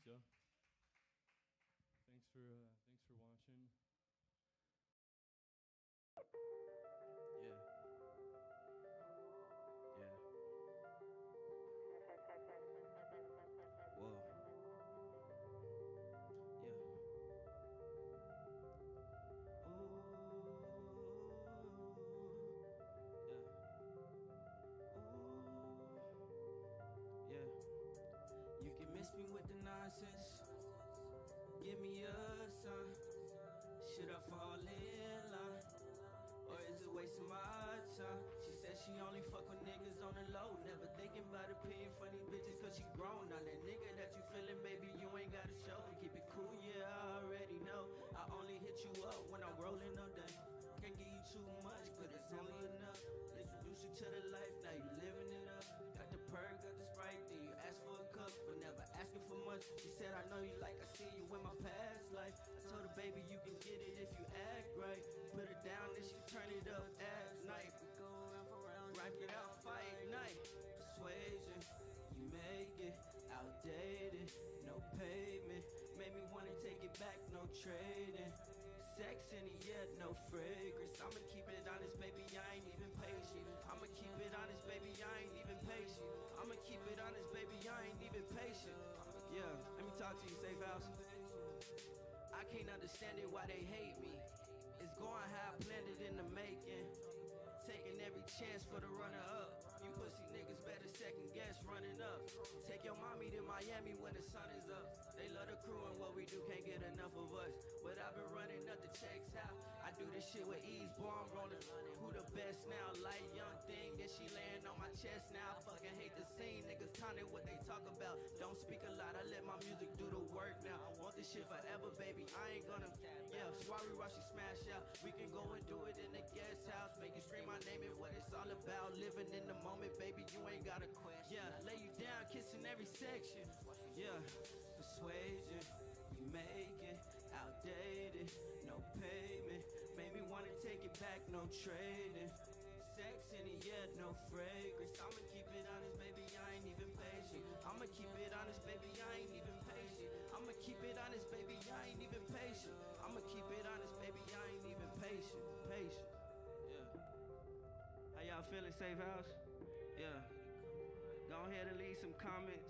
yo. Thanks for watching. Yeah. Yeah. Whoa. Yeah. Ooh. Yeah. Ooh. Yeah. You can miss me with the nonsense. Give me a sign. Should I fall in line? Or is it wasting my time? She said she only fuck with niggas on the low. Never thinking about a paying for these bitches cause she grown. Now that nigga that you feeling, baby, you ain't gotta show. Keep it cool, yeah, I already know. I only hit you up when I'm rolling all day. Can't give you too much, cause it's only enough. Introduce you to the life, now you living it up. Got the perk, got the Sprite, then you ask for a cup, but never asking for much. She said, I know you like, I see you in my past life. I told her, baby, you can get it if you act right. Put her down, then she turn it up at night. We go round for round, rock it out, fight night. Persuasion, you make it outdated, no payment. Made me wanna take it back, no trading. Sex in the air, no fragrance. I'ma keep it honest, baby, I ain't even patient. I'ma keep it honest, baby, I ain't even patient. I'ma keep it honest, baby, I ain't even patient. Yeah, let me talk to you, Safehouse. I can't understand it, why they hate me. It's going how I planned it in the making. Taking every chance for the runner-up. You pussy niggas better second guess running up. Take your mommy to Miami when the sun is up. They love the crew and what we do, can't get enough of us. But I've been running up the checks out. I do this shit with ease, boy, I'm rolling. Who the best now? Light young thing, and she laying on my chest now. I fucking hate the scene, niggas counting what they talk about. Don't speak a lot, I let my music do the work now. I want this shit forever, baby, I ain't gonna. Yeah, sorry, rush, smash out. We can go and do it in the guest house. Make you scream my name and what it's all about. Living in the moment, baby, you ain't got a question. Yeah, lay you down, kissing every section. Yeah, persuasion, you make it outdated, no payment. Made me wanna take it back, no trading. Sex in the air, no fragrance. I'ma keep it honest, baby, I ain't even patient. I'ma keep it honest, baby, I ain't even patient. I'ma keep it honest, baby, I ain't even patient. I'ma keep it honest, baby, I ain't even patient. Patient, yeah. How y'all feeling, Safehouse? Yeah. Go ahead and leave some comments.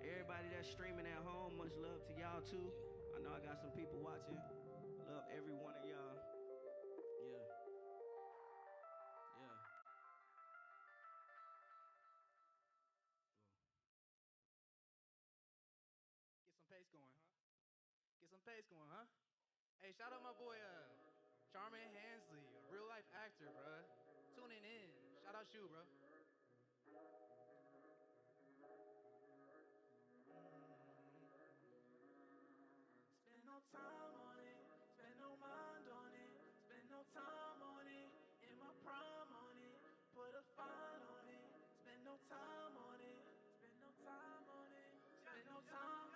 Everybody that's streaming at home, much love to y'all too. I know I got some people watching. Love every one of y'all. Yeah. Yeah. Get some pace going, huh? Get some pace going, huh? Hey, shout out my boy, Charmin Hansley, a real life actor, bruh. Tuning in. Shout out you, bro. Spend no time on it, spend no mind on it, spend no time on it, in my prime on it, put a fine on it, spend no time on it, spend no time on it, spend no time.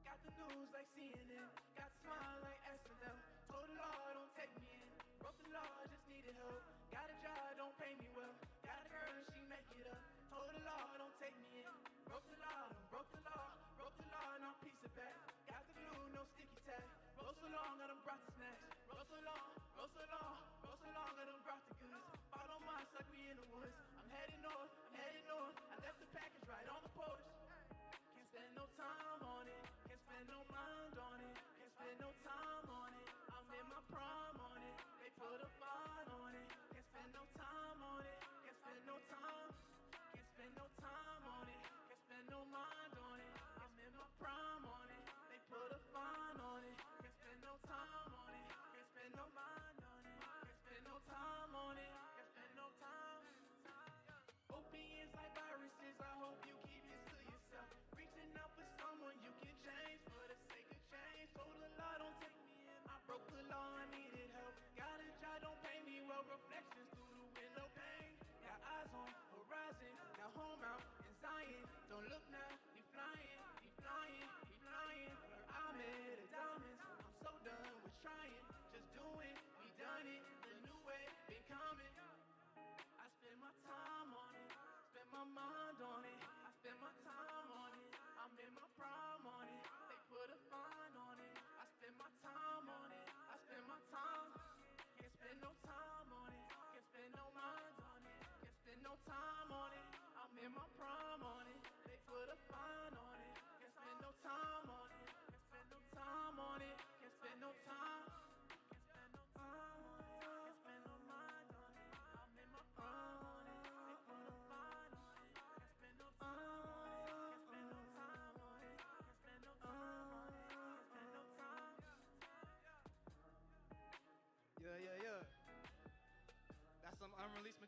Got the news like CNN, got the smile like SNL. Told the law, don't take me in. Broke the law, just needed help. Got a job, don't pay me well. Got a girl, she make it up. Told the law, don't take me in. Broke the law, broke the law, broke the law, now piece it back. Got the glue, no sticky tag. Roll so long, I done brought the snacks. Roll so long, roll so long, roll so long, I done brought the goods. Follow mine like we in the woods. I'm heading north, I'm heading north. I left the package right on the porch. Can't spend no time on it, can't spend no mind on it, can't spend no time on it. I'm in my prime on it, they put a fine on it. Can't spend no time on it, can't spend no time, can't spend no time on it, can't spend no mind on it. I'm in my prime on it, they put a fine on it. Can't spend no time on it, can't spend no mind on it, can't spend no time on it, can't spend no time.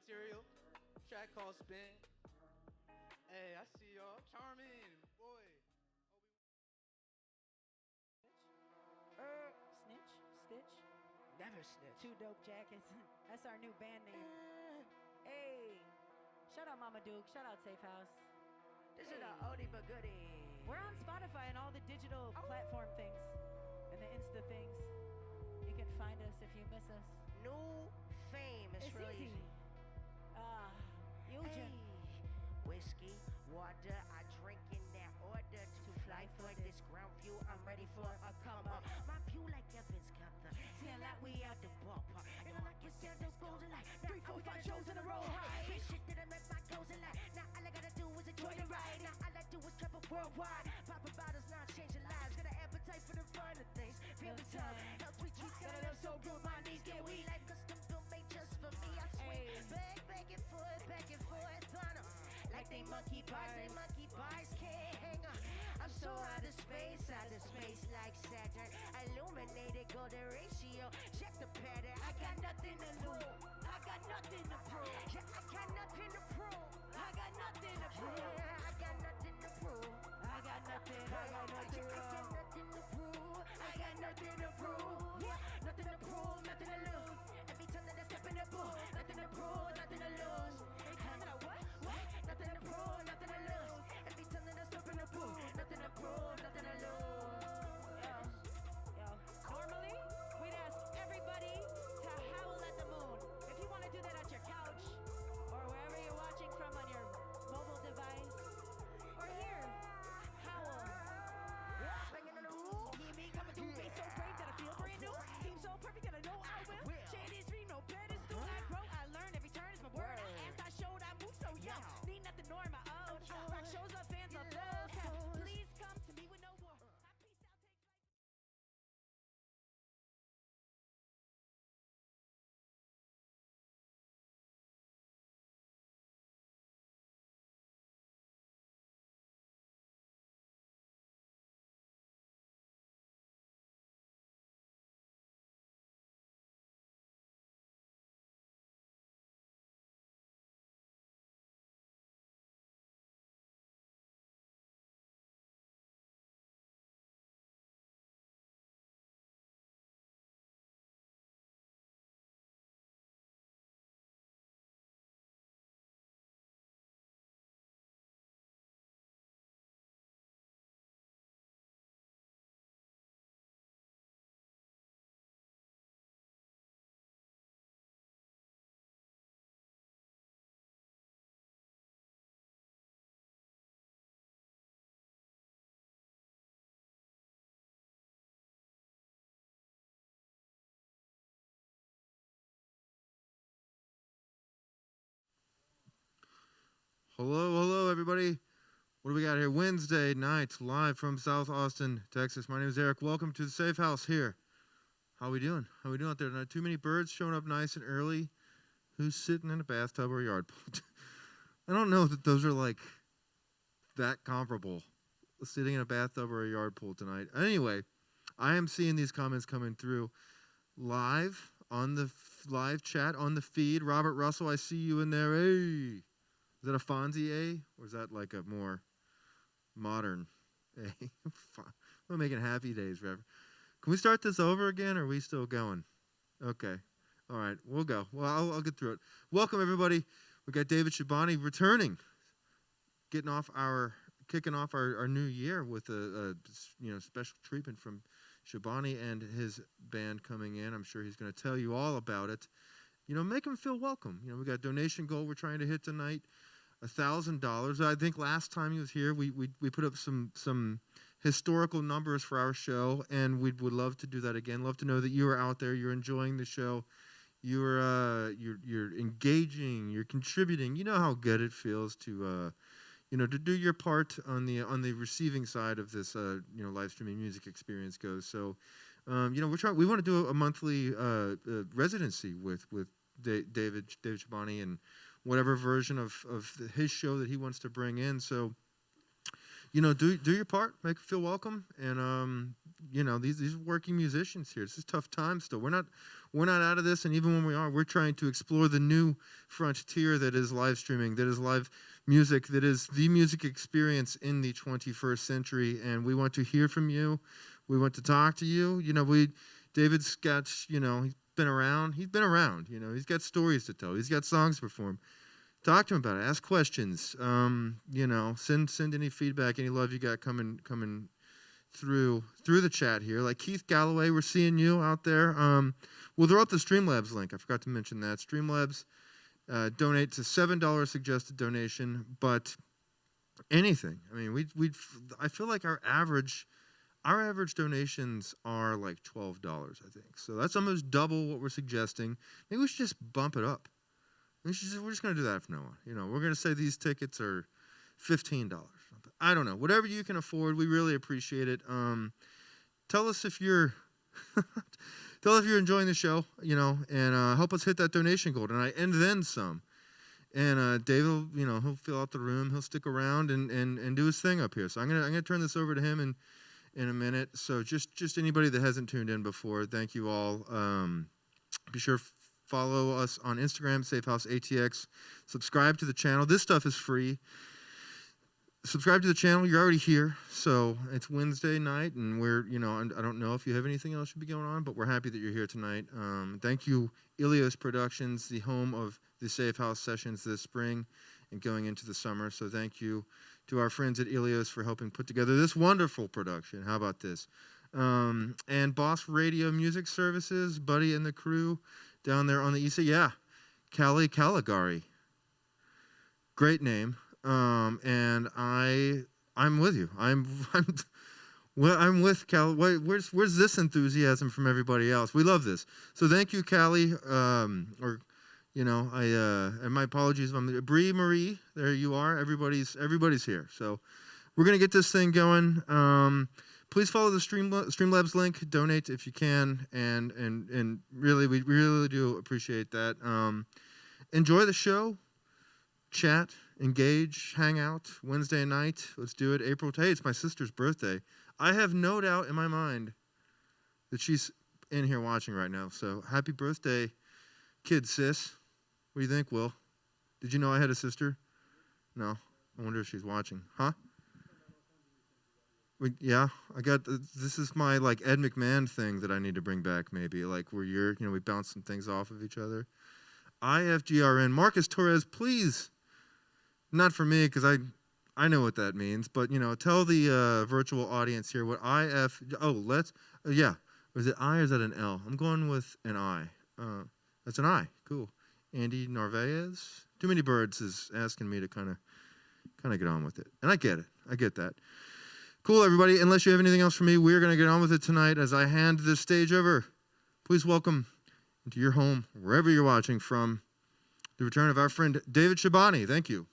Material. Track called Spin. Hey, I see y'all. Charming, boy. Snitch, Stitch, Never snitch. 2 Dope Jackets. That's our new band name. Hey, shout out Mama Duke, shout out Safehouse. This is a oldie but goodie. We're on Spotify and all the digital platform things and the Insta things. You can find us if you miss us. New fame is It's really easy. Eugen. Hey, whiskey, water, I drink in that order to fly for this ground view. I'm ready for a come up. My view like Evans Gunther. Feel like we out the ballpark. And I like your standards golden like 3, 4, 5 shows in a row. This shit that I make my goals in like. Now all I gotta do is enjoy the ride. Now all I do is travel worldwide. Popping bottles, now changing lives. Got an appetite for the finer things. Feel the time. Health retreats, got it up so good. My knees get weak. Life custom built made just for me. I swear. Back and forth, thunder. Like they monkey bars can't hang on. I'm so out of space like Saturn. Illuminated golden ratio. Check the pattern. I got nothing to lose. I got nothing to prove. Yeah, I got nothing to prove. I got nothing to prove. Yeah, I got nothing to prove. I got nothing. I got nothing to prove. I got nothing to prove. Yeah, nothing to prove, nothing to lose. Every time that I step in the booth, nothing to prove, nothing to lose. Every time that I what? Nothing to prove, nothing to lose. Every time that I step in the booth, nothing to prove, nothing to lose. Yo. Normally, we'd ask everybody to howl at the moon. If you want to do that at your couch or wherever you're watching from on your mobile device, or here, howl. Banging on the roof. Hear me coming through, face so brave that I feel brand new. Seem so perfect that I know I will. Shady street, no pedestal. I grow, I learn, every turn is my word. I asked, I showed, I move so young. Need nothing nor my own. Rock shows up, fans of those. Please come to me with no war. I peace out, take flight. Hello, everybody. What do we got here? Wednesday night, live from South Austin, Texas. My name is Eric. Welcome to the Safe House here. How we doing? How we doing out there? Not too many birds showing up nice and early. Who's sitting in a bathtub or a yard pool? I don't know that those are like that comparable. Sitting in a bathtub or a yard pool tonight. Anyway, I am seeing these comments coming through live on the live chat on the feed. Robert Russell, I see you in there. Hey. Is that a Fonzie A? Or is that like a more modern A? We're making happy days forever. Can we start this over again, or are we still going? Okay. All right, we'll go. Well, I'll get through it. Welcome, everybody. We got David Shabani returning, kicking off our new year with a special treatment from Shabani and his band coming in. I'm sure he's going to tell you all about it. Make him feel welcome. We got a donation goal we're trying to hit tonight, $1,000. I think last time he was here, we put up some historical numbers for our show, and we would love to do that again. Love to know that you are out there, you're enjoying the show, you're engaging, you're contributing. You know how good it feels to do your part on the receiving side of this live streaming music experience goes. So we want to do a monthly residency with David Shabani and whatever version of his show that he wants to bring in. So do your part, make them feel welcome, and these are working musicians here. This is tough times still. We're not out of this, and even when we are, we're trying to explore the new frontier that is live streaming, that is live music, that is the music experience in the 21st century. And we want to hear from you. We want to talk to you. David's got, he's been around. He's been around. He's got stories to tell. He's got songs to perform. Talk to him about it. Ask questions. Send any feedback, any love you got coming through the chat here. Like Keith Galloway, we're seeing you out there. We'll throw up the Streamlabs link. I forgot to mention that. Streamlabs donate to $7 suggested donation, but anything. I mean, I feel like our average donations are like $12, I think. So that's almost double what we're suggesting. Maybe we should just bump it up. We're just going to do that from now on. We're going to say these tickets are $15. I don't know. Whatever you can afford, we really appreciate it. Tell us if you're enjoying the show, and help us hit that donation goal tonight, and then some. And David, he'll fill out the room. He'll stick around and do his thing up here. So I'm gonna turn this over to him in a minute. So just anybody that hasn't tuned in before, thank you all. Be sure follow us on Instagram, Safehouse ATX. Subscribe to the channel. This stuff is free. Subscribe to the channel. You're already here. So it's Wednesday night, and I don't know if you have anything else should be going on, but we're happy that you're here tonight. Thank you, Ilios Productions, the home of the Safe House sessions this spring and going into the summer. So thank you to our friends at Ilios for helping put together this wonderful production. How about this? And Boss Radio Music Services, Buddy and the crew down there on the east side. Yeah, Callie Caligari. Great name. And I'm with you. I'm with Callie. Where's this enthusiasm from everybody else? We love this. So thank you, Callie. And my apologies if I'm Bree Marie. There you are. Everybody's here. So we're gonna get this thing going. Please follow the Streamlabs link. Donate if you can, and really, we really do appreciate that. Enjoy the show. Chat, engage, hang out. Wednesday night. Let's do it. Hey, it's my sister's birthday. I have no doubt in my mind that she's in here watching right now. So happy birthday, kid, sis. What do you think, Will? Did you know I had a sister? No. I wonder if she's watching. Huh? I got this is my like Ed McMahon thing that I need to bring back maybe, like where we bounce some things off of each other. IFGRN. Marcus Torres, please. Not for me because I know what that means, but tell the virtual audience here what is it I or is that an L? I'm going with an I. That's an I. Cool. Andy Narvaez. Too many birds is asking me to kind of get on with it, and I get it. I get that. Cool, everybody. Unless you have anything else for me, we're going to get on with it tonight as I hand this stage over. Please welcome into your home, wherever you're watching from, the return of our friend David Shabani. Thank you.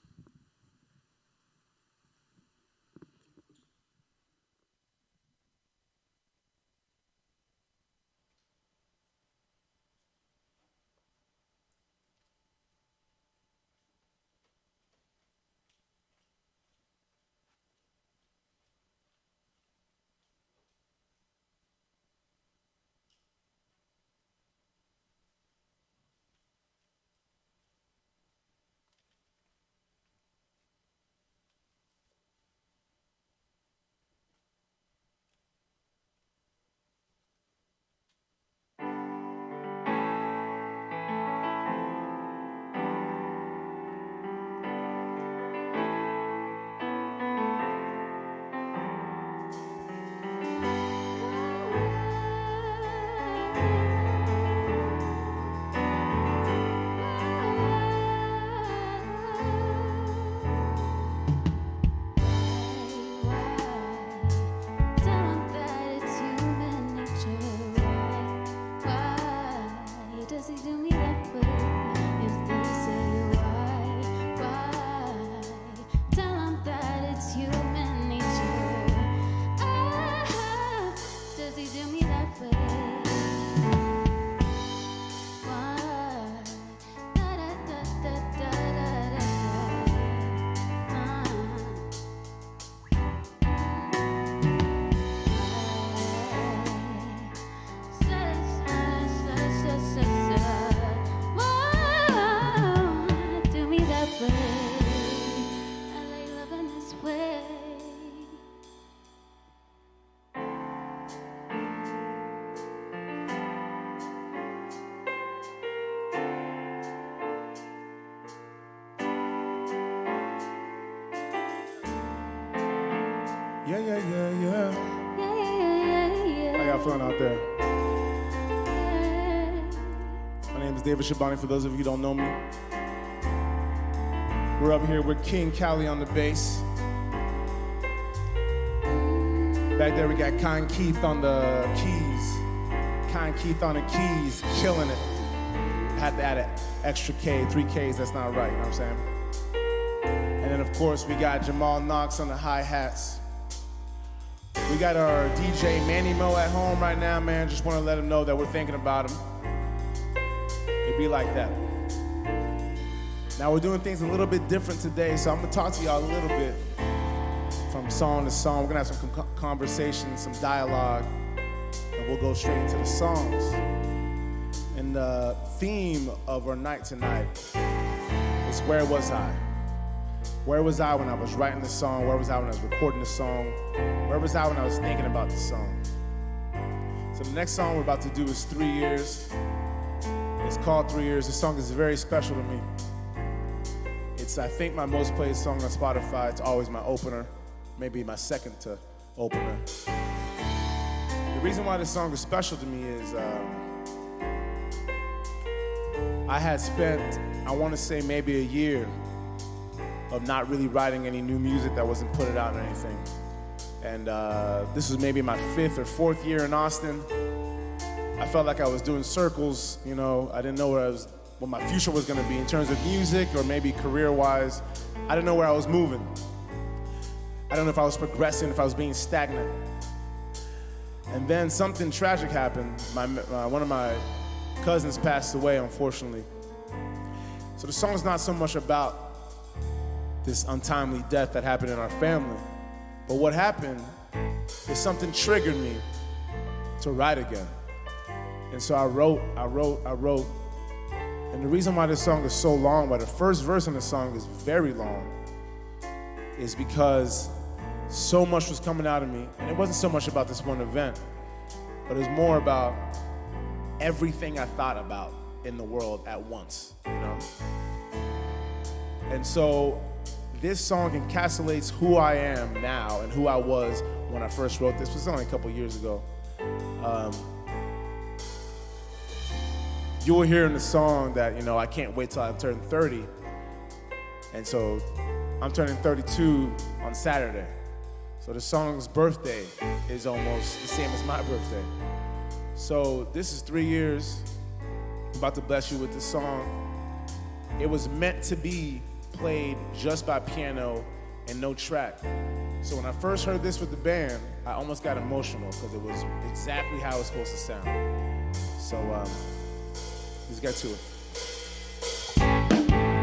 Yeah, yeah, yeah, yeah. How y'all feeling out there? My name is David Shabani, for those of you who don't know me. We're up here with King Cali on the bass. Back there we got Con Keith on the keys. Con Keith on the keys, killing it. I had to add an extra K, 3 Ks, that's not right, you know what I'm saying? And then of course we got Jamal Knox on the hi-hats. We got our DJ Manny Mo at home right now, man. Just want to let him know that we're thinking about him. It'd be like that. Now we're doing things a little bit different today, so I'm gonna talk to y'all a little bit from song to song. We're gonna have some conversation, some dialogue, and we'll go straight into the songs. And the theme of our night tonight is where was I? Where was I when I was writing the song? Where was I when I was recording the song? Where was I when I was thinking about the song? So the next song we're about to do is 3 Years. It's called 3 Years. This song is very special to me. It's, I think, my most played song on Spotify. It's always my opener, maybe my second to opener. The reason why this song is special to me is I had spent, I want to say maybe a year of not really writing any new music that wasn't put it out or anything. And this was maybe my 5th or 4th year in Austin. I felt like I was doing circles, you know. I didn't know what my future was gonna be in terms of music or maybe career-wise. I didn't know where I was moving. I don't know if I was progressing, if I was being stagnant. And then something tragic happened. One of my cousins passed away, unfortunately. So the song's not so much about this untimely death that happened in our family, but what happened is something triggered me to write again. And so I wrote. And the reason why this song is so long, why the first verse in the song is very long, is because so much was coming out of me. And it wasn't so much about this one event, but it was more about everything I thought about in the world at once, you know? And so this song encapsulates who I am now and who I was when I first wrote this. This was only a couple years ago. You will hear in the song that, you know, I can't wait till I turn 30. And so I'm turning 32 on Saturday. So the song's birthday is almost the same as my birthday. So this is 3 years. I'm about to bless you with this song. It was meant to be played just by piano and no track. So when I first heard this with the band, I almost got emotional because it was exactly how it was supposed to sound. So let's get to it.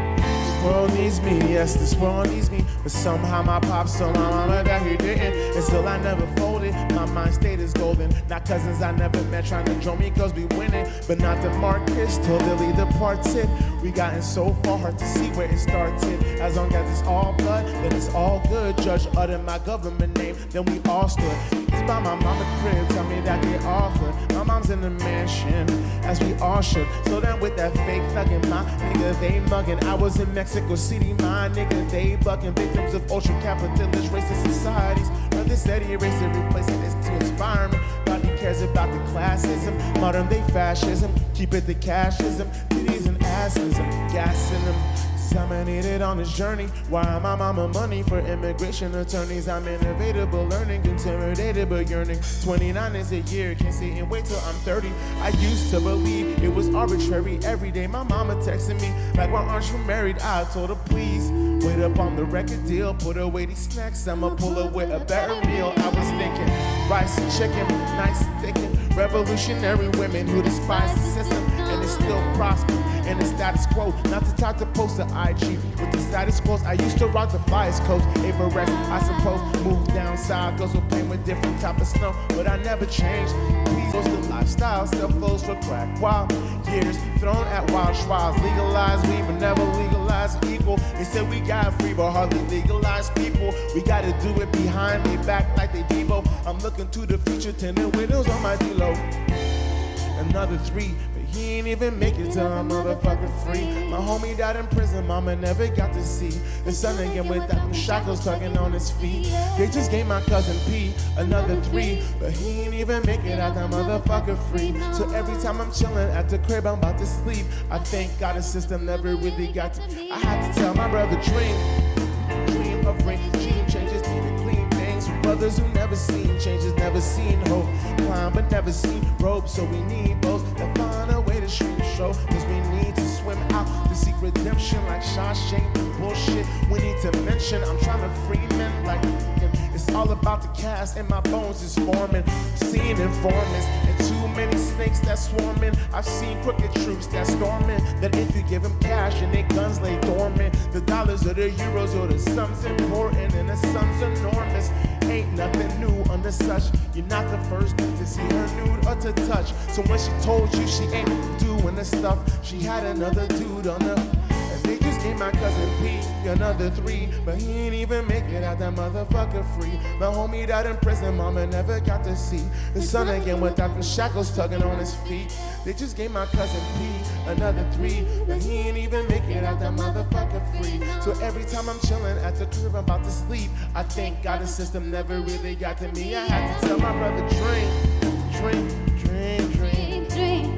This world needs me, yes, this world needs me. But somehow my pops told my mama that he didn't. And still I never folded, my mind state is golden. Not cousins I never met trying to join me cause we winning. But not the Marcus till Lily departed. We gotten so far, hard to see where it started. As long as it's all blood, then it's all good. Judge uttered my government name, then we all stood. He's by my mama crib, tell me that they all good. My mom's in the mansion, as we all should. So then with that fake thuggin', my nigga, they muggin'. I was in Mexico City, my nigga, they buggin'. Victims of ultra capitalist racist societies. Brother said he erased it, replacing this to inspire me. Nobody cares about the classism, modern day fascism. Keep it the cashism, titties and asses, I'm gassing them. Disseminated on this journey. Why am my mama money for immigration attorneys? I'm innovative but learning, intimidated but yearning. 29 is a year, can't sit and wait till I'm 30. I used to believe it was arbitrary. Every day my mama texting me like, why aren't you married? I told her please wait up on the record deal, put away these snacks, I'ma pull away a better meal. I was thinking rice and chicken, nice thinking. Revolutionary women who despise the system and is still prospering in the status quo. Not to talk to post the IG with the status quos. I used to rock the flyers coast, Everest, I suppose. Moved down south, girls were playing with different type of snow, but I never changed. Please, those the lifestyle, self flows for crack. Wild years thrown at wild trials, legalized we but never legalized equal. They said we got free but hardly legalized people. We gotta do it behind me back like they Debo. I'm looking to the future, tinted windows on my D-Lo. Another 3, but he ain't even make it till I'm motherfucking free. My homie died in prison, mama never got to see his son again without them shackles tugging on his feet. They just gave my cousin P another 3, but he ain't even make it out that motherfucker free. So every time I'm chilling at the crib, I'm about to sleep. I thank God the system never really got to. I had to tell my brother, dream of rain, dream changes, even clean things. Brothers who never seen changes, never seen hope, climb but never seen rope. So we need both to find a way to stream show, cause we need to swim out to seek redemption like Shawshank. Bullshit we need to mention. I'm trying to free men like it's all about the cast and my bones is forming. Seeing informants and too many snakes that's swarming. I've seen crooked troops that's storming, that if you give them cash and their guns lay dormant, the dollars or the euros or the sums important and the sums enormous. Ain't nothing new under such. You're not the first dude to see her nude or to touch. So when she told you she ain't doing the stuff, she had another dude on her. And they just gave my cousin P another 3, but he ain't even make it out that motherfucker free. My homie died in prison, mama never got to see his son again without them shackles tugging on his feet. They just gave my cousin P another 3, but he ain't even make it out that motherfucker free. So every time I'm chilling at the crib, I'm about to sleep, I thank God the system never really got to me. I had to tell my brother, dream, dream, dream, dream.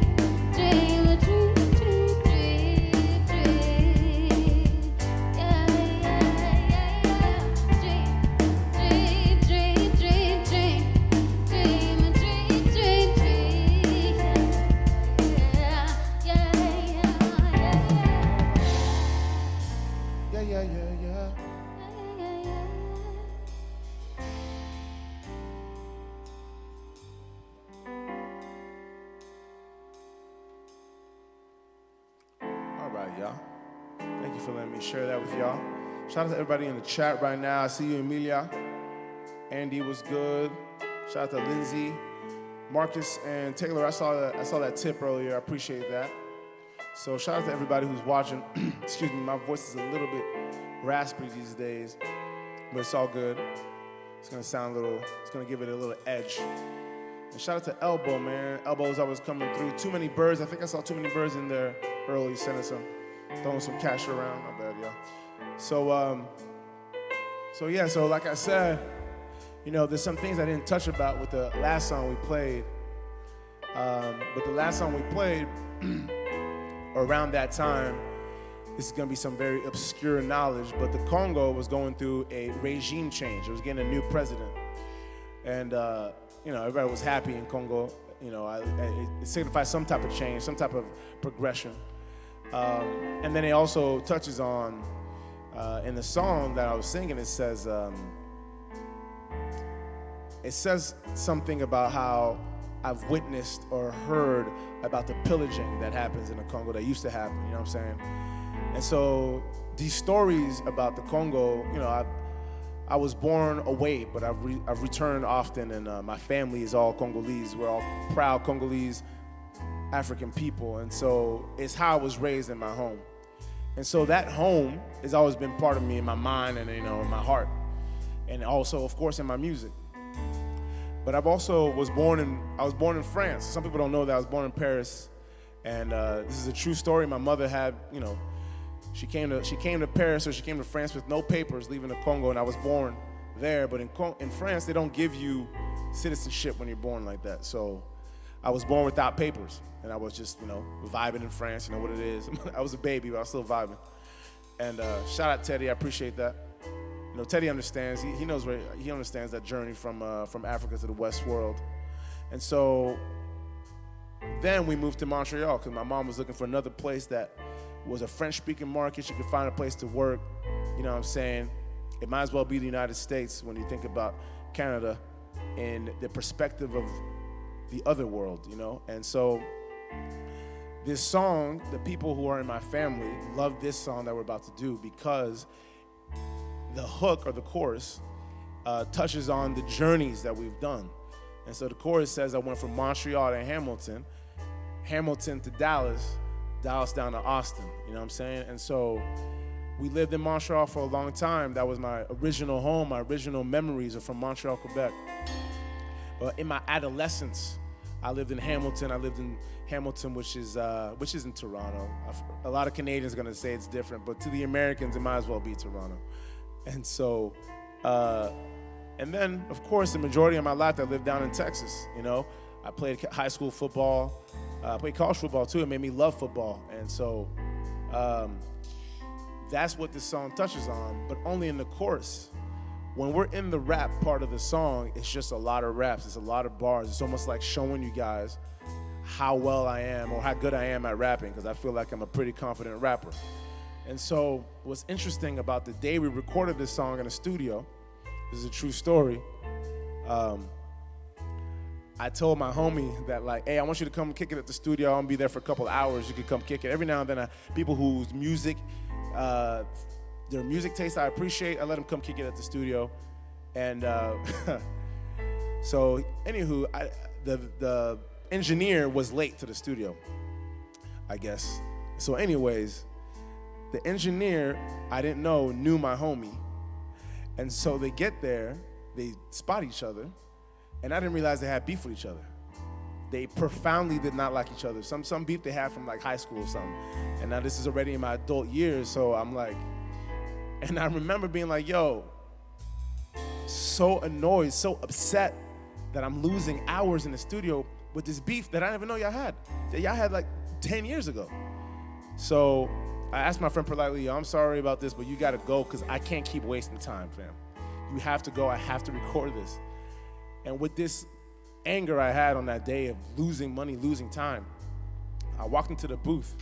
Y'all. Thank you for letting me share that with y'all. Shout out to everybody in the chat right now. I see you, Emilia. Andy was good. Shout out to Lindsay, Marcus, and Taylor. I saw that tip earlier. I appreciate that. So shout out to everybody who's watching. Excuse me, my voice is a little bit raspy these days, but it's all good. It's gonna give it a little edge. And shout out to Elbow, man. Elbow's always coming through. Too many birds. I think I saw too many birds in there early. Sending throwing some cash around. My bad, y'all. So like I said, there's some things I didn't touch about with the last song we played. But the last song we played, around that time, this is gonna be some very obscure knowledge, but the Congo was going through a regime change. It was getting a new president. And, everybody was happy in Congo. It signifies some type of change, some type of progression. And then it also touches on, in the song that I was singing, it says something about how I've witnessed or heard about the pillaging that happens in the Congo that used to happen, you know what I'm saying? And so these stories about the Congo, I was born away, but I've returned often, and my family is all Congolese. We're all proud Congolese African people, and so it's how I was raised in my home. And so that home has always been part of me in my mind and in my heart, and also, of course, in my music. But I was born in France. Some people don't know that I was born in Paris, and this is a true story. My mother had, she came to Paris, or she came to France with no papers, leaving the Congo, and I was born there. But in France, they don't give you citizenship when you're born like that. So I was born without papers, and I was just, vibing in France. You know what it is. I was a baby, but I was still vibing. And shout out Teddy, I appreciate that. Teddy understands. He knows he understands that journey from Africa to the West world. And so then we moved to Montreal because my mom was looking for another place that was a French-speaking market. She could find a place to work. You know what I'm saying? It might as well be the United States when you think about Canada in the perspective of the other world, And so this song, the people who are in my family love this song that we're about to do because the hook or the chorus touches on the journeys that we've done. And so the chorus says, I went from Montreal to Hamilton, Hamilton to Dallas, Dallas down to Austin, you know what I'm saying? And so we lived in Montreal for a long time. That was my original home. My original memories are from Montreal, Quebec. But in my adolescence, I lived in Hamilton. Which is in Toronto. A lot of Canadians are gonna say it's different, but to the Americans, it might as well be Toronto. And so, and then, of course, the majority of my life I lived down in Texas. You know, I played high school football. I played college football too. It made me love football. And so, that's what this song touches on, but only in the chorus. When we're in the rap part of the song, it's just a lot of raps. It's a lot of bars. It's almost like showing you guys how well I am or how good I am at rapping, because I feel like I'm a pretty confident rapper. And so what's interesting about the day we recorded this song in the studio, this is a true story, I told my homie that, like, hey, I want you to come kick it at the studio. I'm gonna be there for a couple hours. You could come kick it. Every now and then, people whose music, their music taste I appreciate, I let them come kick it at the studio. And so, anywho, the engineer was late to the studio, I guess. So anyways, the engineer, I didn't know, knew my homie. And so they get there, they spot each other, and I didn't realize they had beef with each other. They profoundly did not like each other. Some beef they had from like high school or something. And now this is already in my adult years, so I'm like, and I remember being like, yo, so annoyed, so upset that I'm losing hours in the studio with this beef that I didn't even know y'all had. That y'all had like 10 years ago. So I asked my friend politely, yo, I'm sorry about this, but you gotta go because I can't keep wasting time, fam. You have to go, I have to record this. And with this anger I had on that day of losing money, losing time, I walked into the booth.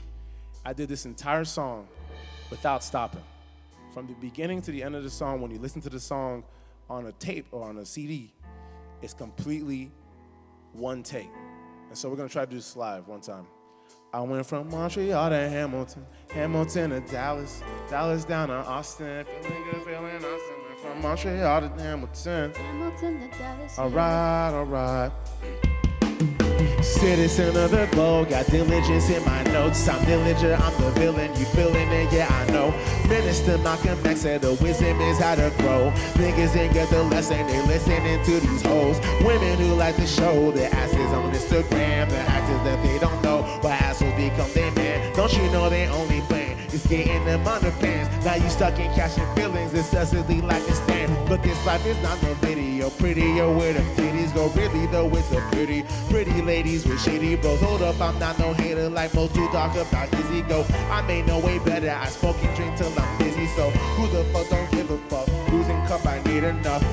I did this entire song without stopping. From the beginning to the end of the song, when you listen to the song on a tape or on a CD, it's completely one take. And so we're gonna try to do this live one time. I went from Montreal to Hamilton, Hamilton to Dallas, Dallas down to Austin, feeling good, feeling Austin. Went from Montreal to Hamilton, Hamilton to Dallas. all right. Citizen of the globe, got diligence in my notes. I'm diligent, I'm the villain, you feeling it, yeah, I know. Minister Malcolm X said the wisdom is how to grow. Niggas ain't get the lesson, they listening to these hoes. Women who like to show their asses on Instagram, the actors that they don't know, why assholes become their man. Don't you know they only plan is getting them underpants. Now you stuck in catching feelings, incessantly like a stand. But this life is not no video, prettier where the titties go. Really though, it's a pretty ladies with shady bros. Hold up, I'm not no hater like most who talk about easy go. I made no way better, I smoke and drink till I'm busy. So who the fuck don't give a fuck? Losing cup, I need enough.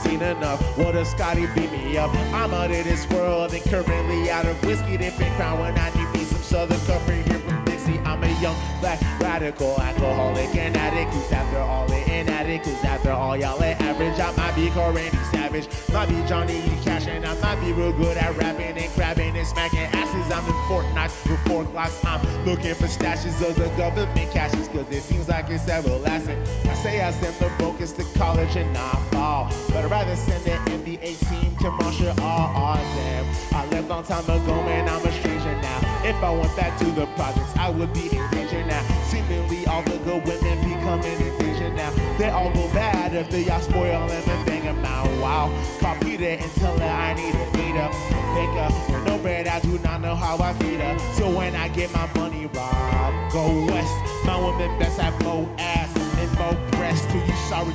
Seen enough, what a Scotty beat me up. I'm out of this world and currently out of whiskey. Different crown when I need me some Southern Comfort here from Dixie. I'm a young black radical alcoholic and addict who's after all it inadequate. Cause after all y'all ain't average, I might be Randy Savage, might be Johnny E. Cash, and I might be real good at rapping and grabbing and smacking asses. I'm in Fortnite with 4 Glocks. I'm looking for stashes of the government cashes, cause it seems like it's everlasting. I say I send the focus to college and not fall, but I'd rather send the NBA team to Montreal. Oh damn, I left long time ago and I'm a stranger now. If I went back to the projects, I would be in danger now. Seemingly all the good women becoming in danger now. They all go bad if they all spoil them and bang them out. Wow, call Peter and tell her I need a leader. Pick up for no bread, I do not know how I feed her. So when I get my money, Rob, go west. My women best have more ass and more breasts. To you, sorry.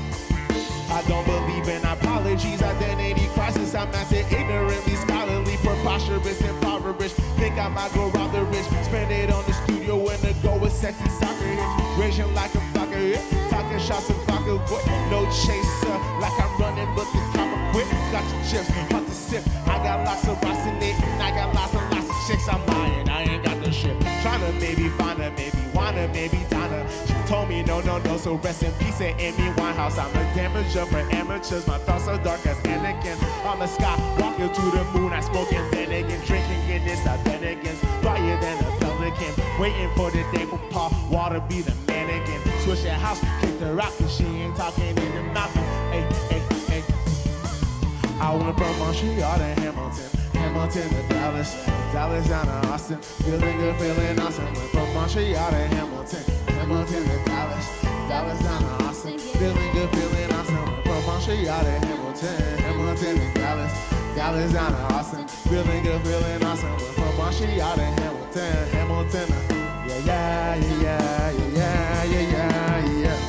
I don't believe in apologies, identity crisis. I'm not ignorantly scholarly, preposterous, impoverished. Think I might go rob the rich, spend it on the studio and the go with sexy soccer hits. Raging like a fucker, talking shots and vodka, but no chaser. Like I'm running, but the copper quit. Got your chips, hard to sip. I got lots of rocks in it, and I got lots and lots of chicks. I'm lying, I ain't got the shit. Tryna maybe find her, maybe wanna, maybe Donna. She told me no, so rest in peace at Amy Winehouse. I'm a damager for amateurs, my thoughts are dark as Anakin. I'm a sky walking to the moon, I smoking Bennigan, drinking Guinness, I Bennigans, flyer than a pelican, waiting for the day for Paul Wall to be the man again. Switch that house, kick the rock, cause she ain't talking in the mouth. Hey. I went from Montreal to Hamilton, Hamilton to Dallas, Dallas down to Austin, feeling good, feeling awesome. Went from Montreal to Hamilton, Hamilton to Dallas, Dallas down to Austin, feeling good, feeling awesome. Went from Montreal to Hamilton, Hamilton to Dallas, Dallas down to Austin. Feeling good, feeling awesome. Went from Montreal to Hamilton, Hamilton. Yeah, yeah, yeah, yeah, yeah, yeah, yeah, yeah.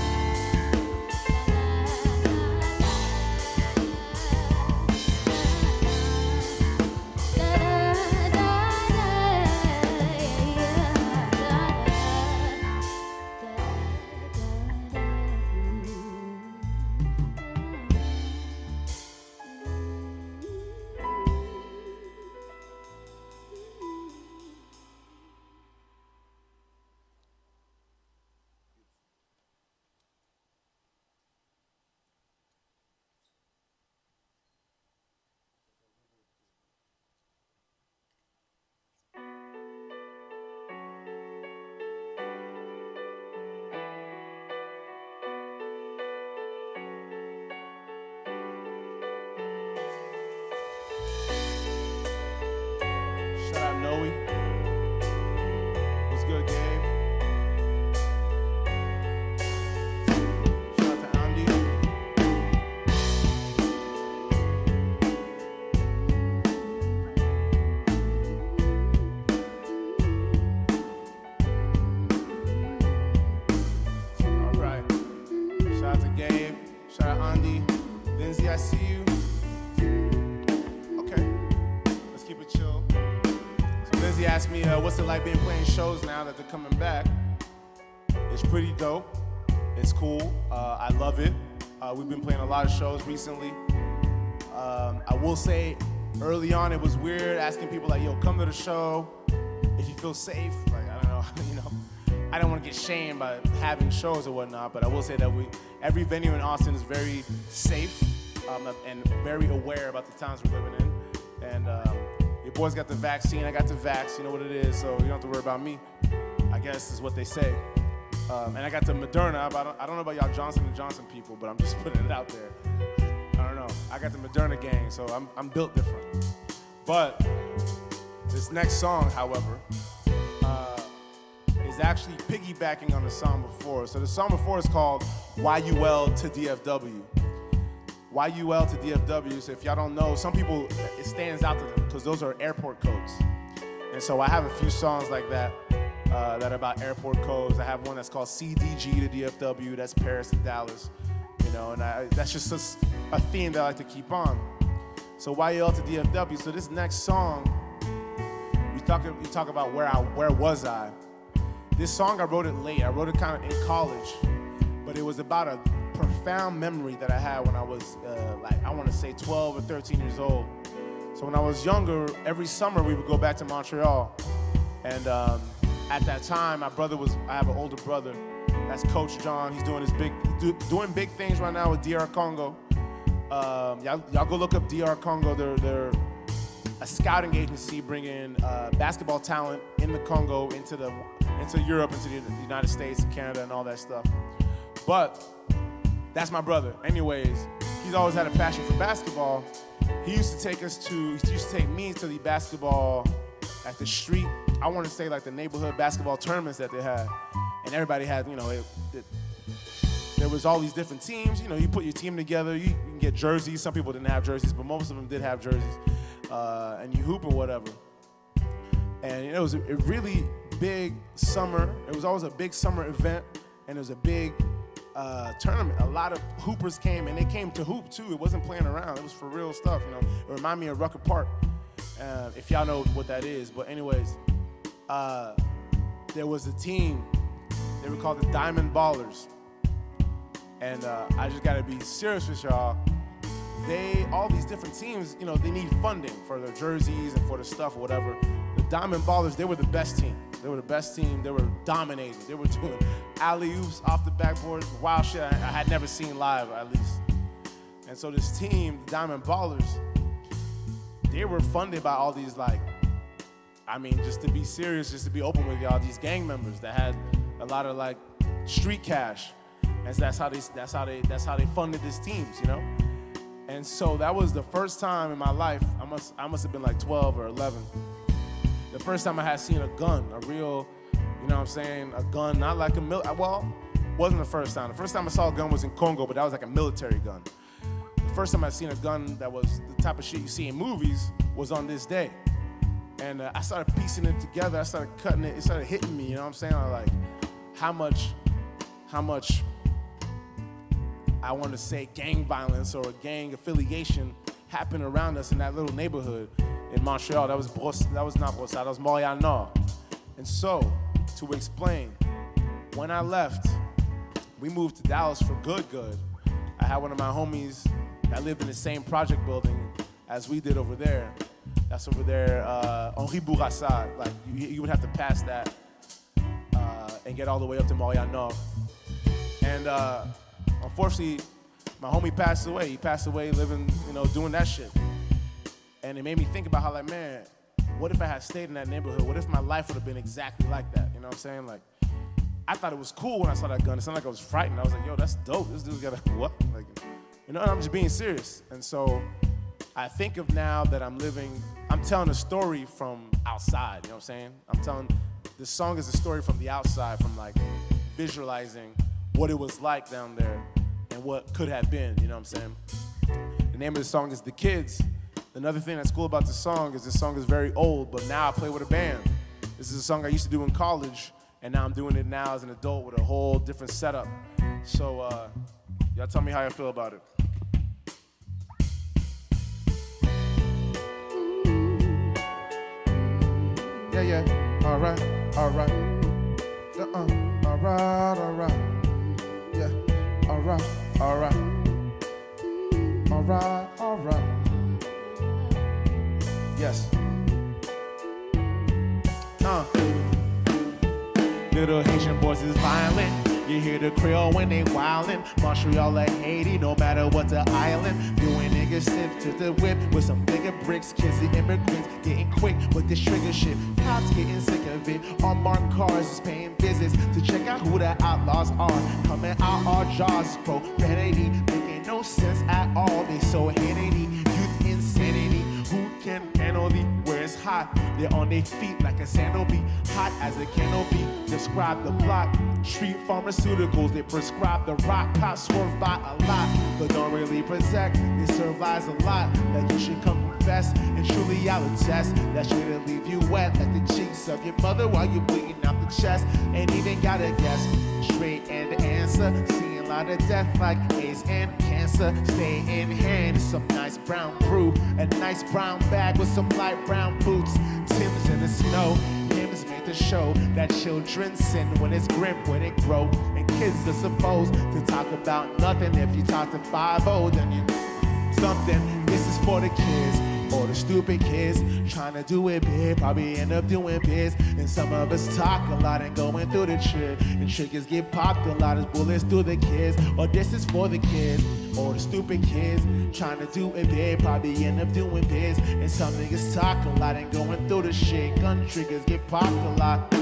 Shout out Noe. What's good, Gabe? Shout out to Andy. All right. Shout out to Gabe. Shout out Andy. Lindsay, I see you. Okay. Let's keep it chill. So Lindsay asked me, what's it like being playing shows now that they're coming back? It's pretty dope. It's cool. I love it. We've been playing a lot of shows recently. I will say, early on, it was weird asking people like, yo, come to the show if you feel safe. Like, I don't know, you know. I don't want to get shamed by having shows or whatnot, but I will say that every venue in Austin is very safe and very aware about the times we're living in. And your boys got the vaccine, I got the vax, you know what it is, so you don't have to worry about me, I guess is what they say. And I got the Moderna, but I don't know about y'all Johnson & Johnson people, but I'm just putting it out there. I don't know, I got the Moderna gang, so I'm built different. But this next song, however, is actually piggybacking on the song before. So the song before is called YUL to DFW. YUL to DFW, so if y'all don't know, some people, it stands out to them because those are airport codes. And so I have a few songs like that that are about airport codes. I have one that's called CDG to DFW, that's Paris to Dallas, you know, and that's just a theme that I like to keep on. So YUL to DFW, so this next song, we talk about where was I. This song, I wrote it late. I wrote it kind of in college, but it was about a profound memory that I had when I was, I want to say 12 or 13 years old. So when I was younger, every summer we would go back to Montreal. And at that time, I have an older brother. That's Coach John. He's doing doing big things right now with DR Congo. Y'all go look up DR Congo. They're a scouting agency bringing basketball talent in the Congo into Europe, into the United States and Canada and all that stuff. But that's my brother. Anyways, he's always had a passion for basketball. He used to take me to the basketball at the street, I want to say like the neighborhood basketball tournaments that they had. And everybody had, you know, there was all these different teams. You know, you put your team together, you can get jerseys. Some people didn't have jerseys, but most of them did have jerseys. And you hoop or whatever. And it was a really big summer. It was always a big summer event, and it was a big tournament. A lot of hoopers came, and they came to hoop too. It wasn't playing around. It was for real stuff, you know. It reminded me of Rucker Park, if y'all know what that is. But anyways, there was a team. They were called the Diamond Ballers. And I just gotta be serious with y'all. All these different teams, you know, they need funding for their jerseys and for the stuff or whatever. The Diamond Ballers, they were the best team. They were the best team. They were dominating. They were doing alley-oops off the backboard, wild shit I had never seen live, at least. And so this team, the Diamond Ballers, they were funded by all these, like, I mean, just to be serious, just to be open with y'all, these gang members that had a lot of, like, street cash. And that's how they funded these teams, you know? And so that was the first time in my life, I must have been like 12 or 11. The first time I had seen a gun, a real, you know what I'm saying, a gun, not like wasn't the first time. The first time I saw a gun was in Congo, but that was like a military gun. The first time I seen a gun that was the type of shit you see in movies was on this day. And I started piecing it together. I started cutting it. It started hitting me, you know what I'm saying? I like how much I want to say gang violence or gang affiliation happened around us in that little neighborhood in Montreal. That was not Brossard, that was Montréal Nord. And so, to explain, when I left, we moved to Dallas for good. I had one of my homies that lived in the same project building as we did over there. That's over there, Henri Bourassa. Like, you would have to pass that and get all the way up to Montréal Nord. And unfortunately, my homie passed away. He passed away living, doing that shit. And it made me think about how, like, man, what if I had stayed in that neighborhood? What if my life would have been exactly like that? You know what I'm saying? Like, I thought it was cool when I saw that gun. It sounded like I was frightened. I was like, yo, that's dope. This dude's got a what? Like, I'm just being serious. And so I think of now that I'm telling a story from outside, you know what I'm saying? This song is a story from the outside, from like visualizing what it was like down there and what could have been, you know what I'm saying? The name of the song is The Kids. Another thing that's cool about this song is very old, but now I play with a band. This is a song I used to do in college, and now I'm doing it now as an adult with a whole different setup. So, y'all tell me how you feel about it. Yeah, alright, alright. Alright. Yeah, alright. Alright. Yes. Little Haitian boys is violent. You hear the Creole when they wildin'. Montreal like Haiti, no matter what the island. Doing niggas sip to the whip with some bigger bricks. Kids, the immigrants getting quick with this trigger shit. Cops getting sick of it. Unmarked cars is paying visits to check out who the outlaws are. Coming out our jaws, profanity, making no sense at all. They so Hannity, youth insanity. Who can handle the where it's hot? They're on their feet like a sandal bee, hot as a canopy. Describe the block, street pharmaceuticals. They prescribe the rock, cops swerve by a lot, but don't really protect. They survive a lot, that you should come confess. And truly I'll attest that shouldn't leave you wet like the cheeks of your mother while you're bleeding out the chest. Ain't even gotta guess, straight and the answer. Seeing a lot of death like AIDS and cancer. Stay in hand, some nice brown brew, a nice brown bag with some light brown boots. Tim's in the snow, hymns made to show that children sin when it's grim, when it grow. And kids are supposed to talk about nothing. If you talk to 5-0, then you something. This is for the kids, or the stupid kids trying to do it big, probably end up doing biz. And some of us talk a lot and going through the trick, and triggers get popped a lot as bullets through the kids. Or this is for the kids, or the stupid kids trying to do it big, probably end up doing biz. And some niggas talk a lot and going through the shit, gun triggers get popped a lot.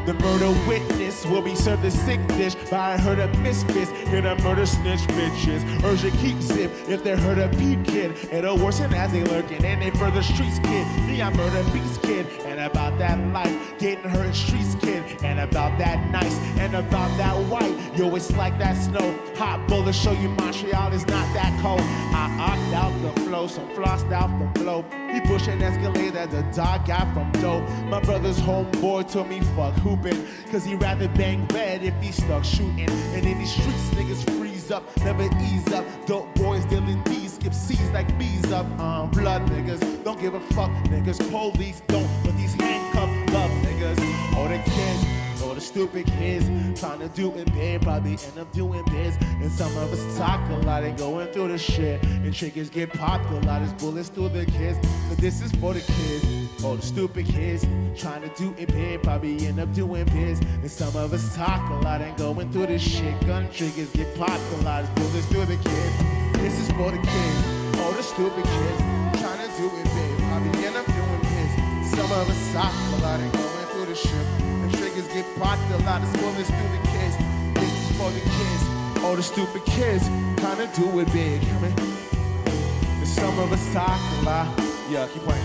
The murder witness will be served a sick dish by a herd of misfits. Hear the murder snitch bitches. Urge to keep zip if they hurt a peep kid. It'll worsen as they lurking and they further streets kid. Me, I murder beast kid. And about that life, getting hurt in streets kid. And about that nice and about that white. Yo, it's like that snow. Hot bullets show you Montreal is not that cold. I opt out the flow, some flossed out the blow. He pushed an Escalade that the dog got from dope. My brother's homeboy told me fuck hooping, cause he'd rather bang red if he stuck shooting. And in these streets, niggas freeze up, never ease up. Dope boys dealing D's, skip C's like bees up. Blood niggas, don't give a fuck niggas. Police don't, but these handcuffed love niggas. Or the kids, or the stupid kids trying to do it big, probably end up doing biz. And some of us talk a lot and going through the shit, and triggers get popped a lot as bullets through the kids. But this is for the kids, or the stupid kids trying to do it big, probably end up doing biz. And some of us talk a lot and going through the shit, gun triggers get popped a lot as bullets through the kids. This is for the kids, or the stupid kids trying to do it big, probably end up doing biz. Some of us talk a lot and going through the shit, and triggers get popped a lot as bullets through the kids. This is for the kids, or the stupid kids trying to do it big. And some of us talk a lot. Yeah, keep playing.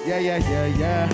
Yeah.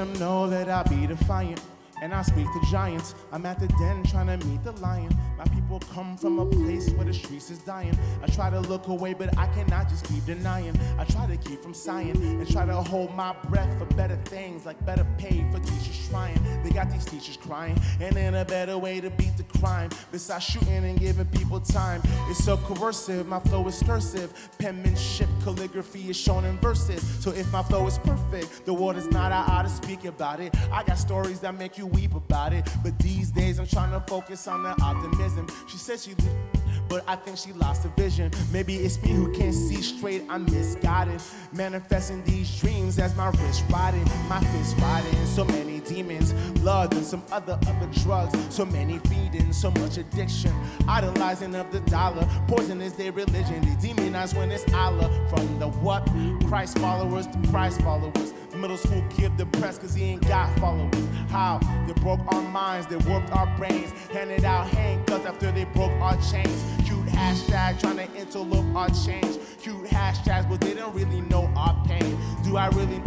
them know that I'll be defiant. And I speak to giants. I'm at the den trying to meet the lion. My people come from a place where the streets is dying. I try to look away, but I cannot just keep denying. I try to keep from sighing and try to hold my breath for better things, like better pay for teachers trying. They got these teachers crying, and then a better way to beat the crime. Besides shooting and giving people time, it's so coercive. My flow is cursive. Penmanship, calligraphy is shown in verses. So if my flow is perfect, the word is not, I ought to speak about it. I got stories that make you weep about it, but these days I'm trying to focus on the optimism. She said she, but I think she lost her vision. Maybe it's me who can't see straight, I'm misguided. Manifesting these dreams as my wrist riding, my fist riding. So many demons, blood and some other drugs. So many feeding, so much addiction. Idolizing of the dollar, poison is their religion. They demonize when it's Allah. From the what? Christ followers to Christ followers. Middle school kid depressed cause he ain't got followers. How? They broke our minds, they warped our brains. Handed out handcuffs after they broke our chains. Cute hashtag trying to interlope our change. Cute hashtags but they don't really know our pain. Do I really?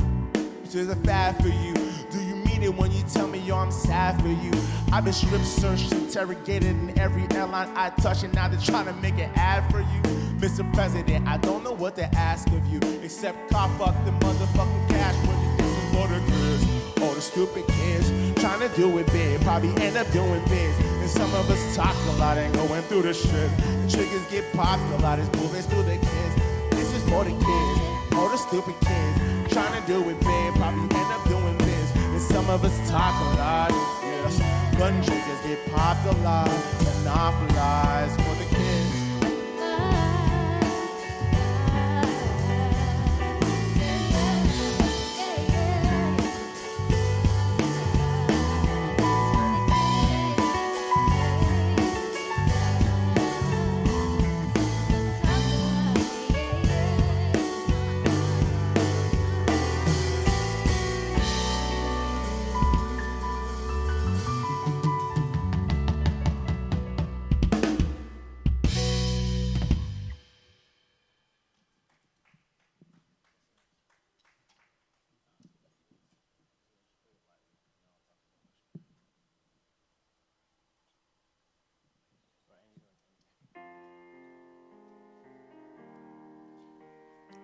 There's a fad for you. Do you mean it when you tell me, yo, I'm sad for you? I've been strip searched, interrogated in every airline I touch, and now they're trying to make an ad for you. Mr. President, I don't know what to ask of you, except cough up the motherfucking cash when you get some for the kids. All the stupid kids trying to do it big, probably end up doing biz. And some of us talk a lot and going through the shit. The triggers get popped a lot, it's bullets through the kids. This is for the kids, all the stupid kids trying to do it big, probably end up doing this. And some of us talk a lot, yes. Gun triggers get popped a lot, and awful lies for the kids.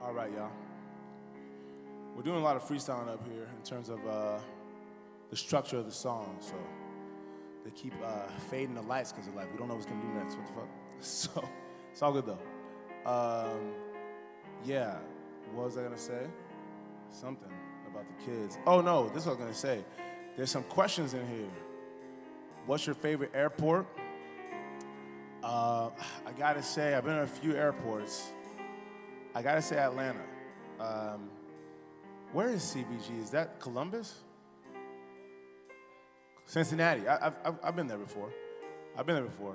All right, y'all. We're doing a lot of freestyling up here in terms of the structure of the song. So they keep fading the lights because they're like, we don't know what's going to do next. What the fuck? So it's all good, though. Yeah, what was I going to say? Something about the kids. Oh, no, this is what I was going to say. There's some questions in here. What's your favorite airport? I got to say, I've been in a few airports. I gotta say Atlanta. Where is CBG? Is that Columbus? Cincinnati. I've been there before.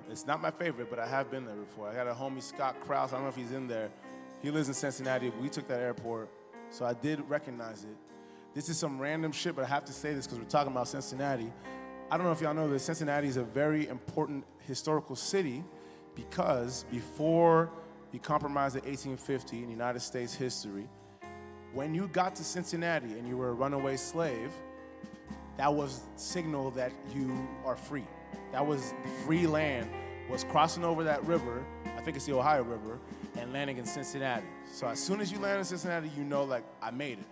It's not my favorite, but I have been there before. I got a homie, Scott Krause. I don't know if he's in there. He lives in Cincinnati. We took that airport, so I did recognize it. This is some random shit, but I have to say this because we're talking about Cincinnati. I don't know if y'all know this. Cincinnati is a very important historical city because before the Compromise of 1850 in United States history, when you got to Cincinnati and you were a runaway slave, that was signal that you are free. That was free land, was crossing over that river, I think it's the Ohio River, and landing in Cincinnati. So as soon as you land in Cincinnati, you know, like, I made it.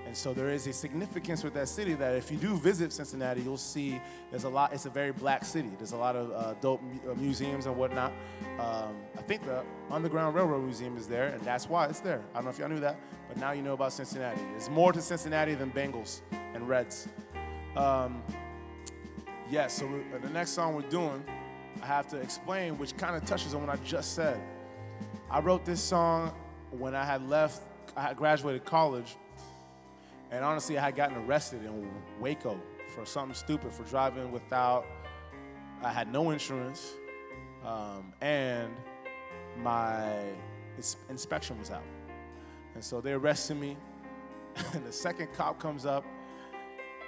And so there is a significance with that city that if you do visit Cincinnati, you'll see there's a lot, it's a very black city. There's a lot of dope museums and whatnot. I think the Underground Railroad Museum is there, and that's why it's there. I don't know if y'all knew that, but now you know about Cincinnati. There's more to Cincinnati than Bengals and Reds. Yeah, so the next song we're doing, I have to explain, which kind of touches on what I just said. I wrote this song when I had graduated college. And honestly, I had gotten arrested in Waco for something stupid, for driving without, I had no insurance, and my inspection was out. And so they arrested me, and the second cop comes up,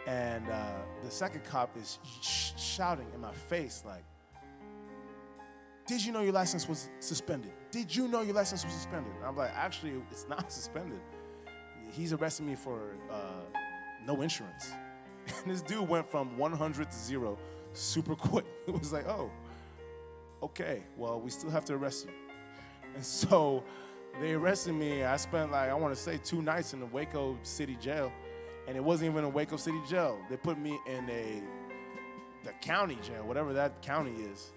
and the second cop is shouting in my face like, did you know your license was suspended? Did you know your license was suspended? And I'm like, actually, it's not suspended. He's arresting me for no insurance. And this dude went from 100 to 0 super quick. It was like, oh, okay, well, we still have to arrest you. And so they arrested me. I spent like, I want to say 2 nights in the Waco City Jail. And it wasn't even a Waco City Jail. They put me in the county jail, whatever that county is.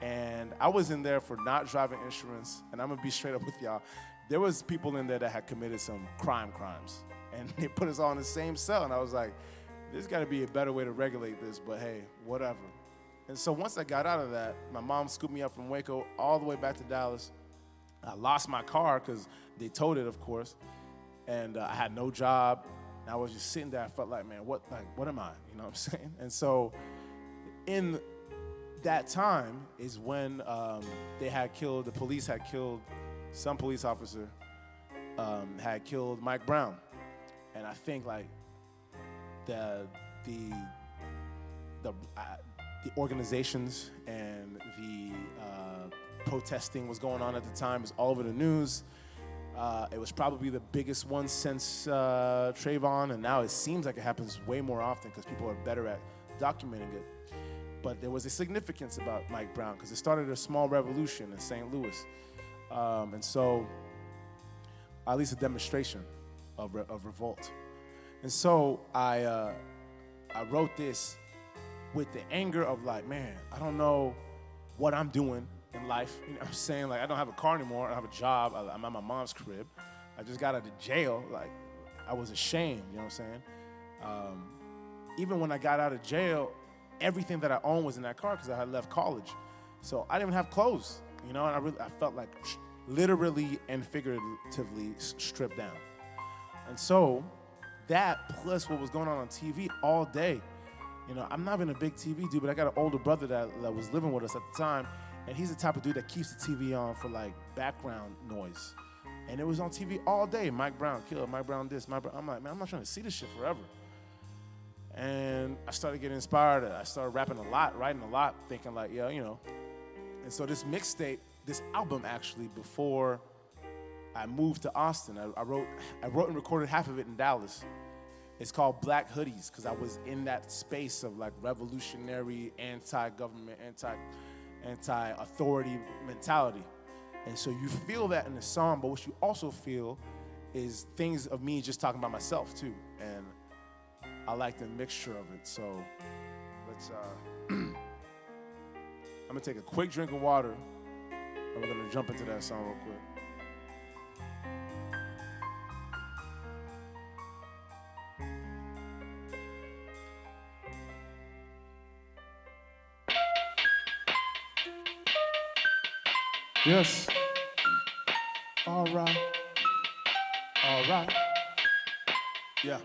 And I was in there for not driving insurance. And I'm going to be straight up with y'all. There was people in there that had committed some crimes. And they put us all in the same cell. And I was like, there's got to be a better way to regulate this. But hey, whatever. And so once I got out of that, my mom scooped me up from Waco all the way back to Dallas. I lost my car because they towed it, of course. And I had no job. And I was just sitting there. I felt like, man, what am I? You know what I'm saying? And so in that time is when the police had killed, some police officer had killed Mike Brown. And I think like the organizations and the protesting was going on at the time. It was all over the news. It was probably the biggest one since Trayvon, and now it seems like it happens way more often because people are better at documenting it. But there was a significance about Mike Brown because it started a small revolution in St. Louis. And so, at least a demonstration of revolt. And so I wrote this with the anger of like, man, I don't know what I'm doing in life. You know what I'm saying? Like, I don't have a car anymore. I don't have a job. I'm at my mom's crib. I just got out of jail. Like, I was ashamed, you know what I'm saying? Even when I got out of jail, everything that I owned was in that car because I had left college. So I didn't even have clothes, you know? And I felt like literally and figuratively stripped down. And so that plus what was going on TV all day. You know, I'm not even a big TV dude, but I got an older brother that was living with us at the time, and he's the type of dude that keeps the TV on for like background noise. And it was on TV all day. Mike Brown killed, Mike Brown this, Mike Brown. I'm like, man, I'm not trying to see this shit forever. And I started getting inspired. I started rapping a lot, writing a lot, thinking like, yeah, you know. And so this mixtape, this album actually, before I moved to Austin, I wrote and recorded half of it in Dallas. It's called Black Hoodies because I was in that space of like revolutionary, anti-government, anti-authority mentality. And so you feel that in the song, but what you also feel is things of me just talking about myself too. And I like the mixture of it. So let's, I'm gonna take a quick drink of water and we're gonna jump into that song real quick. Yes. All right. All right. Yeah.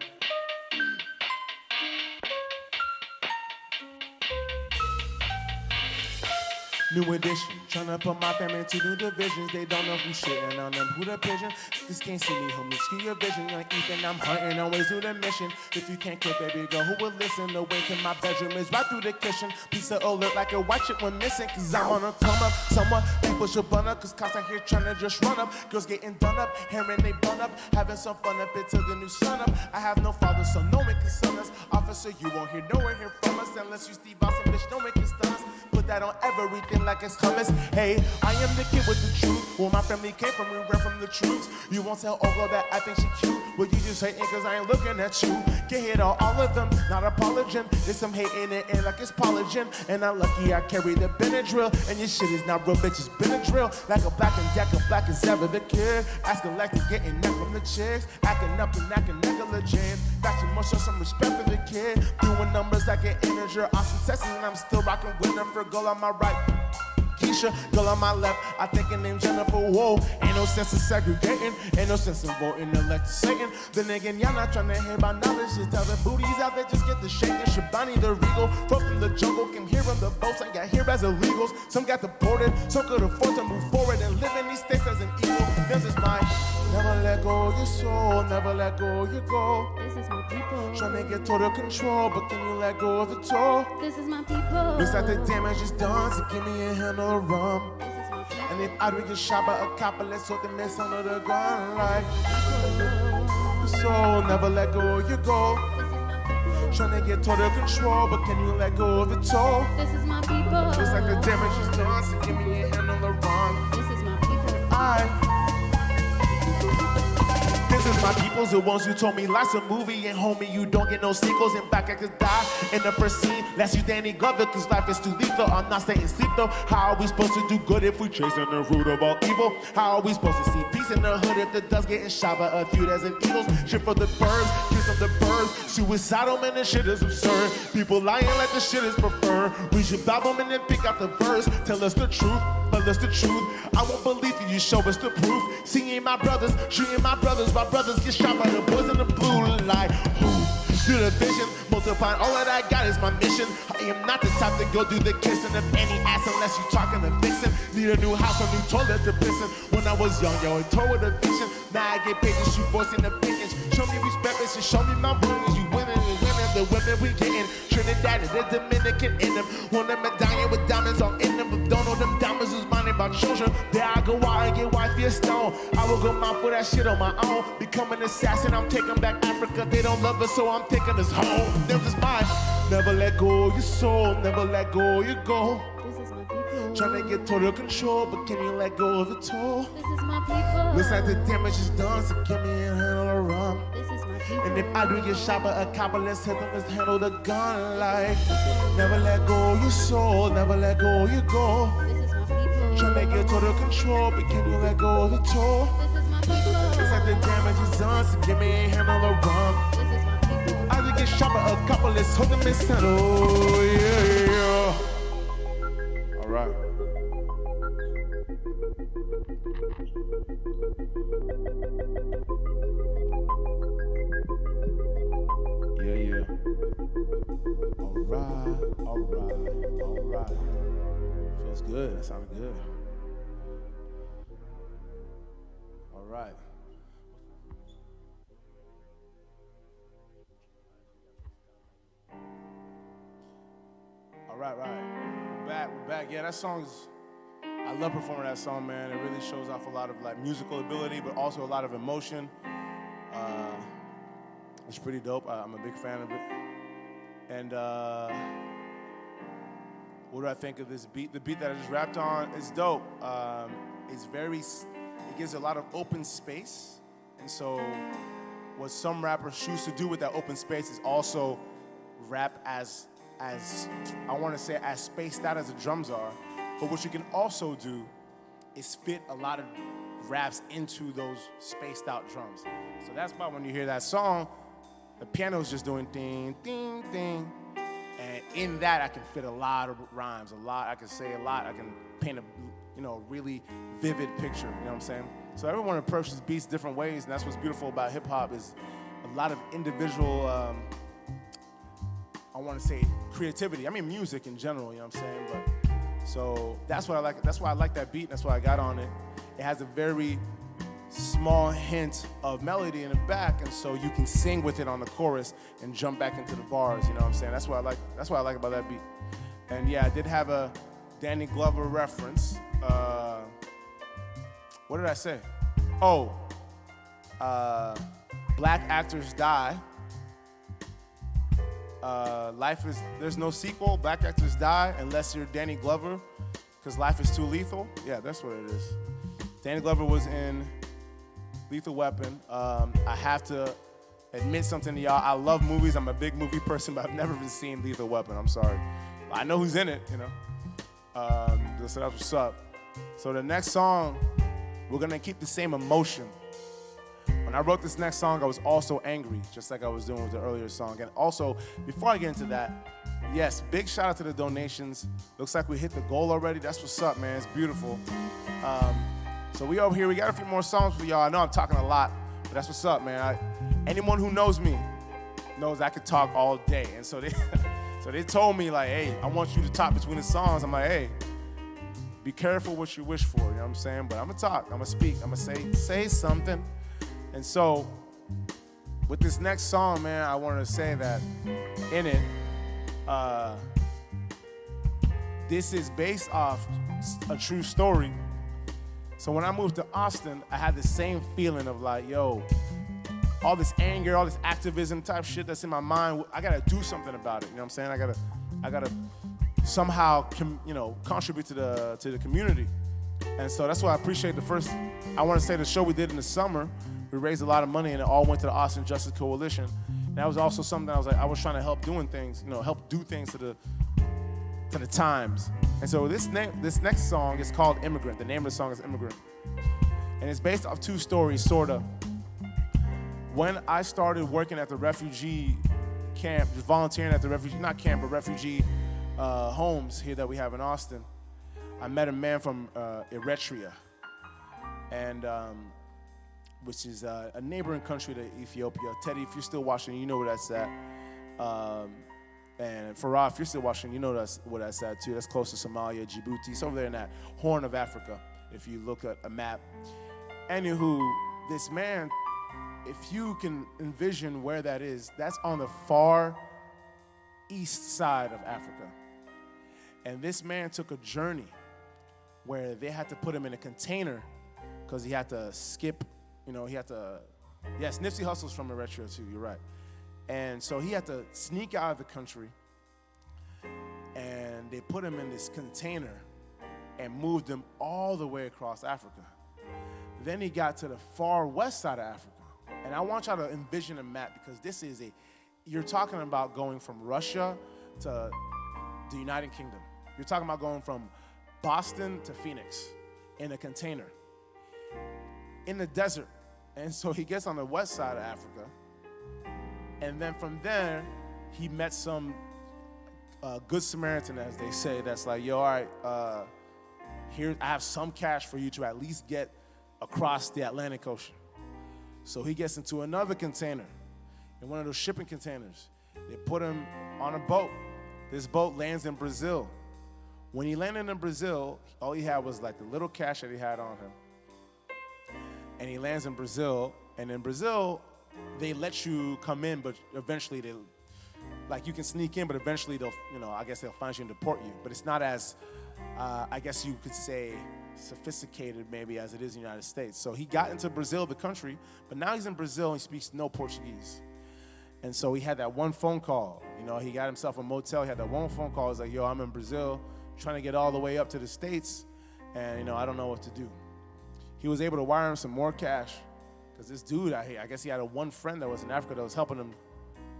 New edition, tryna put my family into new divisions. They don't know who's shitting on them, who the pigeon. Just can't see me, homie, screw your vision. Like Ethan, I'm hunting, always do the mission. If you can't quit, baby girl, who will listen? The way to my bedroom is right through the kitchen. Piece of alert like a white chick when missing. Cause I'm on a come up, somewhat people should bun up. Cause cops out here tryna just run up. Girls getting done up, hearing they bun up. Having some fun up until the new sun up. I have no father, so no one can son us. Officer, you won't hear nowhere here from us. Unless you Steve Austin, bitch, no one can stun us. Put that on everything like it's hummus. Hey, I am the kid with the truth. Where my family came from, we ran from the troops. You won't tell Ogo that I think she cute. But you just hating cause I ain't looking at you. Get hit on all of them, not apologizing. There's some hate in it, and like it's polygen. And I'm lucky I carry the Benadryl. And your shit is not real, bitch, it's Benadryl. Like a black and decker, black as ever the kid. Asking like to getting neck from the chicks. Acting up and acting negligent. Got you must show some respect for the kid. Doing numbers like an integer. Austin, Texas, and I'm still rocking winner for goal on my right. Keisha, girl on my left, I think her name Jennifer. Whoa, ain't no sense in segregating, ain't no sense in voting elect Satan. Then again, y'all not trying to hear about knowledge. Just tell the booties out there, just get the shaking. Shabani the regal, from the jungle, came here on the boats and got here as illegals. Some got deported, some could afford to move forward and live in these states as an equal. This is mine. Never let go of your soul, never let go of your goal. This is my people. Trying to get total control, but then you let go of the toll. This is my people. Looks like the damage is done, so give me a handle of rum. This is my people. And if I do get shot by a cop, let's hope the mess under the gun like. The soul, never let go of your goal. This is Trying to get total control, but can you let go of it all? This is my people. Just like the damage is done, so give me a hand on the run. This is my people. This is my peoples, the ones who told me life's a movie and homie, you don't get no sequels. In fact, I could die in the first scene. Let's use Danny Glover, cause life is too lethal. I'm not staying asleep though. How are we supposed to do good if we chasing the root of all evil? How are we supposed to see peace in the hood if the dust getting shot by a few dozen eagles? Shit for the birds, kiss of the birds. Suicidal man, this shit is absurd. People lying like the shit is preferred. We should bow them and then pick out the verse. Tell us the truth, tell us the truth. I won't believe you show us the proof. Seeing my brothers, shooting my brothers. My brothers get shot by the boys in the blue light. Do the vision, multiplying all that I got is my mission. I am not the type to go do the kissing of any ass unless you talking to vixen. Need a new house, a new toilet to listen. When I was young, yo, I told with a vision. Now I get paid to shoot voicing opinions. Show me respect, bitch, and show me my wounds. You winning, we winning, the women we getting. Trinidad and the Dominican in them. Want them medallion with diamonds all in them. But don't know them diamonds who's minding about children. There I go out and get wifey a stone. I will go mouth for that shit on my own. Become an assassin, I'm taking back Africa. They don't love us, so I'm taking us home. Them is mine. Never let go of your soul, never let go of your goal. This is my people. Trying to get total control, but can you let go of it all? This is my people. Looks like the damage is done, so give me a hand on the run. This is my people. And if I do get shot by a copper, let's hit them, let's handle the gun like. Never let go of your soul, never let go of your goal. This is my people. Trying to get total control, but can you let go of it all? This is my people. Looks like the damage is done, so give me a hand on the run. This is my people. I do get shot by a couple, let's hold them and settle, yeah. All right. Yeah. All right. Feels good, that sounded good. All right. Right. We're back. Yeah, that song's, I love performing that song, man. It really shows off a lot of like musical ability, but also a lot of emotion. It's pretty dope. I'm a big fan of it. And what do I think of this beat? The beat that I just rapped on is dope. It gives a lot of open space. And so what some rappers choose to do with that open space is also rap as I want to say as spaced out as the drums are, but what you can also do is fit a lot of raps into those spaced out drums. So that's why when you hear that song, the piano's just doing ding, ding, ding, and in that I can fit a lot of rhymes, I can say a lot, I can paint a really vivid picture, you know what I'm saying? So everyone approaches beats different ways, and that's what's beautiful about hip hop is a lot of individual I want to say creativity. I mean music in general, you know what I'm saying? But so that's what I like. That's why I like that beat. That's why I got on it. It has a very small hint of melody in the back, and so you can sing with it on the chorus and jump back into the bars. You know what I'm saying? That's what I like. That's what I like about that beat. And yeah, I did have a Danny Glover reference. What did I say? Oh, black actors die. There's no sequel. Black actors die unless you're Danny Glover, because life is too lethal. Yeah, that's what it is. Danny Glover was in Lethal Weapon. I have to admit something to y'all. I love movies. I'm a big movie person, but I've never even seen Lethal Weapon. I'm sorry. But I know who's in it, you know. So that's what's up. So the next song, we're gonna keep the same emotion. When I wrote this next song, I was also angry, just like I was doing with the earlier song. And also, before I get into that, yes, big shout out to the donations. Looks like we hit the goal already. That's what's up, man. It's beautiful. So we over here, we got a few more songs for y'all. I know I'm talking a lot, but that's what's up, man. Anyone who knows me knows I could talk all day. And so they told me, like, hey, I want you to talk between the songs. I'm like, hey, be careful what you wish for, you know what I'm saying? But I'm gonna talk, I'm gonna speak, I'm gonna say something. And so, with this next song, man, I wanted to say that in it, this is based off a true story. So when I moved to Austin, I had the same feeling of like, yo, all this anger, all this activism type shit that's in my mind, I gotta do something about it. You know what I'm saying? I gotta somehow, contribute to the community. And so that's why I appreciate I want to say the show we did in the summer, we raised a lot of money and it all went to the Austin Justice Coalition. And that was also something I was trying to help doing things, help do things to the times. And so this next song is called Immigrant. The name of the song is Immigrant. And it's based off two stories, sort of. When I started working at the refugee camp, volunteering at the refugee homes here that we have in Austin, I met a man from Eritrea, and which is a neighboring country to Ethiopia. Teddy, if you're still watching, you know where that's at. And Farah, if you're still watching, you know where that's at too. That's close to Somalia, Djibouti. It's over there in that Horn of Africa, if you look at a map. Anywho, this man, if you can envision where that is, that's on the far east side of Africa. And this man took a journey where they had to put him in a container because he had to skip, yes, Nipsey Hussle's from Eritrea too, you're right. And so he had to sneak out of the country, and they put him in this container and moved him all the way across Africa. Then he got to the far west side of Africa. And I want y'all to envision a map, because you're talking about going from Russia to the United Kingdom. You're talking about going from Boston to Phoenix in a container in the desert. And so he gets on the west side of Africa. And then from there, he met some good Samaritan, as they say, that's like, yo, all right, here, I have some cash for you to at least get across the Atlantic Ocean. So he gets into another container, in one of those shipping containers. They put him on a boat. This boat lands in Brazil. When he landed in Brazil, all he had was like the little cash that he had on him. And he lands in Brazil, and in Brazil, they let you come in, but eventually you can sneak in, but eventually I guess they'll find you and deport you. But it's not as, I guess you could say, sophisticated maybe as it is in the United States. So he got into Brazil, the country, but now he's in Brazil and he speaks no Portuguese. And so he had that one phone call. He got himself a motel. He had that one phone call. He's like, yo, I'm in Brazil, trying to get all the way up to the States, and, I don't know what to do. He was able to wire him some more cash, because this dude, I guess he had one friend that was in Africa that was helping him.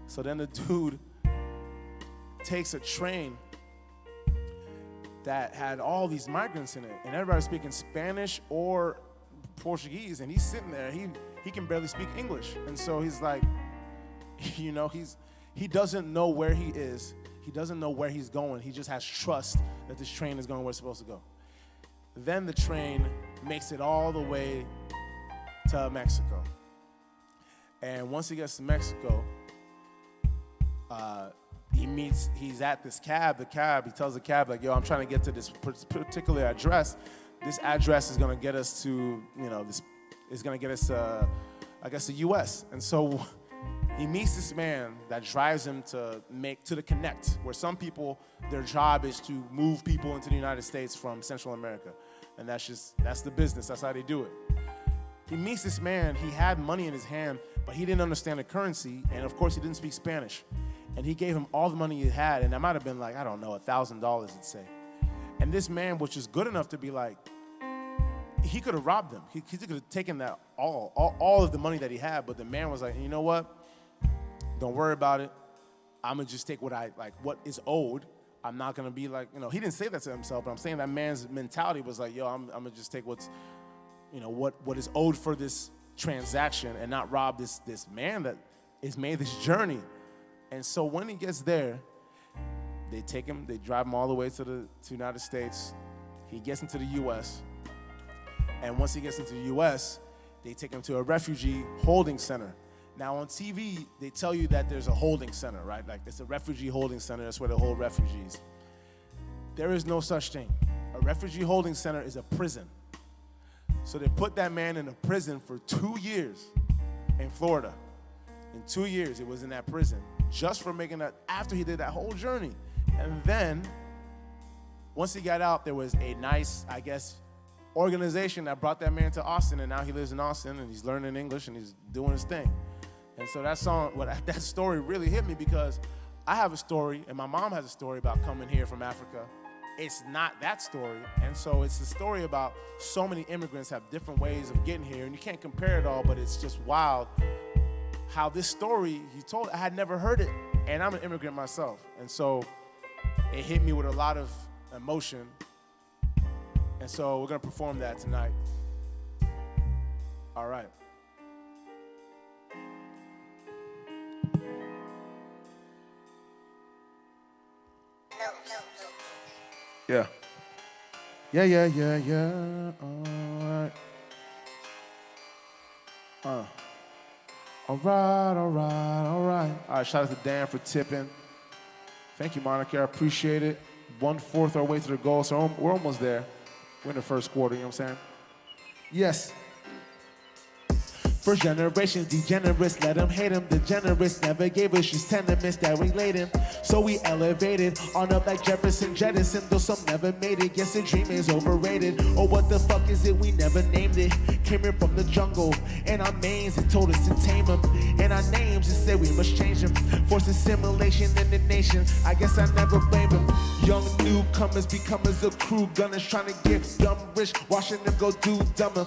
So then the dude takes a train that had all these migrants in it, and everybody was speaking Spanish or Portuguese, and he's sitting there, he can barely speak English. And so he's like, he doesn't know where he is. He doesn't know where he's going. He just has trust that this train is going where it's supposed to go. Then the train makes it all the way to Mexico. And once he gets to Mexico, he's at this cab. He tells the cab, like, yo, I'm trying to get to this particular address. This address is going to get us to, is going to get us to, I guess, the U.S. And so he meets this man that drives him to the Connect, where some people, their job is to move people into the United States from Central America. And that's the business. That's how they do it. He meets this man. He had money in his hand, but he didn't understand the currency. And, of course, he didn't speak Spanish. And he gave him all the money he had. And that might have been like, I don't know, $1,000, let's say. And this man, which is good enough to be like, he could have robbed them. He could have taken that all of the money that he had. But the man was like, you know what? Don't worry about it. I'm going to just take what is owed. I'm not going to be like, he didn't say that to himself, but I'm saying that man's mentality was like, yo, I'm going to just take what's, what is owed for this transaction and not rob this man that has made this journey. And so when he gets there, they take him, they drive him all the way to the United States. He gets into the U.S. And once he gets into the U.S., they take him to a refugee holding center. Now, on TV, they tell you that there's a holding center, right? Like, it's a refugee holding center. That's where they hold refugees. There is no such thing. A refugee holding center is a prison. So they put that man in a prison for 2 years in Florida. In 2 years, it was in that prison, just for making that, after he did that whole journey. And then, once he got out, there was a nice, I guess, organization that brought that man to Austin, and now he lives in Austin, and he's learning English, and he's doing his thing. And so that song, that story really hit me because I have a story, and my mom has a story about coming here from Africa. It's not that story. And so it's the story about so many immigrants have different ways of getting here, and you can't compare it all, but it's just wild how this story he told, I had never heard it, and I'm an immigrant myself. And so it hit me with a lot of emotion. And so we're gonna perform that tonight. All right. Yeah. Yeah. All right. All right, shout out to Dan for tipping. Thank you, Monica, I appreciate it. 1/4 our way to the goal, so we're almost there. We're in the first quarter, you know what I'm saying? Yes. First generation degenerates, let them hate him. The generous never gave us just tenements that we laid him. So we elevated on up like Jefferson Jettison, though some never made it. Guess the dream is overrated. Or what the fuck is it? We never named it. Came here from the jungle, and our mains and told us to tame them. And our names and said we must change them. Forced assimilation in the nation. I guess I never blame them. Young newcomers become as a crew, gunners trying to get dumb rich, watching them go do dumber.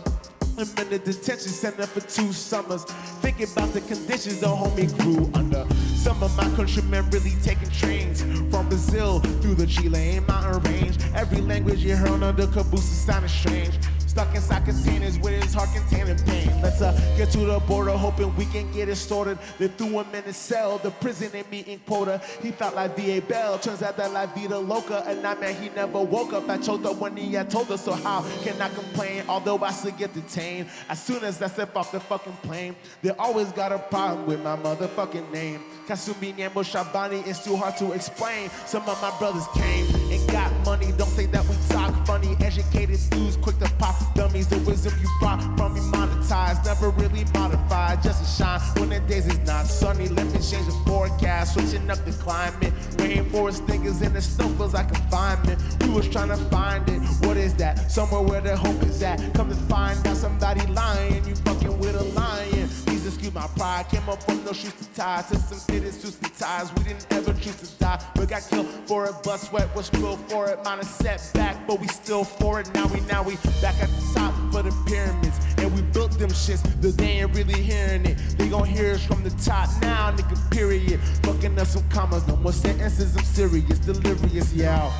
I'm in the detention center for 2 summers. Thinking about the conditions the homie grew under. Some of my countrymen really taking trains from Brazil through the Chilean mountain range. Every language you heard under caboose is sounding strange. Stuck inside containers with his heart containing pain. Let's get to the border, hoping we can get it sorted. They threw him in a cell, the prison and meeting quota. He felt like V.A. Bell, turns out that like Vida Loca. And I mean, he never woke up. I chose the one he had told us, so how can I complain? Although I still get detained. As soon as I step off the fucking plane, they always got a problem with my motherfucking name. Kasumi Nyambo Shabani, it's too hard to explain. Some of my brothers came and got money. Don't say that we talk funny. Educated dudes, quick to pop dummies. The wisdom you brought from me monetized, never really modified. Just to shine when the days is not sunny. Let me change the forecast, switching up the climate. Rainforest niggas in the snow feels like confinement. We was trying to find it. What is that? Somewhere where the hope is at. Come to find out somebody lying. You fucking with a lion. Please excuse my pride. Came up from no shoes to tie to some fitteds to some ties. We didn't ever choose to die, but got killed for it. Blood, sweat was spilled for it. Mine is setback, but we still for it. Now we back at the top for the pyramids, and we built them shits. But they ain't really hearing it. They gon' hear us from the top now, nigga. Period. Fucking up some commas, no more sentences. I'm serious, delirious, yeah.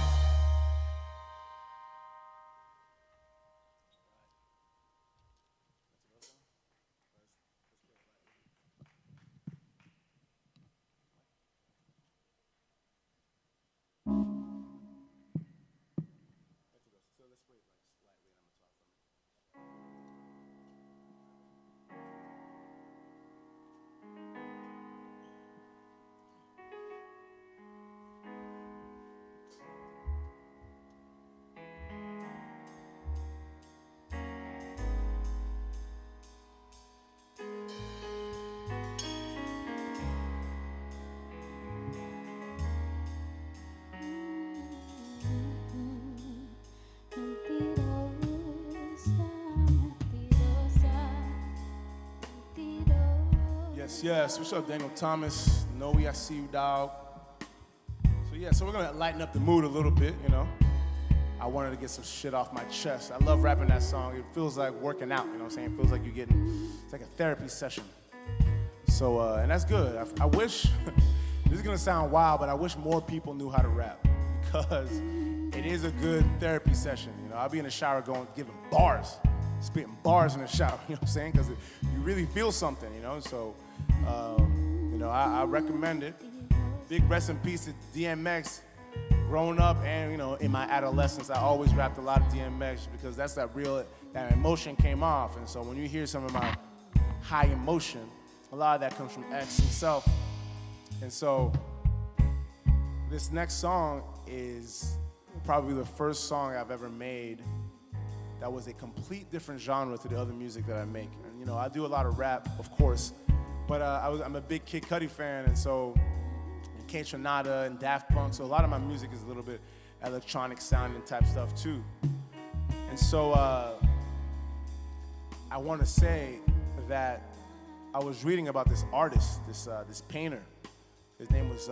Yes, what's up, Daniel Thomas? Noe, I see you, dog. So we're gonna lighten up the mood a little bit, you know. I wanted to get some shit off my chest. I love rapping that song. It feels like working out, you know what I'm saying? It feels like it's like a therapy session. So, and that's good. I wish, this is gonna sound wild, but I wish more people knew how to rap, because it is a good therapy session, you know. I'll be in the shower giving bars, spitting bars in the shower, you know what I'm saying? Because you really feel something, you know, so. I recommend it. Big rest in peace to DMX. Growing up and, you know, in my adolescence, I always rapped a lot of DMX because that's that emotion came off. And so when you hear some of my high emotion, a lot of that comes from X himself. And so this next song is probably the first song I've ever made that was a complete different genre to the other music that I make. And, you know, I do a lot of rap, of course, but I'm a big Kid Cudi fan, and so K Tronada and Daft Punk, so a lot of my music is a little bit electronic sounding type stuff too. And so I want to say that I was reading about this artist, this painter. His name was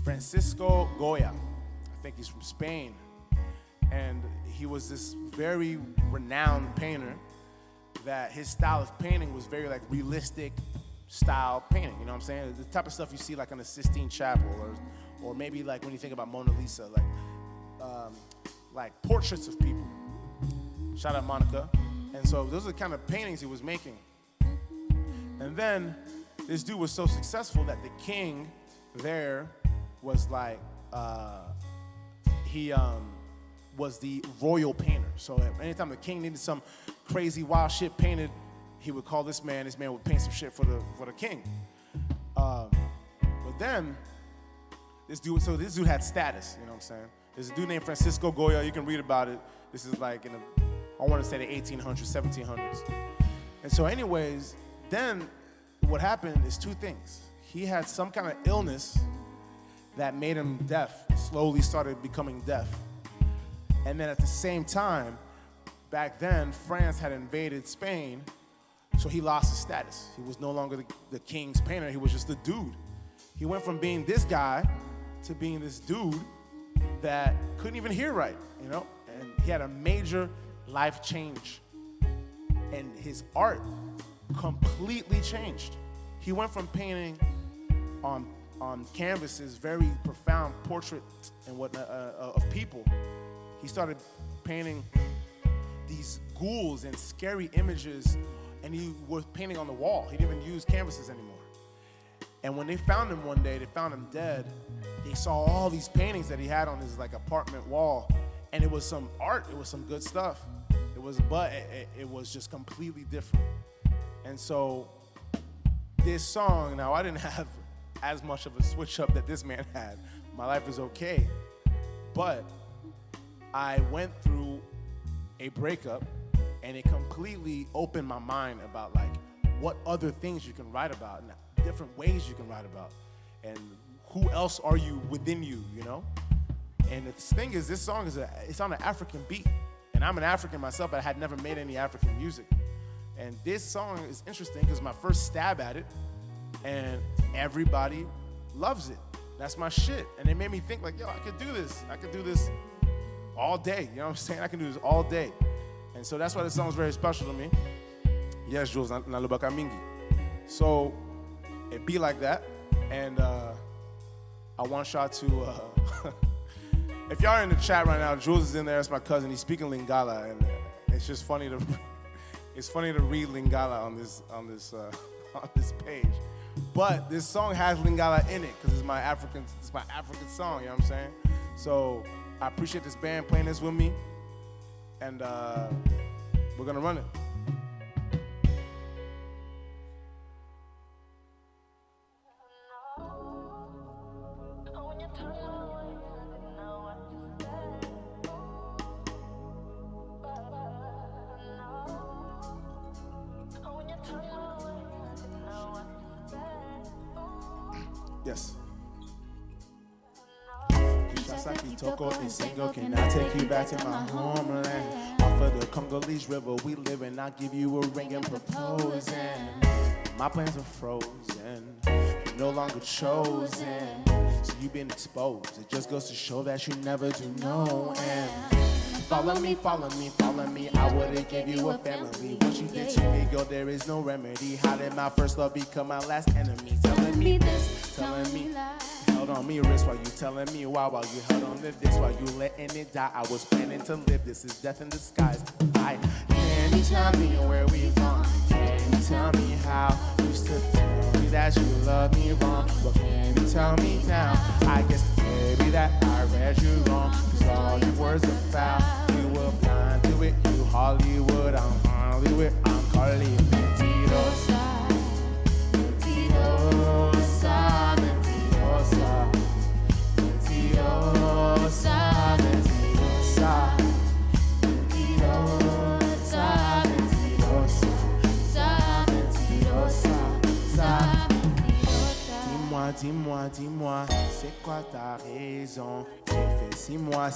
Francisco Goya. I think he's from Spain. And he was this very renowned painter that his style of painting was very like realistic style painting, you know what I'm saying? The type of stuff you see like on the Sistine Chapel or maybe like when you think about Mona Lisa, like portraits of people. Shout out Monica. And so those are the kind of paintings he was making. And then this dude was so successful that the king there was like, he was the royal painter. So anytime the king needed some crazy wild shit painted, he would call this man would paint some shit for the king. But then this dude had status, you know what I'm saying? There's a dude named Francisco Goya, you can read about it. This is like I want to say the 1800s, 1700s. And so anyways, then what happened is two things. He had some kind of illness that made him deaf, slowly started becoming deaf. And then at the same time, back then, France had invaded Spain, so he lost his status. He was no longer the king's painter, he was just a dude. He went from being this guy to being this dude that couldn't even hear right, you know? And he had a major life change. And his art completely changed. He went from painting on canvases, very profound portraits and whatnot of people. He started painting these ghouls and scary images, and he was painting on the wall. He didn't even use canvases anymore. And when they found him one day, they found him dead. They saw all these paintings that he had on his like apartment wall, and it was some art. It was some good stuff. It was just completely different. And so this song, now I didn't have as much of a switch up that this man had. My life is okay, but I went through a breakup, and it completely opened my mind about like what other things you can write about and different ways you can write about, and who else are you within you, you know? And the thing is, this song it's on an African beat, and I'm an African myself, but I had never made any African music. And this song is interesting because my first stab at it, and everybody loves it. That's my shit. And it made me think like, yo, I could do this. I could do this all day. You know what I'm saying? I can do this all day. And so that's why this song is very special to me. Yes, Jules, Nalubaka Mingi. So it be like that. And I want y'all to, if y'all are in the chat right now, Jules is in there. That's my cousin. He's speaking Lingala. And it's just funny to read Lingala on this page. But this song has Lingala in it because it's my African song, you know what I'm saying? So I appreciate this band playing this with me, and we're gonna run it. Yes. Kishasaki, Toko, and Singo, can I take you back to my homeland? Off of the Congolese River, we live, and I give you a ring and proposing. My plans are frozen, you're no longer chosen. So you've been exposed. It just goes to show that you never do know. And follow me, follow me, follow me. I would've gave you a family. What you did to me, girl, there is no remedy. How did my first love become my last enemy? Telling me this, telling me held on me wrist while you telling me why. While you held on to this, while you letting it die. I was planning to live. This is death in disguise. Can you tell me where we've gone? Can you tell me how? Used to tell me that you love me wrong, but can you tell me now? I guess maybe that I read you wrong, 'cause all your words are foul. You were blind to it, you Hollywood, I'm Hollywood, I'm Carly. Mentirosa, mentirosa, mentirosa, mentirosa, mentirosa, mentirosa, mentirosa, mentirosa. Dis-moi, dis-moi, dis-moi, c'est quoi ta raison? J'ai fait 6 mois,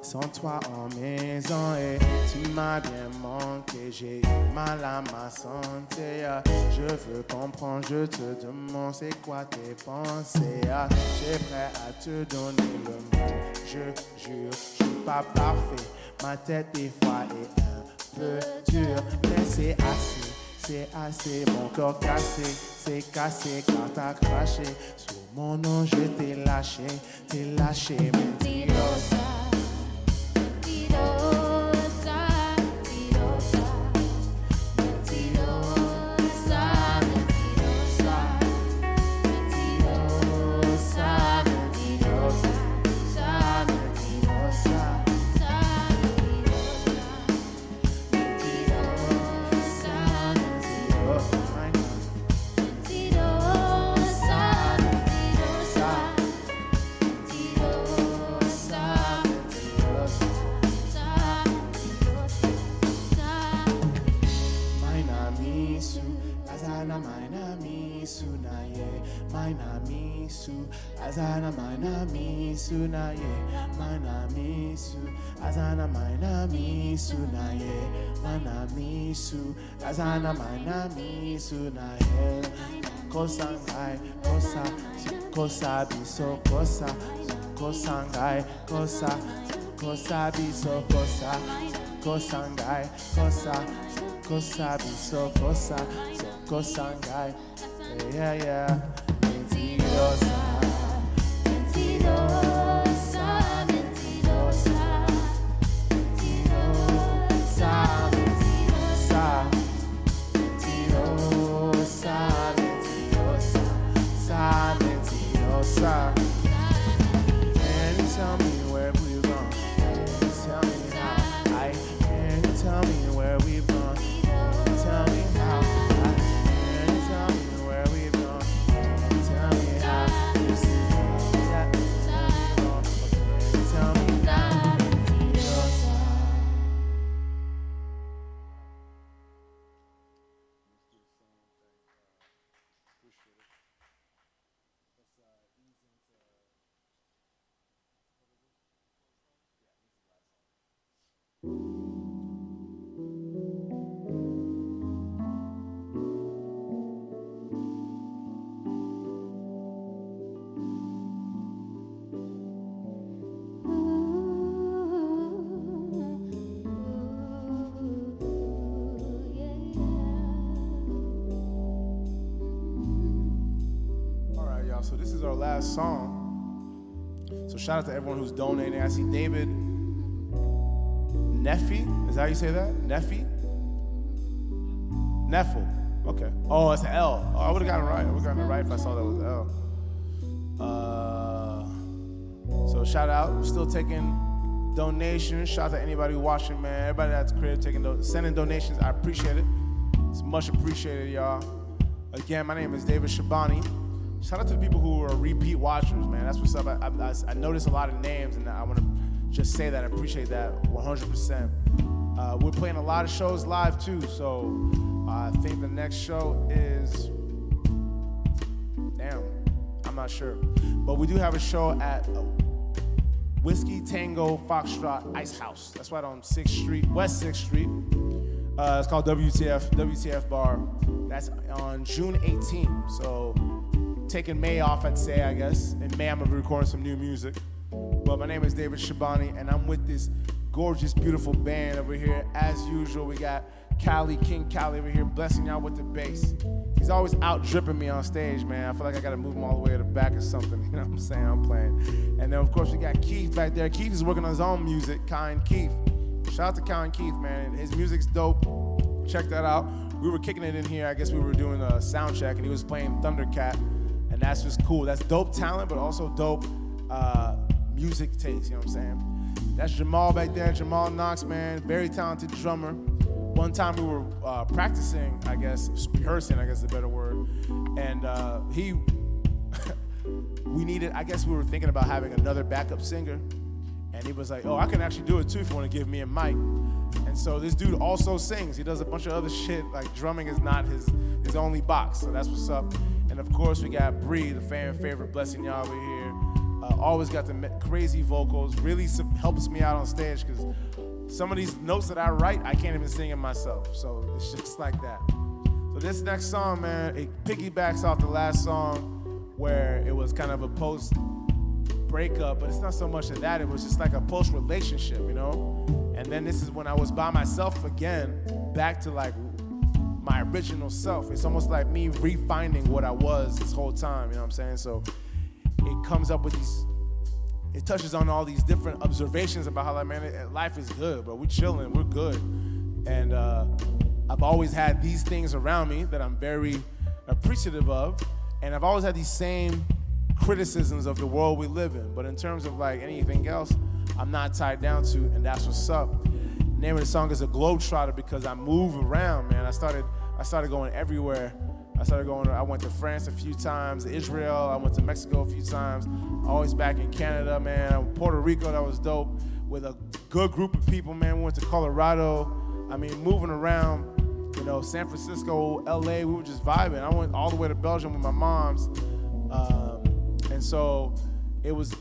sans toi en maison. Et tu m'as bien manqué, j'ai eu mal à ma santé. Je veux comprendre, je te demande c'est quoi tes pensées. J'ai prêt à te donner le monde, je jure, je suis pas parfait. Ma tête des fois est un peu dure, mais c'est assez, mon corps cassé, c'est cassé car t'as craché. Sur mon nom je t'ai lâché, mentirosa. Mentirosa, mentirosa, mentirosa, mentirosa, mentirosa, mentirosa, mentirosa, Azana maina misu na ye, maina misu. Azana maina misu na ye, maina misu. Azana maina misu na ye. Kosangai, kosa, kosa biso kosa, kosangai, kosa, kosa biso kosa, kosangai, kosa, kosa biso kosa, kosangai. Yeah, yeah. Mentirosa. mentirosa, mentirosa, mentirosa, mentirosa, mentirosa, mentirosa. Can you tell me where we've gone? Can you tell me how? Can you tell me where we've gone? Can you tell me how? Can you tell me where we've gone? Can you tell me how? You see that? Can you tell me now? Mentirosa. All right, y'all. So this is our last song. So shout out to everyone who's donating. I see David Neffy. Is that how you say that? Neffy? Neffel. Okay. Oh, it's an L. Oh, I would have gotten it right. I would have gotten it right if I saw that was an L. So shout out. We're still taking donations. Shout out to anybody watching, man. Everybody that's creative sending donations. I appreciate it. It's much appreciated, y'all. Again, my name is David Shabani. Shout out to the people who are repeat watchers, man. That's what's up. I noticed a lot of names, and I want to just say that I appreciate that 100%. We're playing a lot of shows live too, so I think the next show is, I'm not sure, but we do have a show at Whiskey Tango Foxtrot Ice House. That's right on 6th Street, West 6th Street. It's called WTF Bar. That's on June 18th. So taking May off, I'd say, I guess. In May, I'm gonna be recording some new music. But my name is David Shabani, and I'm with this gorgeous, beautiful band over here. As usual, we got King Cali over here, blessing y'all with the bass. He's always out dripping me on stage, man. I feel like I gotta move him all the way to the back or something. You know what I'm saying? I'm playing. And then, of course, we got Keith back there. Keith is working on his own music, Kind Keith. Shout out to Kind Keith, man. His music's dope. Check that out. We were kicking it in here. I guess we were doing a sound check, and he was playing Thundercat. And that's just cool. That's dope talent, but also dope music taste, you know what I'm saying? That's Jamal back there, Jamal Knox, man, very talented drummer. One time we were practicing, I guess, rehearsing, I guess is a better word, and we needed, I guess we were thinking about having another backup singer, and he was like, oh, I can actually do it too if you want to give me a mic. And so this dude also sings. He does a bunch of other shit, like drumming is not his only box, so that's what's up. And of course, we got Bree, the fan favorite, blessing y'all over here. Always got the crazy vocals. Really helps me out on stage because some of these notes that I write, I can't even sing it myself. So it's just like that. So this next song, man, it piggybacks off the last song where it was kind of a post-breakup, but it's not so much of that. It was just like a post-relationship, you know? And then this is when I was by myself again, back to like my original self. It's almost like me refinding what I was this whole time, you know what I'm saying? So it comes up with these, it touches on all these different observations about how, like, man, life is good, bro. We're chilling, we're good. And I've always had these things around me that I'm very appreciative of, and I've always had these same criticisms of the world we live in. But in terms of like anything else, I'm not tied down to, and that's what's up. The name of the song is A Globetrotter because I move around, man. I started going everywhere. I went to France a few times, Israel, I went to Mexico a few times, always back in Canada, man. Puerto Rico, that was dope, with a good group of people, man. We went to Colorado. I mean, moving around, you know, San Francisco, LA, we were just vibing. I went all the way to Belgium with my moms. And so it was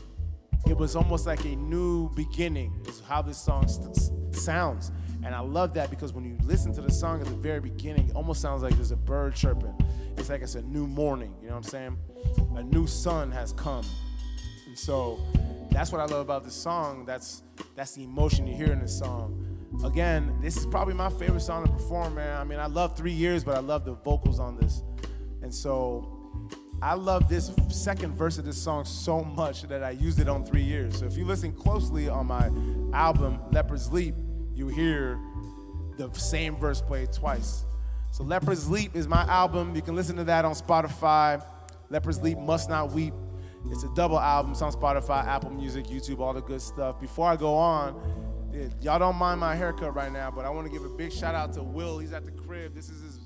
almost like a new beginning is how this song sounds. And I love that because when you listen to the song at the very beginning, it almost sounds like there's a bird chirping. It's like it's a new morning, you know what I'm saying? A new sun has come. And so that's what I love about this song. That's the emotion you hear in this song. Again, this is probably my favorite song to perform, man. I mean, I love 3 years, but I love the vocals on this. And so I love this second verse of this song so much that I used it on 3 years. So if you listen closely on my album, Leopard's Leap, you hear the same verse played twice. So Leopard's Leap is my album. You can listen to that on Spotify. Leopard's Leap, Must Not Weep. It's a double album. It's on Spotify, Apple Music, YouTube, all the good stuff. Before I go on, y'all don't mind my haircut right now, but I want to give a big shout out to Will. He's at the crib. This is his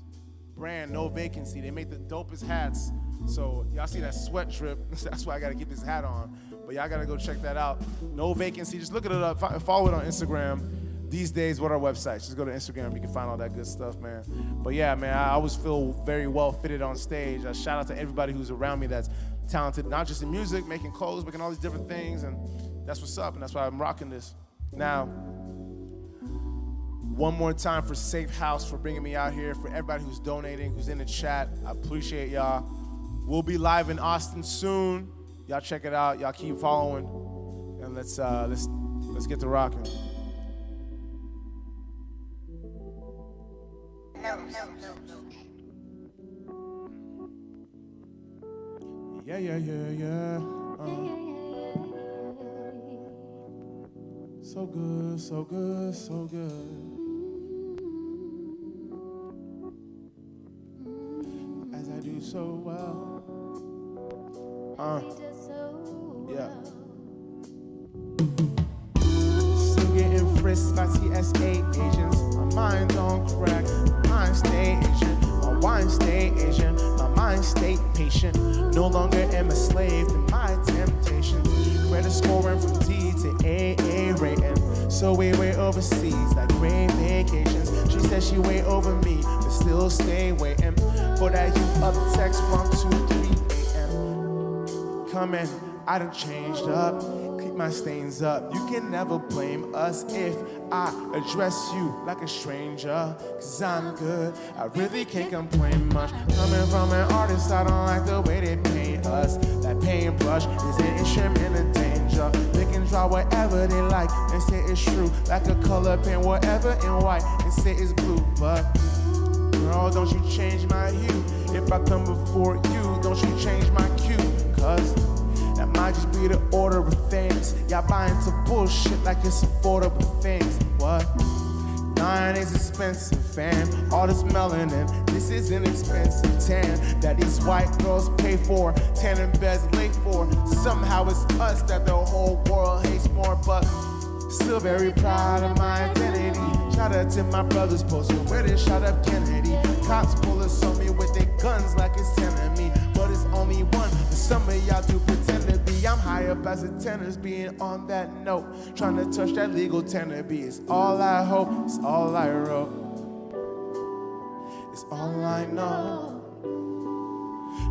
brand, No Vacancy. They make the dopest hats. So y'all see that sweat drip. That's why I got to keep this hat on. But y'all got to go check that out. No Vacancy. Just look it up. Follow it on Instagram. These days, what are our websites? Just go to Instagram. You can find all that good stuff, man. But yeah, man, I always feel very well fitted on stage. I shout out to everybody who's around me that's talented, not just in music, making clothes, making all these different things. And that's what's up. And that's why I'm rocking this. Now, one more time for Safehouse for bringing me out here, for everybody who's donating, who's in the chat. I appreciate y'all. We'll be live in Austin soon. Y'all check it out. Y'all keep following, and let's get to rocking. Yeah. So good, so good, so good. As I do so well. Yeah. Still getting frisked by TSA agents. My mind's on crack. My mind stay Asian. My wine stay Asian. My mind stay patient. No longer am a slave to my temptations. Credit scoring from D to AA rating. So way overseas like great vacations. She said she way over me, but still stay waiting for that you up text 1, 2, 3 a.m. Coming, I done changed up. Keep my stains up. You can never blame us if I address you like a stranger. Cause I'm good, I really can't complain much. Coming from an artist, I don't like the way they paint us. That paintbrush is an instrument of danger. They can draw whatever they like and say it's true. Like a color paint whatever in white and say it's blue. But girl, don't you change my hue. If I come before you, don't you change my cue. Cause that might just be the order of things. Y'all buy into bullshit like it's affordable things. What? 9 is expensive, fam. All this melanin, this is an expensive tan that these white girls pay for, tan and beds late for. Somehow it's us that the whole world hates more, but still very proud of my identity. Shout out to my brothers posted where they shot up Kennedy. Cops pull us on me with their guns like it's 10 of me, but it's only one. But some of y'all do pretend to be. I'm high up as a tenors, being on that note, trying to touch that legal tenor beat. It's all I hope, it's all I wrote, it's all I know.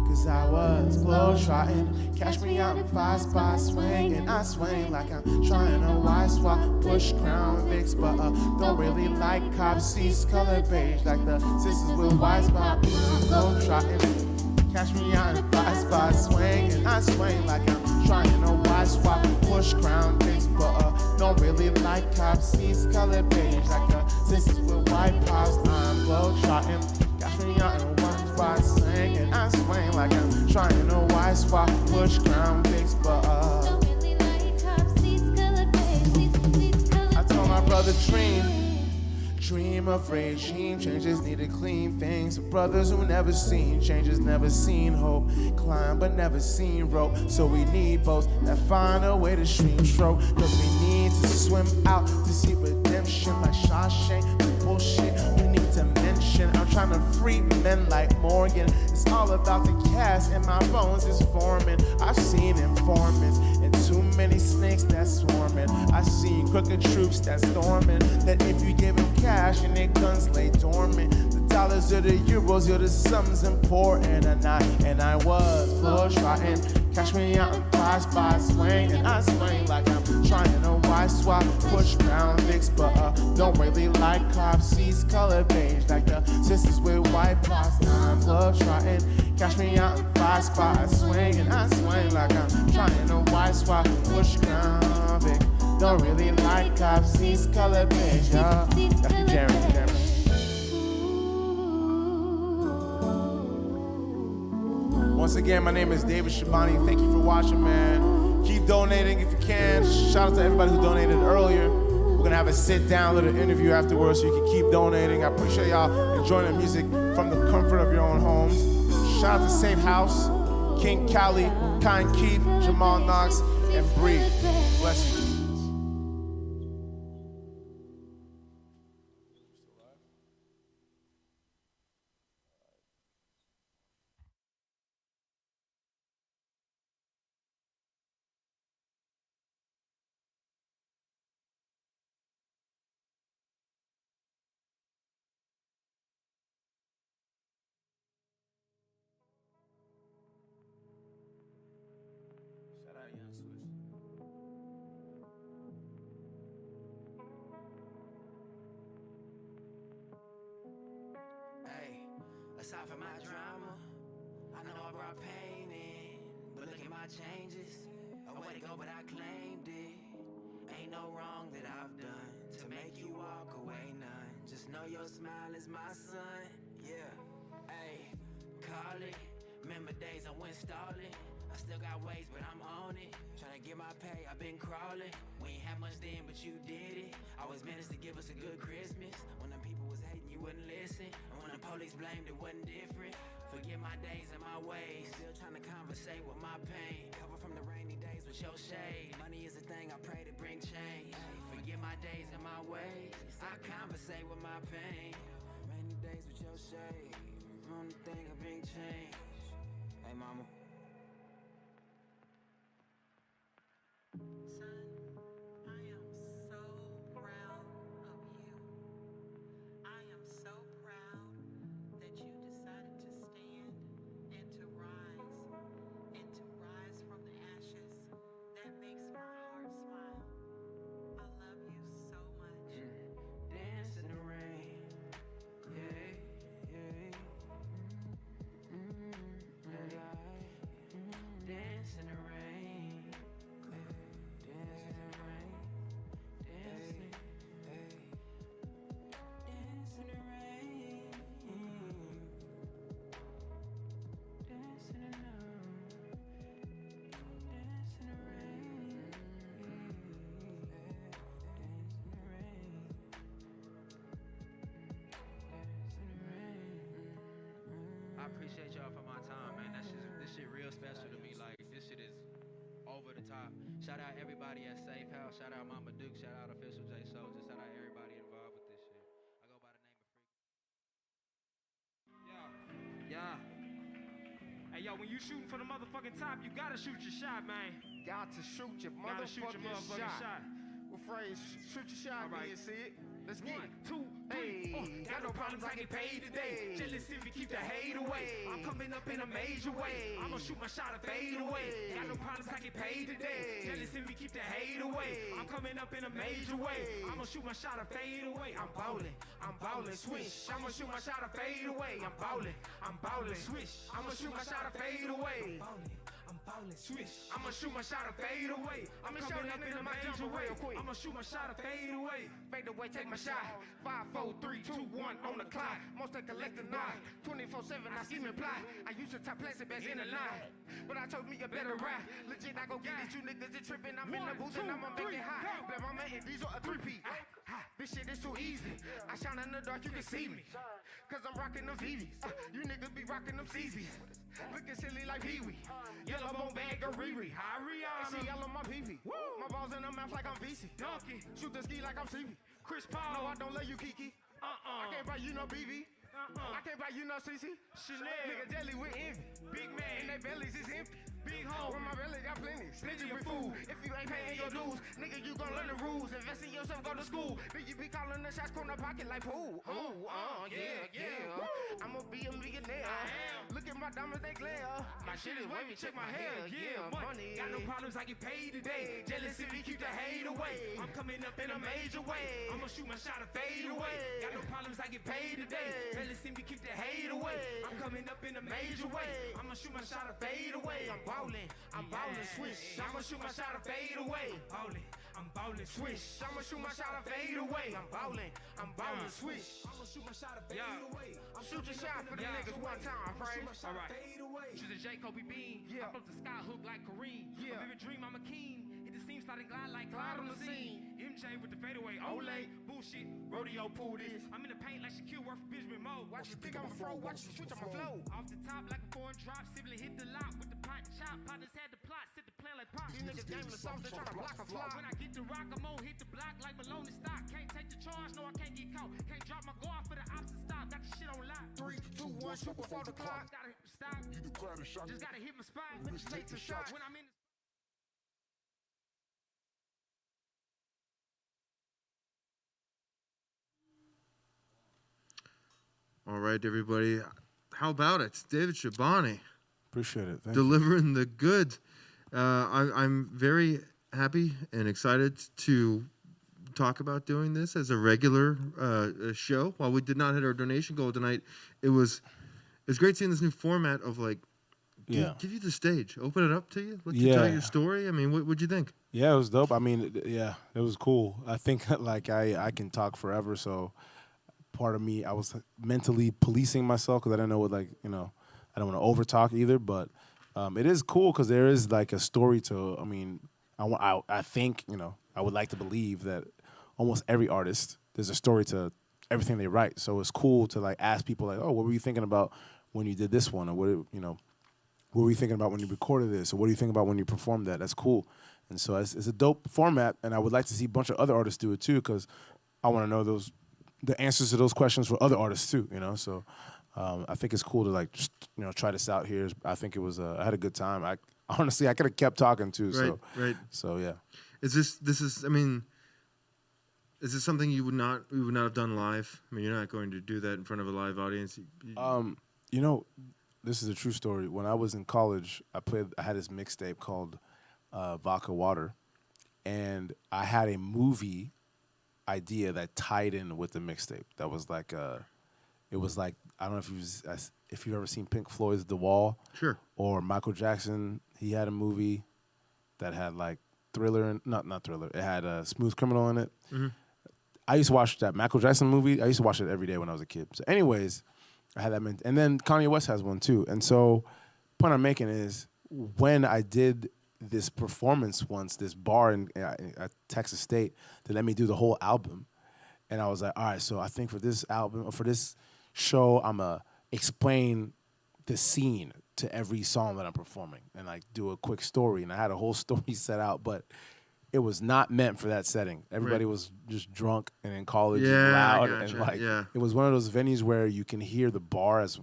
Cause I was globetrotting. Catch me out in 5 spots, swinging. I swing like I'm trying to wide swap. Push Crown Vicks, but don't really like cop seats, color beige like the sisters with white spot. Globetrotting. Catch me out in 5 spots, swinging. I swing like I'm trying to wide swap. Push Crown Vicks, but don't really like cop seats, color beige like the sisters with white pops. I'm globetrotting. Catch me out in 1 spot, swinging. I swing like I'm trying to wide swap. Push Crown Vicks, but Don't really like cop seats, colored beige, I told my brother dream of regime changes, need to clean things. Brothers who never seen changes, never seen hope. Climb but never seen rope. So we need boats that find a way to stream stroke. Cause we need to swim out to see redemption like Shawshank. The bullshit we need to mention. I'm trying to free men like Morgan. It's all about the cast and my bones is forming. I've seen informants and too many snakes that's swarming. I've seen crooked troops that's storming. That if you give them cash and their guns lay dormant, the dollars or the euros, you're the sums important. And I was globetrotting. Catch me out in 5 spots, swing, and I swing like I'm trying to wide swap. Push Crown Vicks, but don't really like cop seats, color beige like the sisters with white pots. Now I'm globetrotting. Catch me out in 5 spots, swing, and I swing like I'm trying to wide swap. Push Crown Vicks, don't really like cop seats, color beige. Jeremy. Once again, my name is David Shabani. Thank you for watching, man. Keep donating if you can. Shout out to everybody who donated earlier. We're gonna have a sit-down little interview afterwards so you can keep donating. I appreciate y'all enjoying the music from the comfort of your own homes. Shout out to Safehouse, King Cali, Kind Keith, Jamal Knox, and Bree. Bless you. Shout out Young Swish. Hey, aside from my drama, I know I brought pain in, but look at my changes. A way to go, but I claimed it. Ain't no wrong that I've done to make you walk away, none. Just know your smile is my son. Yeah, hey, call it. Remember days I went stalling. I still got ways, but I'm on it. Tryna get my pay, I've been crawling. We ain't had much then, but you did it. Always managed to give us a good Christmas. When them people was hating, you wouldn't listen. And when the police blamed, it wasn't different. Forget my days and my ways. Still tryna conversate with my pain. Cover from the rainy days with your shade. Money is a thing, I pray to bring change. Forget my days and my ways. I conversate with my pain. Rainy days with your shade. Only thing I bring change. Hey, mama. Son, I am so proud of you. I am so proud that you decided to stand and to rise from the ashes. That makes my heart smile. I love you so much. Dance in the rain. Yeah, yeah. Dance in the rain. Dance in the rain. Dance in the rain. Dance in the I appreciate y'all for my time, man. This shit real special to me. Like, this shit is over the top. Shout out everybody at Safehouse. Shout out Mama Duke. Shout out Official J Soldier. Shout out everybody involved with this shit. I go by the name of Freak. Yeah. Hey, yo, when you shooting for the motherfucking top, you gotta shoot your shot, man. Got to shoot your Gotta shoot your motherfucking motherfucking shot. Well, phrase. Shoot your shot, All right. you see it. Let's get it. 1, 2, 3. Got no problems, I get paid today. Jealous if you keep the hate away. I'm coming up in a major way. I'ma shoot my shot and fade away. Got no problems, I get paid today. Jealous if you keep the hate away. I'm coming up in a major way. I'ma shoot my shot and fade away. I'm ballin', swish. I'ma shoot my shot and fade away. I'm ballin', swish. I'ma shoot my shot and fade away. I'm ballin', swish. I'ma shoot my shot and fade away. I'm coming up in a major way. I'ma shoot my shot and fade away. Fade away, take my shot. 5, 4, 3, 2, 1 on the clock. Most they collect the night. 24/7, I scheme and plot. I used to top plastic bags in the line, but I told me a better rap. Legit, I go get it. You niggas is tripping. I'm in the booth and I'ma make it hot. Black mama and Diesel a 3P. This shit is too easy. I shine in the dark, you can see me. Cause I'm rocking them VVs. You niggas be rocking them CZs. Looking silly like Pee-wee. Yellow bone bag of Riri. Hi, Rihanna. See yellow my PV. My balls in the mouth like I'm VC. Donkey. Shoot the ski like I'm CB. Chris Paul. No, I don't love you, Kiki. I can't buy you no BB. I can't buy you no CC. Chanel. Nigga jelly with envy. Big man. And their bellies is empty. Big hole. When my belly got plenty. Snitching with food. If you ain't paying your dues, nigga, you gon' learn the rules. Invest in yourself, go to school. Then you be calling the shots, corner pocket like pool. Yeah. I'ma be a millionaire. Look at my diamonds, they glare. My shit is wavy, check my hair. Yeah, money. Got no problems, I get paid today. Jealous if you keep the hate away. I'm coming up in a major way. I'ma shoot my shot and fade away. Got no problems, I get paid today. Jealous if you keep the hate away. I'm coming up in a major way. I'ma shoot my shot and fade away. I'm ballin', swish. I'ma shoot my shot and fade away. I'm ballin', swish. I'ma shoot my shot and fade away. I'm ballin', swish. I'ma shoot my shot and fade away. Shoot your shot for the niggas one time, right? All right. She's a J. Kobe Bean. I float the sky hook like Kareem. A vivid dream, I'm a king. Hit the seam, slide and glide like Clyde on the scene. MJ with the fadeaway, Olay. Bullshit, rodeo pool this. I'm in the paint like Shaquille worth for Benjamin Moe. Watch you think I'm a fro, watch you switch on my flow. Off the top like a foreign drop, Sibley hit the lock with the pot chop. Partners had the plot, set the plan like pop. These niggas game the sauce, they try to block a fly. When I get the rock, I'm on hit the block like Malone stock. Can't take the charge, no I can't get caught. Can't drop my guard for the opposite stop. Got the shit on lock. 3, 2, 1, shoot before the clock. Gotta hit the stop. You declare the shot. Just gotta hit my spot. Take the shot. When I'm in the All right, everybody. How about it? David Shabani. Appreciate it. Delivering the goods. I'm very happy and excited to talk about doing this as a regular show. While we did not hit our donation goal tonight, it's great seeing this new format of like, give you the stage, open it up to you, let you tell your story. I mean, what'd you think? Yeah, it was dope. I mean, it was cool. I think like I can talk forever, so part of me, I was mentally policing myself because I didn't know what, like, I don't want to over talk either, but it is cool because there is like a story to, I mean, I think, I would like to believe that almost every artist, there's a story to everything they write. So it's cool to like ask people like, oh, what were you thinking about when you did this one? Or what were you thinking about when you recorded this? Or what do you think about when you performed that? That's cool. And so it's a dope format, and I would like to see a bunch of other artists do it too, because I want to know the answers to those questions for other artists too, So I think it's cool to like just, try this out here. I think it was I had a good time. I honestly could have kept talking too. Right. So yeah. Is this something you would not have done live? I mean, you're not going to do that in front of a live audience. This is a true story. When I was in college, I had this mixtape called Vodka Water, and I had a movie idea that tied in with the mixtape. That was like it was like, I don't know if you've ever seen Pink Floyd's The Wall. Sure. Or Michael Jackson, he had a movie that had like Thriller, not Thriller. It had Smooth Criminal in it. Mm-hmm. I used to watch that Michael Jackson movie. I used to watch it every day when I was a kid. So anyways, I had that. And then Kanye West has one too. And so point I'm making is when I did this performance once, this bar at Texas State, they let me do the whole album. And I was like, all right, so I think for this album, or for this show, I'm going to explain the scene to every song that I'm performing and like do a quick story. And I had a whole story set out, but it was not meant for that setting. Everybody was just drunk and in college and loud. And like, it was one of those venues where you can hear the bar as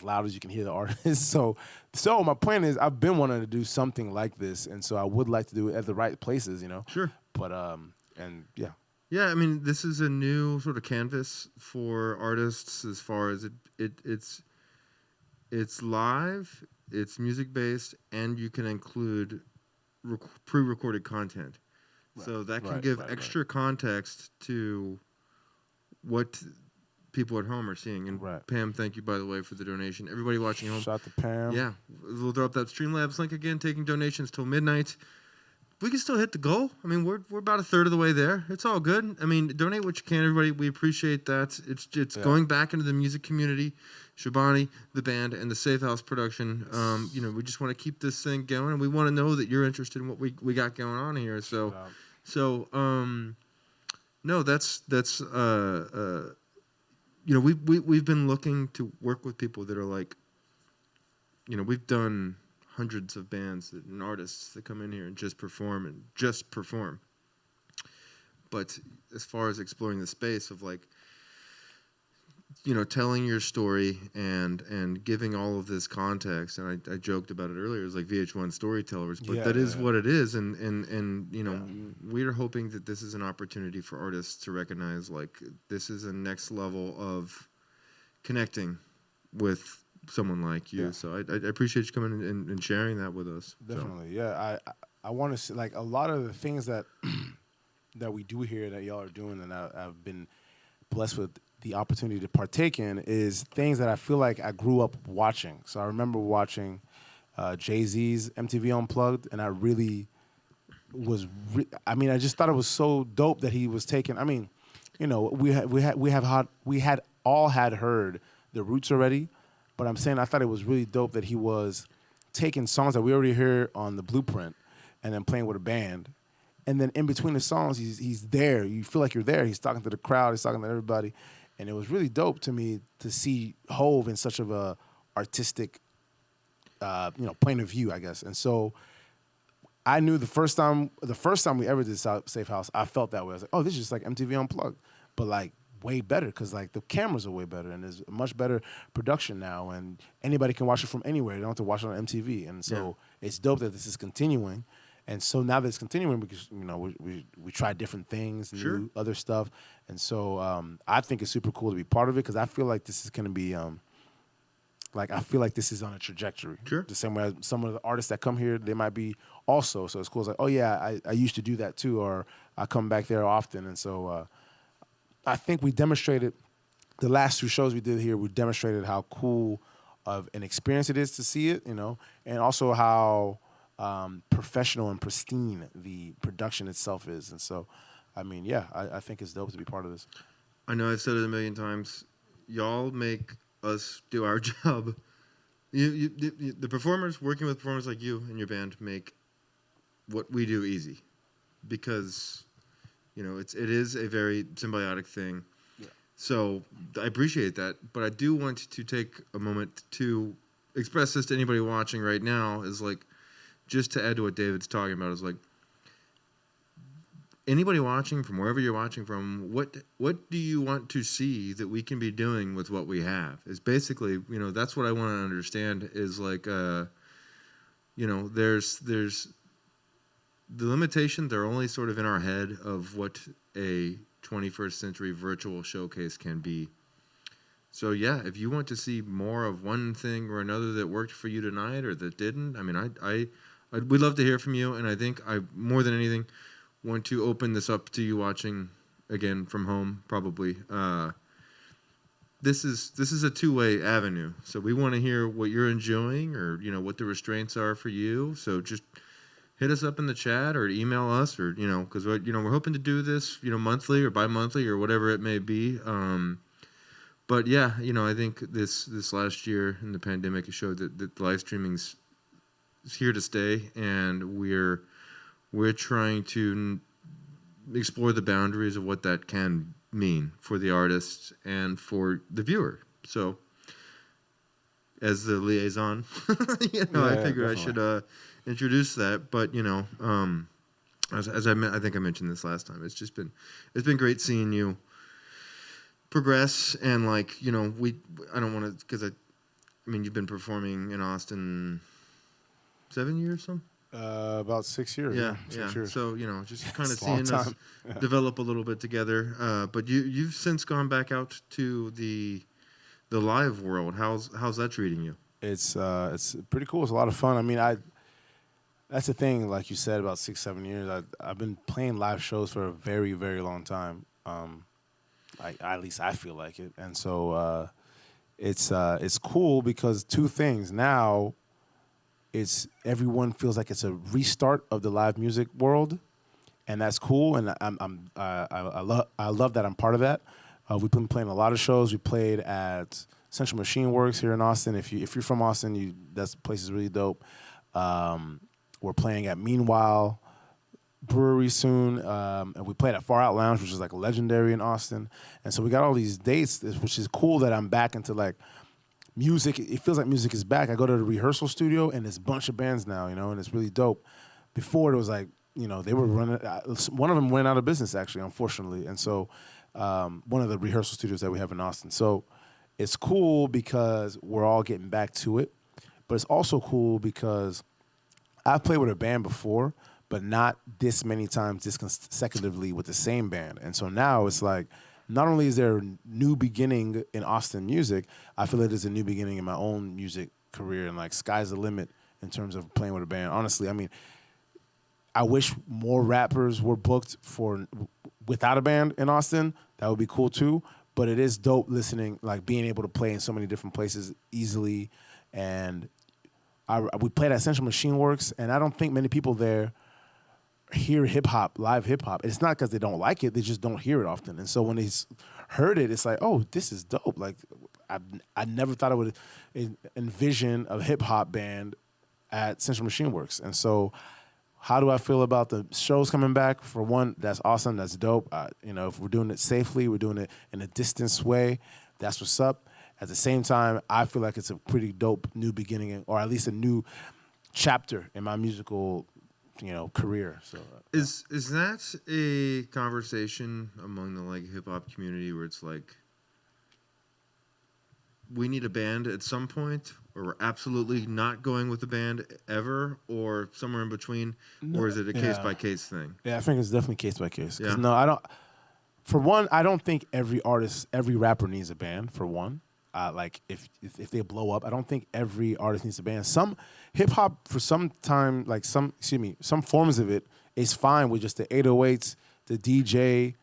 loud as you can hear the artist. So my point is, I've been wanting to do something like this, and so I would like to do it at the right places, Sure. But And yeah. Yeah, I mean, this is a new sort of canvas for artists as far as it's live, it's music based, and you can include pre-recorded content. Right. So that can Right, give right, extra context to what people at home are seeing. And Right. Pam, thank you, by the way, for the donation. Everybody watching home. Shout out to Pam. Yeah, we'll throw up that Streamlabs link again, taking donations till midnight. We can still hit the goal. I mean, we're about a third of the way there. It's all good. I mean, donate what you can, everybody. We appreciate that. It's going back into the music community. Shabani, the band, and the Safehouse production. You know, we just want to keep this thing going, and we want to know that you're interested in what we got going on here. So, no, that's you know, we've been looking to work with people that are like, you know, we've done hundreds of bands and artists that come in here and just perform. But as far as exploring the space of like, you know, telling your story and giving all of this context, and I joked about it earlier, it's like VH1 storytellers, but that is what it is, and you know, we're hoping that this is an opportunity for artists to recognize like this is a next level of connecting with someone like you. So I appreciate you coming and sharing that with us. Definitely, yeah. I want to see like a lot of the things that that we do here that y'all are doing, and I've been blessed with the opportunity to partake in, is things that I feel like I grew up watching. So I remember watching Jay-Z's MTV Unplugged, and I really was. I mean, I just thought it was so dope that he was taking. I mean, you know, we had all heard the roots already, but I'm saying I thought it was really dope that he was taking songs that we already heard on the Blueprint and then playing with a band. And then in between the songs, he's there. You feel like you're there. He's talking to the crowd. He's talking to everybody. And it was really dope to me to see Hove in such of a artistic, you know, point of view, I guess. And so I knew the first time we ever did Safehouse, I felt that way. I was like, oh, this is just like MTV Unplugged, but like way better because like the cameras are way better and there's a much better production now, and anybody can watch it from anywhere. They don't have to watch it on MTV. And so it's dope that this is continuing. And so now that it's continuing, because you know we try different things, new other stuff, and so I think it's super cool to be part of it because I feel like this is going to be like I feel like this is on a trajectory. The same way as some of the artists that come here, they might be also. So it's cool. It's like, oh yeah, I used to do that too, or I come back there often, and so I think we demonstrated the last 2 shows we did here. We demonstrated how cool of an experience it is to see it, you know, and also how professional and pristine the production itself is. And so, I mean, yeah, I think it's dope to be part of this. I know I've said it a million times. Y'all make us do our job. The performers, working with performers like you and your band, make what we do easy, because you know it is a very symbiotic thing. Yeah. So I appreciate that, but I do want to take a moment to express this to anybody watching right now. Is like, just to add to what David's talking about, is like, anybody watching from wherever you're watching from, what do you want to see that we can be doing with what we have? Is basically, you know, that's what I want to understand is like, you know, there's the limitations are only sort of in our head of what a 21st century virtual showcase can be. So yeah, if you want to see more of one thing or another that worked for you tonight or that didn't, I mean, we'd love to hear from you, and I think I more than anything want to open this up to you watching again from home, probably. This is a two-way avenue. So we want to hear what you're enjoying, or you know what the restraints are for you. So just hit us up in the chat or email us, or you know, because we're hoping to do this, you know, monthly or bi-monthly or whatever it may be. But yeah, you know, I think this last year in the pandemic has showed that live streaming's here to stay, and we're trying to explore the boundaries of what that can mean for the artist and for the viewer. So, as the liaison, you know, I figured I should introduce that. But you know, as I think I mentioned this last time, it's been great seeing you progress, and like, you know, I don't want to, because I mean, you've been performing in Austin 7 years, some? About 6 years. Yeah, 6 yeah. years. So just kind of It's a long seeing us time. Yeah. develop a little bit together. But you've since gone back out to the live world. How's that treating you? It's pretty cool. It's a lot of fun. I mean, that's the thing. Like you said, about 6-7 years. I've been playing live shows for a very very long time. At least I feel like it, and so it's cool because two things now. It's everyone feels like it's a restart of the live music world, and that's cool. And I love that I'm part of that. We've been playing a lot of shows. We played at Central Machine Works here in Austin. If you're from Austin, that place is really dope. We're playing at Meanwhile Brewery soon, and we played at Far Out Lounge, which is like legendary in Austin. And so we got all these dates, which is cool that I'm back into like music. It feels like music is back. I go to the rehearsal studio and there's a bunch of bands now, and it's really dope. Before it was like, they were running. One of them went out of business actually, unfortunately, and so one of the rehearsal studios that we have in Austin. So it's cool because we're all getting back to it, but it's also cool because I've played with a band before, but not this many times this consecutively with the same band, and so now it's like. Not only is there a new beginning in Austin music, I feel like there's a new beginning in my own music career, and like sky's the limit in terms of playing with a band. Honestly, I mean, I wish more rappers were booked without a band in Austin. That would be cool too. But it is dope listening, like being able to play in so many different places easily. And we played at Central Machine Works, and I don't think many people there hear hip-hop, live hip-hop. It's not because they don't like it, they just don't hear it often. And so when they heard it, it's like, oh, this is dope. Like, I never thought I would envision a hip-hop band at Central Machine Works. And so how do I feel about the shows coming back? For one, that's awesome, that's dope. If we're doing it safely, we're doing it in a distance way, that's what's up. At the same time, I feel like it's a pretty dope new beginning, or at least a new chapter in my musical career. So is that a conversation among the like hip hop community where it's like we need a band at some point, or we're absolutely not going with the band ever, or somewhere in between, or is it a case by case thing? Yeah, I think it's definitely case by case. Yeah. No, I don't. For one, I don't think every artist, every rapper needs a band. For one. Like if they blow up, I don't think every artist needs a band. Some hip hop for some time, like some forms of it is fine with just the 808s, the DJ,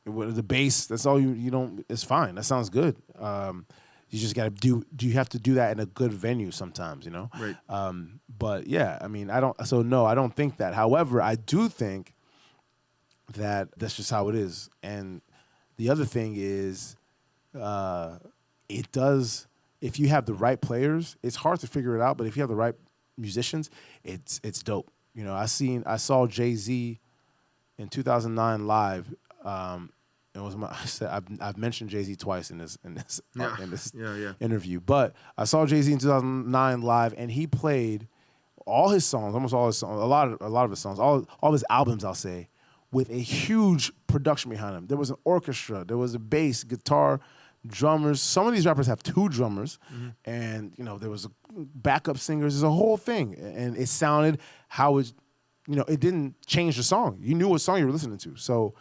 the bass. That's all you don't. It's fine. That sounds good. You just gotta do. You have to do that in a good venue sometimes, Right. But yeah, I mean, I don't. So no, I don't think that. However, I do think that that's just how it is. And the other thing is. It does, if you have the right players, it's hard to figure it out, but if you have the right musicians, it's dope. I saw Jay-Z in 2009 live. It was I've mentioned Jay-Z twice in this interview, but I saw Jay-Z in 2009 live, and he played all his songs, almost all his songs, a lot of his songs, all of his albums, I'll say, with a huge production behind him. There was an orchestra, there was a bass, guitar, drummers. Some of these rappers have two drummers, and there was backup singers. There's a whole thing, and it sounded how it, it didn't change the song. You knew what song you were listening to. So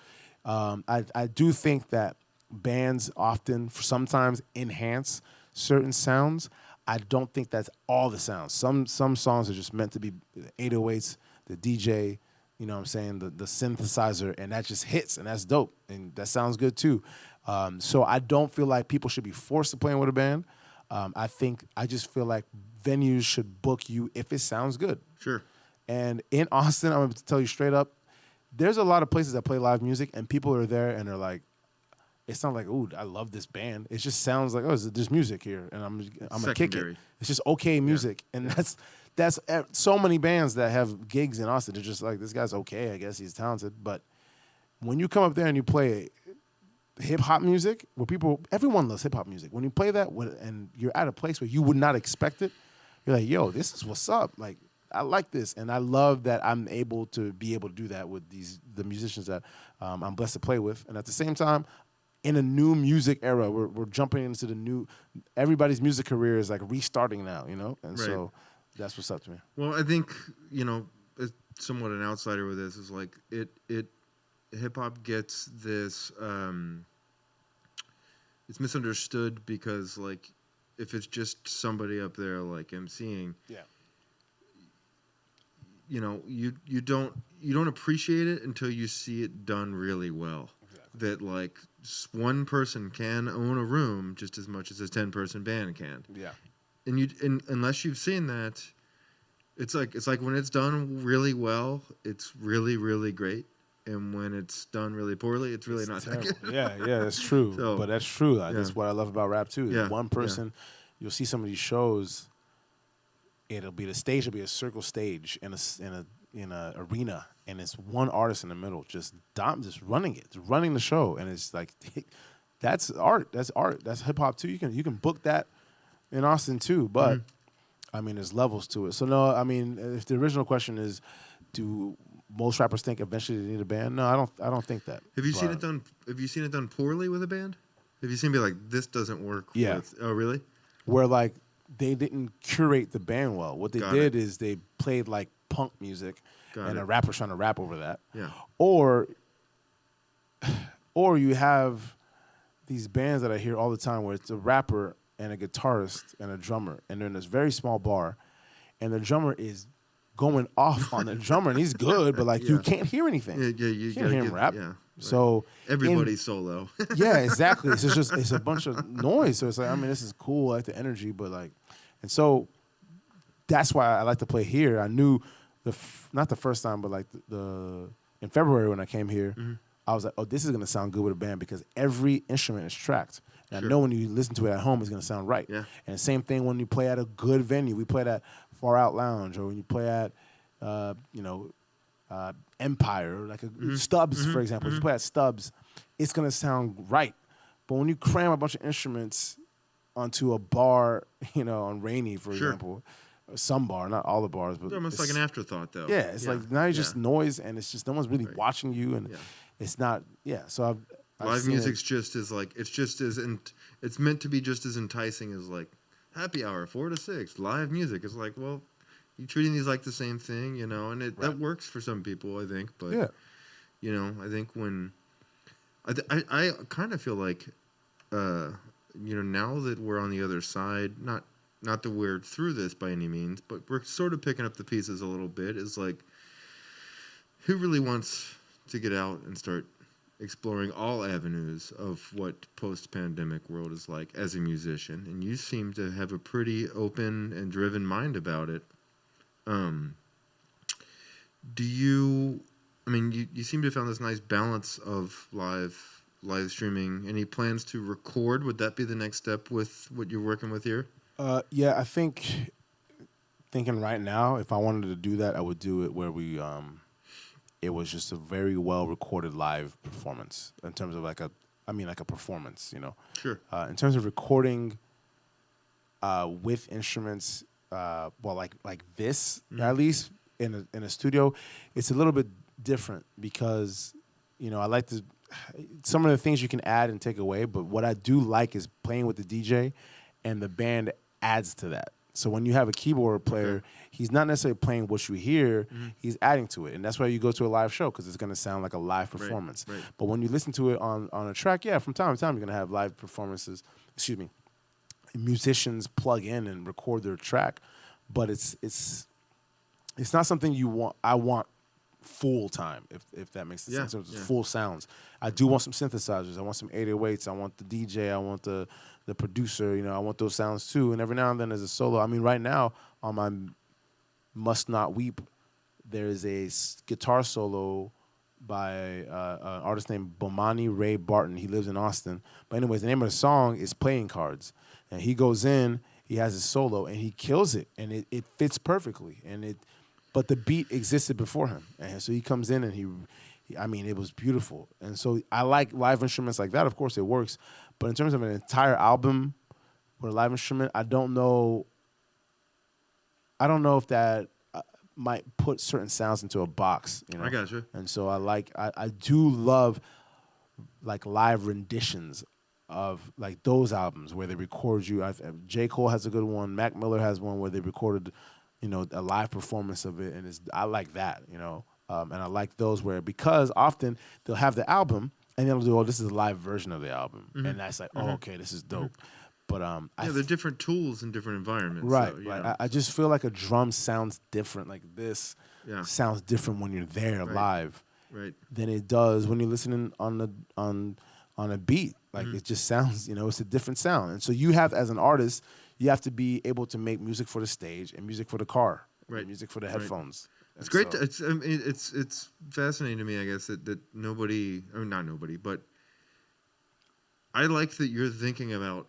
I do think that bands often, sometimes, enhance certain sounds. I don't think that's all the sounds. Some songs are just meant to be 808s, the DJ. The synthesizer, and that just hits, and that's dope, and that sounds good too. So I don't feel like people should be forced to play with a band. I just feel like venues should book you if it sounds good. Sure. And in Austin, I'm going to tell you straight up, there's a lot of places that play live music, and people are there, and they're like, it's not like, ooh, I love this band. It just sounds like, oh, there's music here, and I'm gonna kick it. It's just okay music, and that's so many bands that have gigs in Austin. They're just like, this guy's okay, I guess he's talented. But when you come up there and you play hip hop music, where everyone loves hip hop music. When you play that, and you're at a place where you would not expect it, you're like, yo, this is what's up. Like, I like this, and I love that I'm able to do that with the musicians that I'm blessed to play with. And at the same time, in a new music era, we're jumping into the new. Everybody's music career is like restarting now, and right. So that's what's up to me. Well, I think somewhat an outsider with this, is like it hip hop gets this. It's misunderstood because like if it's just somebody up there like emceeing, you know, you don't appreciate it until you see it done really well. Exactly. That like one person can own a room just as much as a 10-person band can. Yeah. And unless you've seen that, it's like when it's done really well, it's really, really great. And when it's done really poorly, it's really not that good. Yeah, that's true. So, but that's true. That's what I love about rap too. Yeah. One person, you'll see some of these shows. The stage will be a circle stage in a arena, and it's one artist in the middle, just running it, just running the show, and it's like that's art. That's art. That's hip hop too. You can book that in Austin too, but I mean, there's levels to it. So no, I mean, if the original question is, do most rappers think eventually they need a band? No, I don't think that. Have you seen it done? Have you seen it done poorly with a band? Have you seen it be like, this doesn't work? Yeah. Oh, really? Where like they didn't curate the band well. What they did is they played like punk music, and a rapper's trying to rap over that. Yeah. Or you have these bands that I hear all the time where it's a rapper and a guitarist and a drummer, and they're in this very small bar, and the drummer is going off on the drummer, and he's good, but like you can't hear anything. You can't hear him rap. Yeah, right. So everybody's solo. Yeah, exactly. It's a bunch of noise. So it's like, I mean, this is cool, I like the energy, but like, and so that's why I like to play here. I knew not the first time, but like the in February when I came here, I was like, oh, this is gonna sound good with a band because every instrument is tracked. And I know when you listen to it at home, it's gonna sound right. Yeah. And the same thing when you play at a good venue. We played at Far Out Lounge, or when you play at, Empire, or like a Stubbs, for example. If you play at Stubbs, it's gonna sound right. But when you cram a bunch of instruments onto a bar, on Rainy, for example, some bar, not all the bars, but it's almost like an afterthought, though. Yeah, it's like now you're just noise, and it's just no one's really watching you, and it's not. Yeah, so I've live music's just as like it's meant to be just as enticing as like happy hour 4 to 6. Live music is like, well, you're treating these like the same thing, and that works for some people, I think. But I think when I kind of feel like now that we're on the other side, not that we're through this by any means, but we're sort of picking up the pieces a little bit. Is like, who really wants to get out and start exploring all avenues of what post-pandemic world is like as a musician? And you seem to have a pretty open and driven mind about it. You seem to have found this nice balance of live streaming. Any plans to record? Would that be the next step with what you're working with here? Yeah, I think thinking right now, if I wanted to do that, I would do it where we it was just a very well recorded live performance in terms of like a performance, Sure. In terms of recording with instruments, like this, at least in a studio, it's a little bit different because, I like to, some of the things you can add and take away, but what I do like is playing with the DJ, and the band adds to that. So when you have a keyboard player, he's not necessarily playing what you hear, he's adding to it. And that's why you go to a live show, because it's going to sound like a live performance. Right. But when you listen to it on a track, from time to time, you're going to have live performances, musicians plug in and record their track. But it's not something I want full time, if that makes sense. Full sounds. I do want some synthesizers. I want some 808s. I want the DJ. I want the producer. I want those sounds too. And every now and then there's a solo. I mean, right now on my Must Not Weep, there's a guitar solo by an artist named Bomani Ray Barton. He lives in Austin. But anyways, the name of the song is Playing Cards. And he goes in, he has his solo, and he kills it. And it fits perfectly. But the beat existed before him. And so he comes in and it was beautiful. And so I like live instruments like that. Of course, it works. But in terms of an entire album with a live instrument, I don't know if that might put certain sounds into a box. I got you. And so I do love like live renditions of like those albums where they record you. J. Cole has a good one. Mac Miller has one where they recorded a live performance of it, and I like that, and I like those because often they'll have the album and they'll do, this is a live version of the album, and that's like, oh, okay, this is dope. But they're different tools in different environments. Right, so, right. I just feel like a drum sounds different. Like this sounds different when you're there live, right, than it does when you're listening on a beat. Like it just sounds, it's a different sound. And so you have, as an artist, you have to be able to make music for the stage and music for the car, right, music for the headphones. It's great. It's fascinating to me, I guess, that nobody, or not nobody, but I like that you're thinking about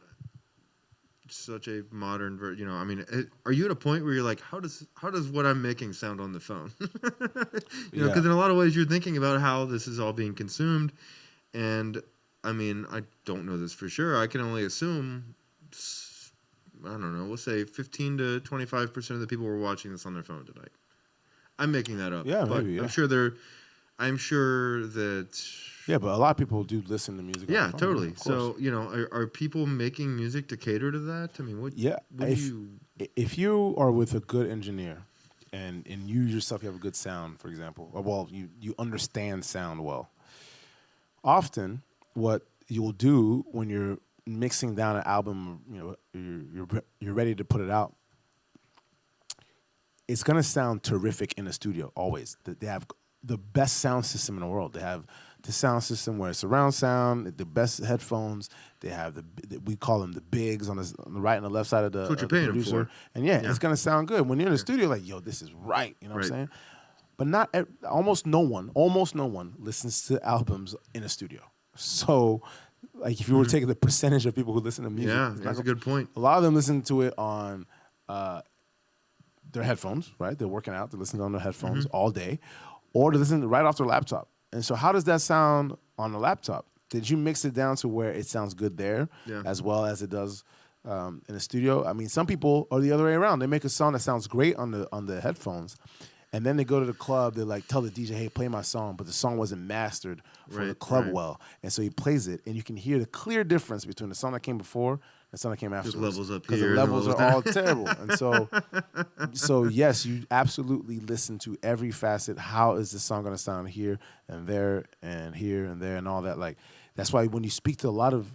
such a modern are you at a point where you're like, how does what I'm making sound on the phone? Because in a lot of ways you're thinking about how this is all being consumed, and I mean, I don't know this for sure. I can only assume, I don't know, we'll say 15 to 25% of the people were watching this on their phone tonight. I'm making that up. Yeah, but maybe. Yeah. I'm sure that. Yeah, but a lot of people do listen to music. Yeah, on the phone, totally. So are people making music to cater to that? I mean, what? Yeah. What if you are with a good engineer, and you yourself, you have a good sound, for example, or well, you understand sound well. Often, what you'll do when you're mixing down an album, you're ready to put it out, it's gonna sound terrific in the studio. Always, they have the best sound system in the world. They have the sound system where it's surround sound, the best headphones. They have we call them the bigs on the right and the left side of the, That's what you're paying them for. And it's gonna sound good when you're in the studio. Like, yo, this is right. You know what I'm saying? But almost no one listens to albums in a studio. So, like, if you were taking the percentage of people who listen to music, that's a good point. A lot of them listen to it on their headphones, right? They're working out, they're listening on their headphones all day, or they're listening right off their laptop. And so how does that sound on the laptop? Did you mix it down to where it sounds good there as well as it does in the studio? I mean, some people are the other way around. They make a song that sounds great on the headphones, and then they go to the club, they like tell the DJ, hey, play my song, but the song wasn't mastered for the club well. And so he plays it, and you can hear the clear difference between the song that came before and the song that came after. Just levels up because here. the levels are all terrible. And so yes, you absolutely listen to every facet. How is this song going to sound here and there and here and there and all that? Like, that's why when you speak to a lot of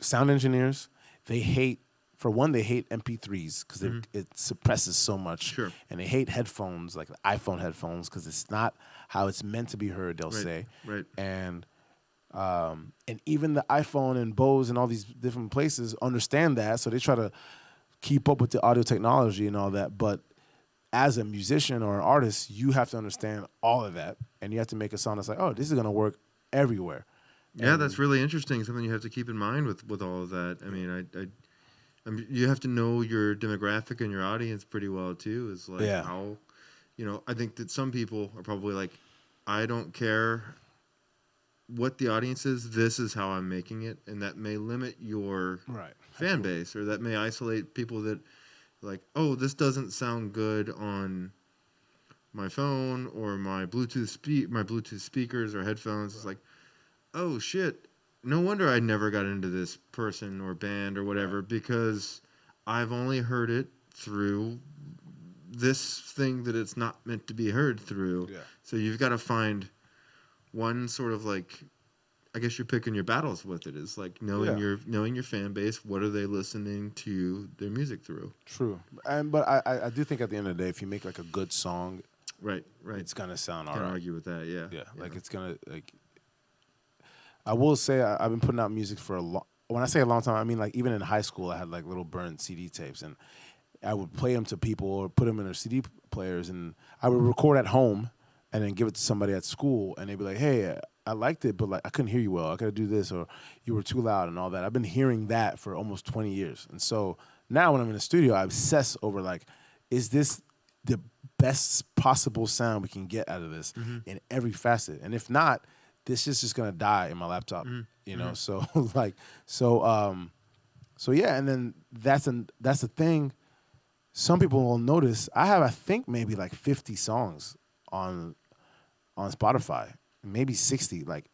sound engineers, they hate MP3s because it suppresses so much. Sure. And they hate headphones, like the iPhone headphones, because it's not how it's meant to be heard, they'll say. Right. And even the iPhone and Bose and all these different places understand that, so they try to keep up with the audio technology and all that. But as a musician or an artist, you have to understand all of that, and you have to make a song that's like, oh, this is going to work everywhere. Yeah, that's really interesting. Something you have to keep in mind with all of that. I mean, you have to know your demographic and your audience pretty well too. Is like how, I think that some people are probably like, I don't care what the audience is. This is how I'm making it, and that may limit your fan base, or that may isolate people that like, oh, this doesn't sound good on my phone or my Bluetooth speakers or headphones. It's like, oh shit. No wonder I never got into this person or band or whatever, because I've only heard it through this thing that it's not meant to be heard through. Yeah. So you've got to find one sort of like, I guess you're picking your battles with it. Is like knowing your fan base. What are they listening to their music through? True, but I do think at the end of the day, if you make like a good song, right, it's gonna sound all right. Can't argue with that. Yeah. Like it's gonna like. I will say I've been putting out music for a long. When I say a long time, I mean like even in high school, I had like little burned CD tapes, and I would play them to people or put them in their CD players, and I would record at home, and then give it to somebody at school, and they'd be like, "Hey, I liked it, but like I couldn't hear you well. I gotta do this, or you were too loud, and all that." I've been hearing that for almost 20 years, and so now when I'm in the studio, I obsess over like, is this the best possible sound we can get out of this in every facet, and if not, this is just gonna die in my laptop, you know. So so yeah, and then that's the thing. Some people will notice I have, I think, maybe like 50 songs on Spotify, maybe 60, like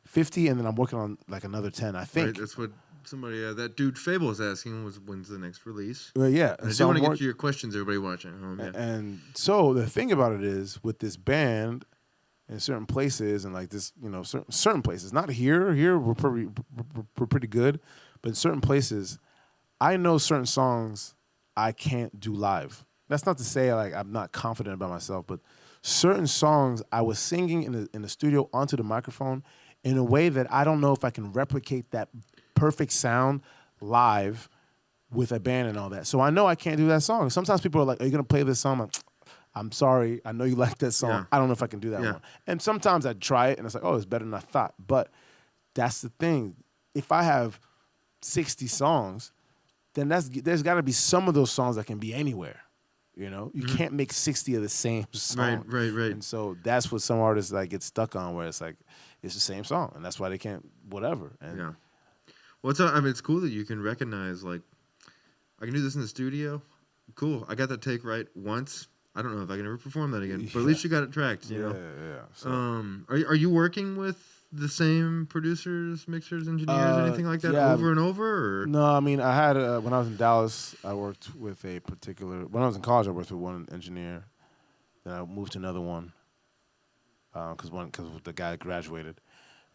50, and then I'm working on like another 10. I think that's what Somebody, that dude Fable was asking when's the next release. Well, yeah. And I do want to get to your questions, everybody watching at home. Yeah. And so the thing about it is, with this band, in certain places, and like this, certain places, not here. Here we're pretty good, but in certain places, I know certain songs I can't do live. That's not to say like I'm not confident about myself, but certain songs I was singing in the studio onto the microphone in a way that I don't know if I can replicate that perfect sound live with a band and all that. So I know I can't do that song. Sometimes people are like, "Are you gonna play this song?" I'm sorry. I know you like that song. Yeah. I don't know if I can do that one. And sometimes I try it and it's like, oh, it's better than I thought. But that's the thing. If I have 60 songs, then there's got to be some of those songs that can be anywhere. You can't make 60 of the same song. Right. And so that's what some artists like get stuck on, where it's like it's the same song, and that's why they can't whatever. And yeah. Well, it's cool that you can recognize like I can do this in the studio. Cool. I got that take right once. I don't know if I can ever perform that again, but at least you got it tracked. You know? Yeah. So. Are you working with the same producers, mixers, engineers, anything like that over and over? Or? No, I mean I had when I was in Dallas, I worked with a particular. When I was in college, I worked with one engineer. Then I moved to another one because the guy graduated.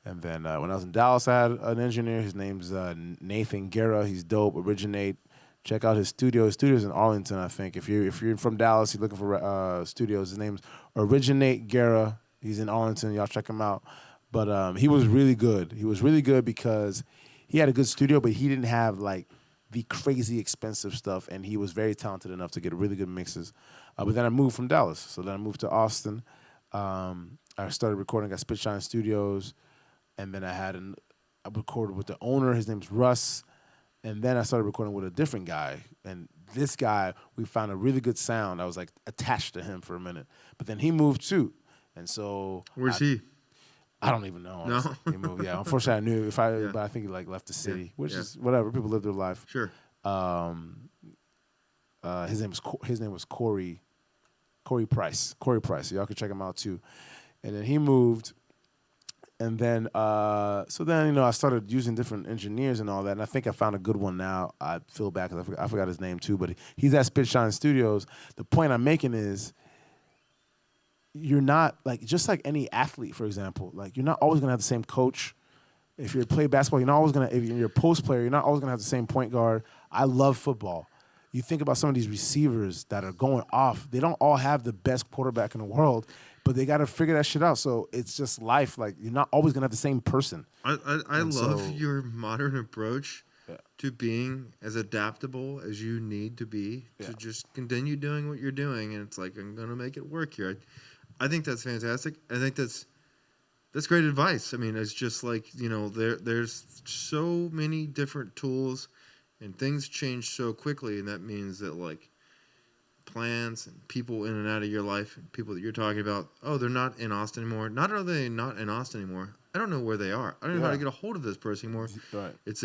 And then when I was in Dallas, I had an engineer. His name's Nathan Guerra. He's dope. Originate. Check out his studio. His studio's in Arlington, I think. If you're from Dallas, you're looking for studios. His name's Originate Guerra. He's in Arlington. Y'all check him out. But he was really good. He was really good because he had a good studio, but he didn't have like the crazy expensive stuff, and he was very talented enough to get really good mixes. But then I moved from Dallas, so then I moved to Austin. I started recording at Spitshine Studios, and then I recorded with the owner. His name's Russ. And then I started recording with a different guy. And this guy, we found a really good sound. I was like attached to him for a minute. But then he moved too. And so where's he? I don't even know. No. He moved. Yeah. Unfortunately I knew but I think he like left the city. Which is whatever. People live their life. Sure. His name was Corey Price. Corey Price. So y'all can check him out too. And then he moved. And then, I started using different engineers and all that, and I think I found a good one now. I feel bad because I forgot his name too, but he's at Spitshine Studios. The point I'm making is, you're not like just like any athlete, for example. Like you're not always gonna have the same coach. If you play basketball, you're not always gonna. If you're a post player, you're not always gonna have the same point guard. I love football. You think about some of these receivers that are going off. They don't all have the best quarterback in the world. But they got to figure that shit out. So it's just life. Like, you're not always going to have the same person. I love your modern approach to being as adaptable as you need to be to just continue doing what you're doing. And it's like, I'm going to make it work here. I think that's fantastic. I think that's great advice. I mean, it's just like, there's so many different tools and things change so quickly. And that means that, like, plans and people in and out of your life, and people that you're talking about, they're not in Austin anymore. Not are they not in Austin anymore. I don't know where they are. I don't know how to get a hold of this person anymore. Right. It's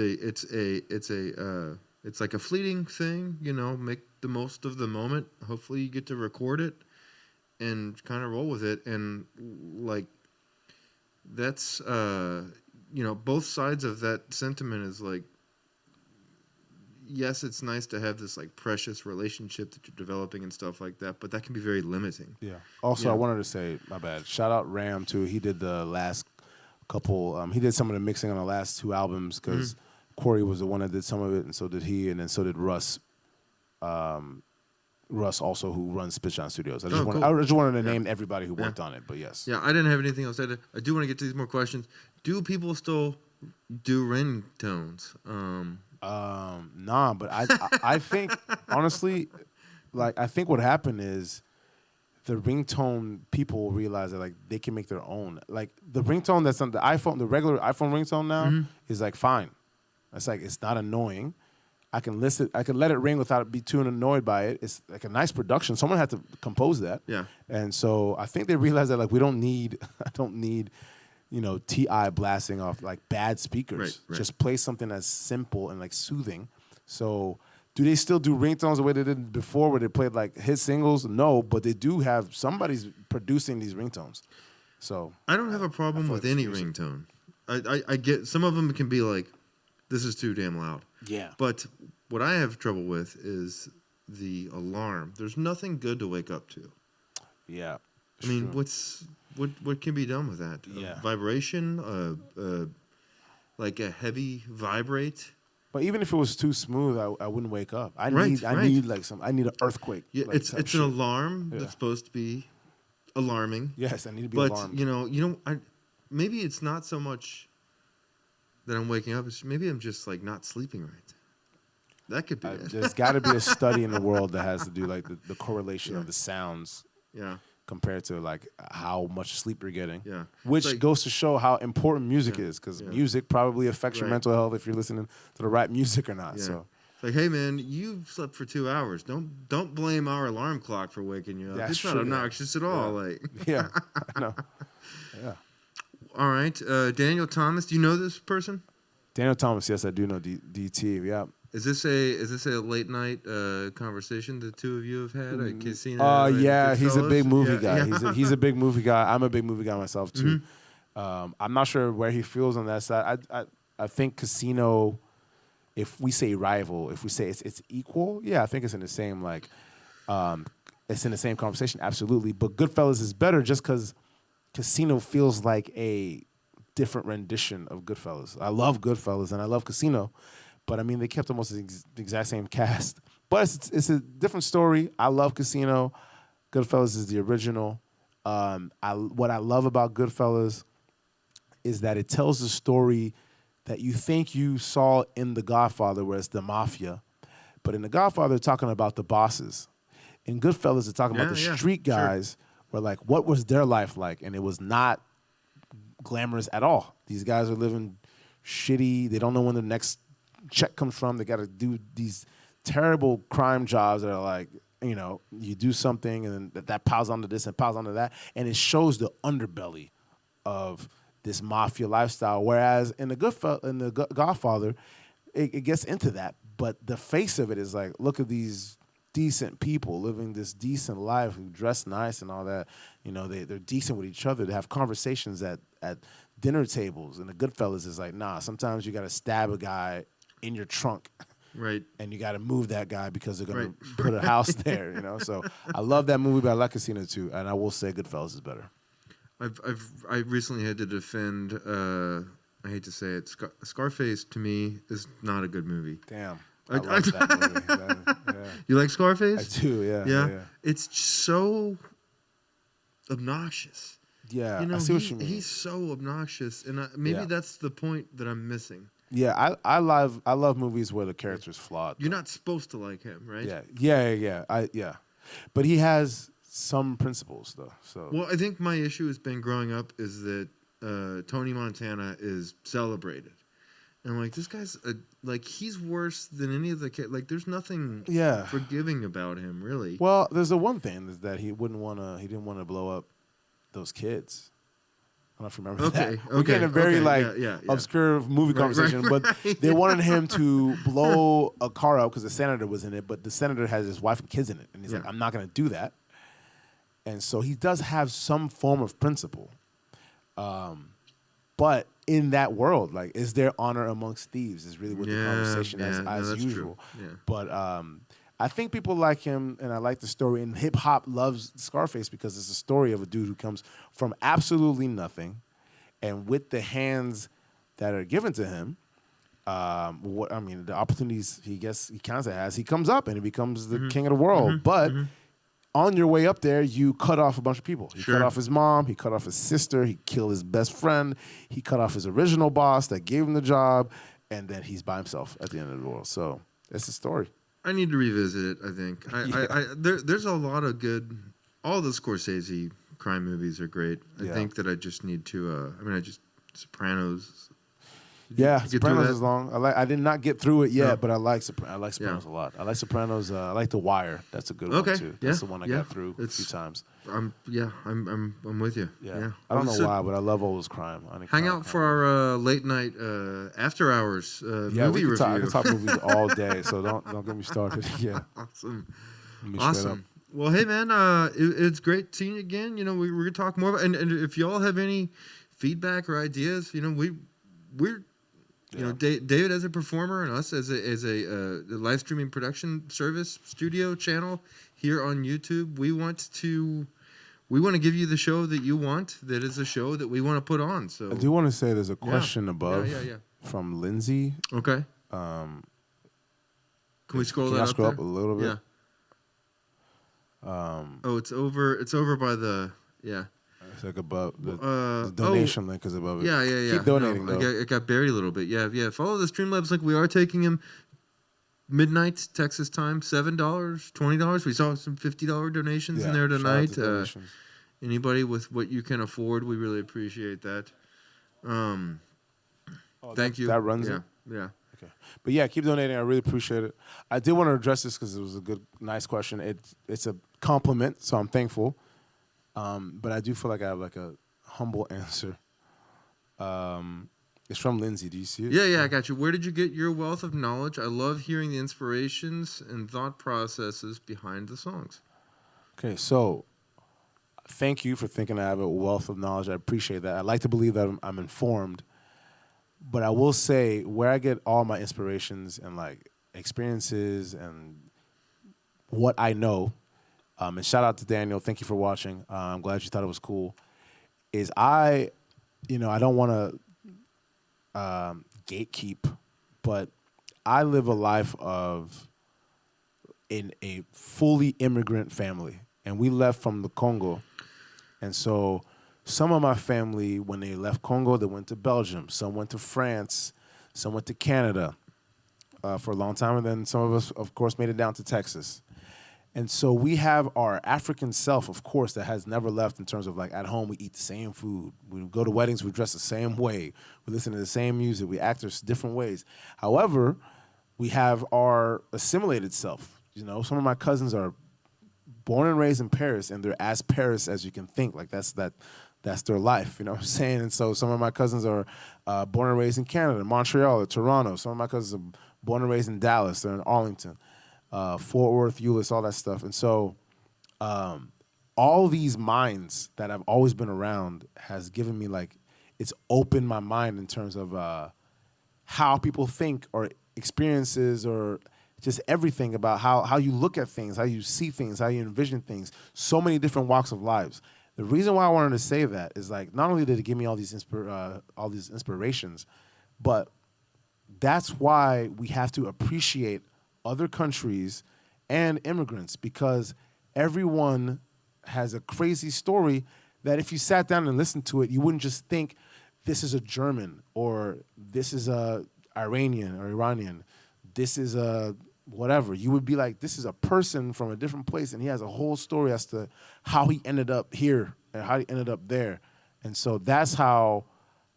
like a fleeting thing, make the most of the moment. Hopefully you get to record it and kind of roll with it. And like, that's, both sides of that sentiment is like, yes, it's nice to have this like precious relationship that you're developing and stuff like that, but that can be very limiting. Yeah. Also, I wanted to say, my bad. Shout out Ram too. He did the last couple. He did some of the mixing on the last two albums because Corey was the one that did some of it, and so did he, and then so did Russ. Russ also, who runs Spitshine Studios. I just wanted to name everybody who worked on it, but yes. Yeah, I didn't have anything else. I do want to get to these more questions. Do people still do ringtones? Nah, but I think honestly, like I think what happened is the ringtone people realize that like they can make their own. Like the ringtone that's on the iPhone, the regular iPhone ringtone now is like fine. It's like it's not annoying. I can listen. I can let it ring without be too annoyed by it. It's like a nice production. Someone had to compose that. Yeah. And so I think they realized that like we don't need. I don't need. T.I. blasting off like bad speakers. Right. Just play something that's simple and like soothing. So do they still do ringtones the way they did before where they played like hit singles? No, but they do have somebody's producing these ringtones. So I don't have a problem with any ringtone. I get some of them can be like this is too damn loud. Yeah. But what I have trouble with is the alarm. There's nothing good to wake up to. Yeah. I mean, true. what can be done with that? Yeah. Vibration, like a heavy vibrate. But even if it was too smooth, I wouldn't wake up. I Right, need like I need an earthquake. Yeah, like, it's type an shit. alarm Yeah. that's supposed to be alarming. Yes, I need to be but alarmed. maybe it's not so much that I'm waking up. It's maybe I'm just like not sleeping right. That could be it. There's got to be a study in the world that has to do like the correlation of the sounds. Yeah. Compared to like how much sleep you're getting. Yeah. Which Like- goes to show how important music is, because music probably affects your Right. mental health if you're listening to the right music or not. Yeah. So It's like, hey man, you slept for 2 hours. Don't blame our alarm clock for waking you up. That's It's not true, yeah. obnoxious at all. Like yeah, I know. Yeah. All right, Daniel Thomas. Do you know this person? Daniel Thomas, yes, I do know DT. Yeah. Is this a late night conversation the two of you have had at Casino? Yeah, he's a big movie guy. Yeah. He's a big movie guy. I'm a big movie guy myself too. Mm-hmm. I'm not sure where he feels on that side. I think Casino, if we say rival, if we say it's equal, yeah, I think it's in the same it's in the same conversation, absolutely. But Goodfellas is better just because Casino feels like a different rendition of Goodfellas. I love Goodfellas and I love Casino. But I mean, they kept almost the exact same cast. But it's a different story. I love Casino. Goodfellas is the original. What I love about Goodfellas is that it tells the story that you think you saw in The Godfather, where it's the mafia. But in The Godfather, they're talking about the bosses. In Goodfellas, they're talking about the street guys, where like, what was their life like? And it was not glamorous at all. These guys are living shitty. They don't know when the next check comes from. They got to do these terrible crime jobs that are like, you do something and then that piles onto this and piles onto that, and it shows the underbelly of this mafia lifestyle. Whereas in the Godfather, it gets into that, but the face of it is like, look at these decent people living this decent life who dress nice and all that. They're decent with each other. They have conversations at dinner tables. And the Goodfellas is like, nah, sometimes you got to stab a guy in your trunk. Right. And you got to move that guy because they're going to put a house there, So I love that movie, but I like Casino too. And I will say Goodfellas is better. I recently had to defend, I hate to say it, Scarface to me is not a good movie. Damn. I love that movie. You like Scarface? I do, yeah. Yeah. It's so obnoxious. Yeah, I see what you mean. He's so obnoxious, and maybe that's the point that I'm missing. Yeah, I love movies where the character's flawed. You're not supposed to like him, right? Yeah. But he has some principles, though. So well, I think my issue has been growing up is that Tony Montana is celebrated, and like this guy's like he's worse than any of the kids. Like there's nothing forgiving about him, really. Well, there's the one thing is that he didn't want to blow up those kids. I don't know if you remember that. We're getting a very obscure movie conversation, but they wanted him to blow a car up because the senator was in it, but the senator has his wife and kids in it, and he's like, I'm not going to do that. And so he does have some form of principle. But in that world, like, is there honor amongst thieves is really what the conversation is as usual. Yeah. But I think people like him, and I like the story. And hip hop loves Scarface because it's a story of a dude who comes from absolutely nothing, and with the hands that are given to him, the opportunities he kind of has, he comes up and he becomes the king of the world. But on your way up there, you cut off a bunch of people. He cut off his mom. He cut off his sister. He killed his best friend. He cut off his original boss that gave him the job, and then he's by himself at the end of the world. So that's the story. I need to revisit it, I think. There's a lot of good... All the Scorsese crime movies are great. I think that I just need to... Sopranos... Sopranos is long. I did not get through it yet, but I like Sopranos a lot. I like Sopranos. I like The Wire. That's a good one too. That's the one I got through a few times. I'm with you. Yeah. I don't know why, but I love all this crime. Hang out for our late night after hours movie review. I can talk movies all day, so don't get me started. Yeah. Awesome. Well, hey man, it's great seeing you again. We're gonna talk more about and if y'all have any feedback or ideas, we're You know, David as a performer and us as a live streaming production service studio channel here on YouTube. We want to give you the show that you want. That is a show that we want to put on. So I do want to say there's a question above yeah. from Lindsay. Okay. Can we scroll that I up scroll there? up a little bit? Yeah. It's over by the It's like above the donation link is above it. Yeah. Keep donating though. It got buried a little bit. Yeah. Follow the Streamlabs link. We are taking him midnight Texas time, $7, $20. We saw some $50 donations in there tonight. Anybody with what you can afford, we really appreciate that. Thank you. That runs it. Yeah. Okay, but yeah, keep donating. I really appreciate it. I did want to address this because it was a good, nice question. It's a compliment, so I'm thankful. But I do feel like I have like a humble answer. It's from Lindsay. Do you see it? Yeah, I got you. Where did you get your wealth of knowledge? I love hearing the inspirations and thought processes behind the songs. Okay, so thank you for thinking I have a wealth of knowledge. I appreciate that. I like to believe that I'm informed. But I will say where I get all my inspirations and like experiences and what I know, and shout out to Daniel. Thank you for watching. I'm glad you thought it was cool. Is I don't want to gatekeep, but I live a life in a fully immigrant family, and we left from the Congo, and so some of my family, when they left Congo, they went to Belgium. Some went to France. Some went to Canada for a long time, and then some of us, of course, made it down to Texas. And so we have our African self, of course, that has never left in terms of like at home we eat the same food. We go to weddings, we dress the same way. We listen to the same music. We act different ways. However, we have our assimilated self. You know, some of my cousins are born and raised in Paris, and they're as Paris as you can think. Like that's their life, you know what I'm saying? And so some of my cousins are born and raised in Canada, Montreal, or Toronto. Some of my cousins are born and raised in Dallas. They're in Arlington, Fort Worth, Euless, all that stuff. And so all these minds that I've always been around has given me, like, it's opened my mind in terms of how people think or experiences or just everything about how you look at things, how you see things, how you envision things, so many different walks of lives. The reason why I wanted to say that is, like, not only did it give me all these inspirations, but that's why we have to appreciate other countries and immigrants, because everyone has a crazy story that if you sat down and listened to it, you wouldn't just think this is a German or this is a Iranian or Iranian, this is a whatever. You would be like, this is a person from a different place, and he has a whole story as to how he ended up here and how he ended up there. And so that's how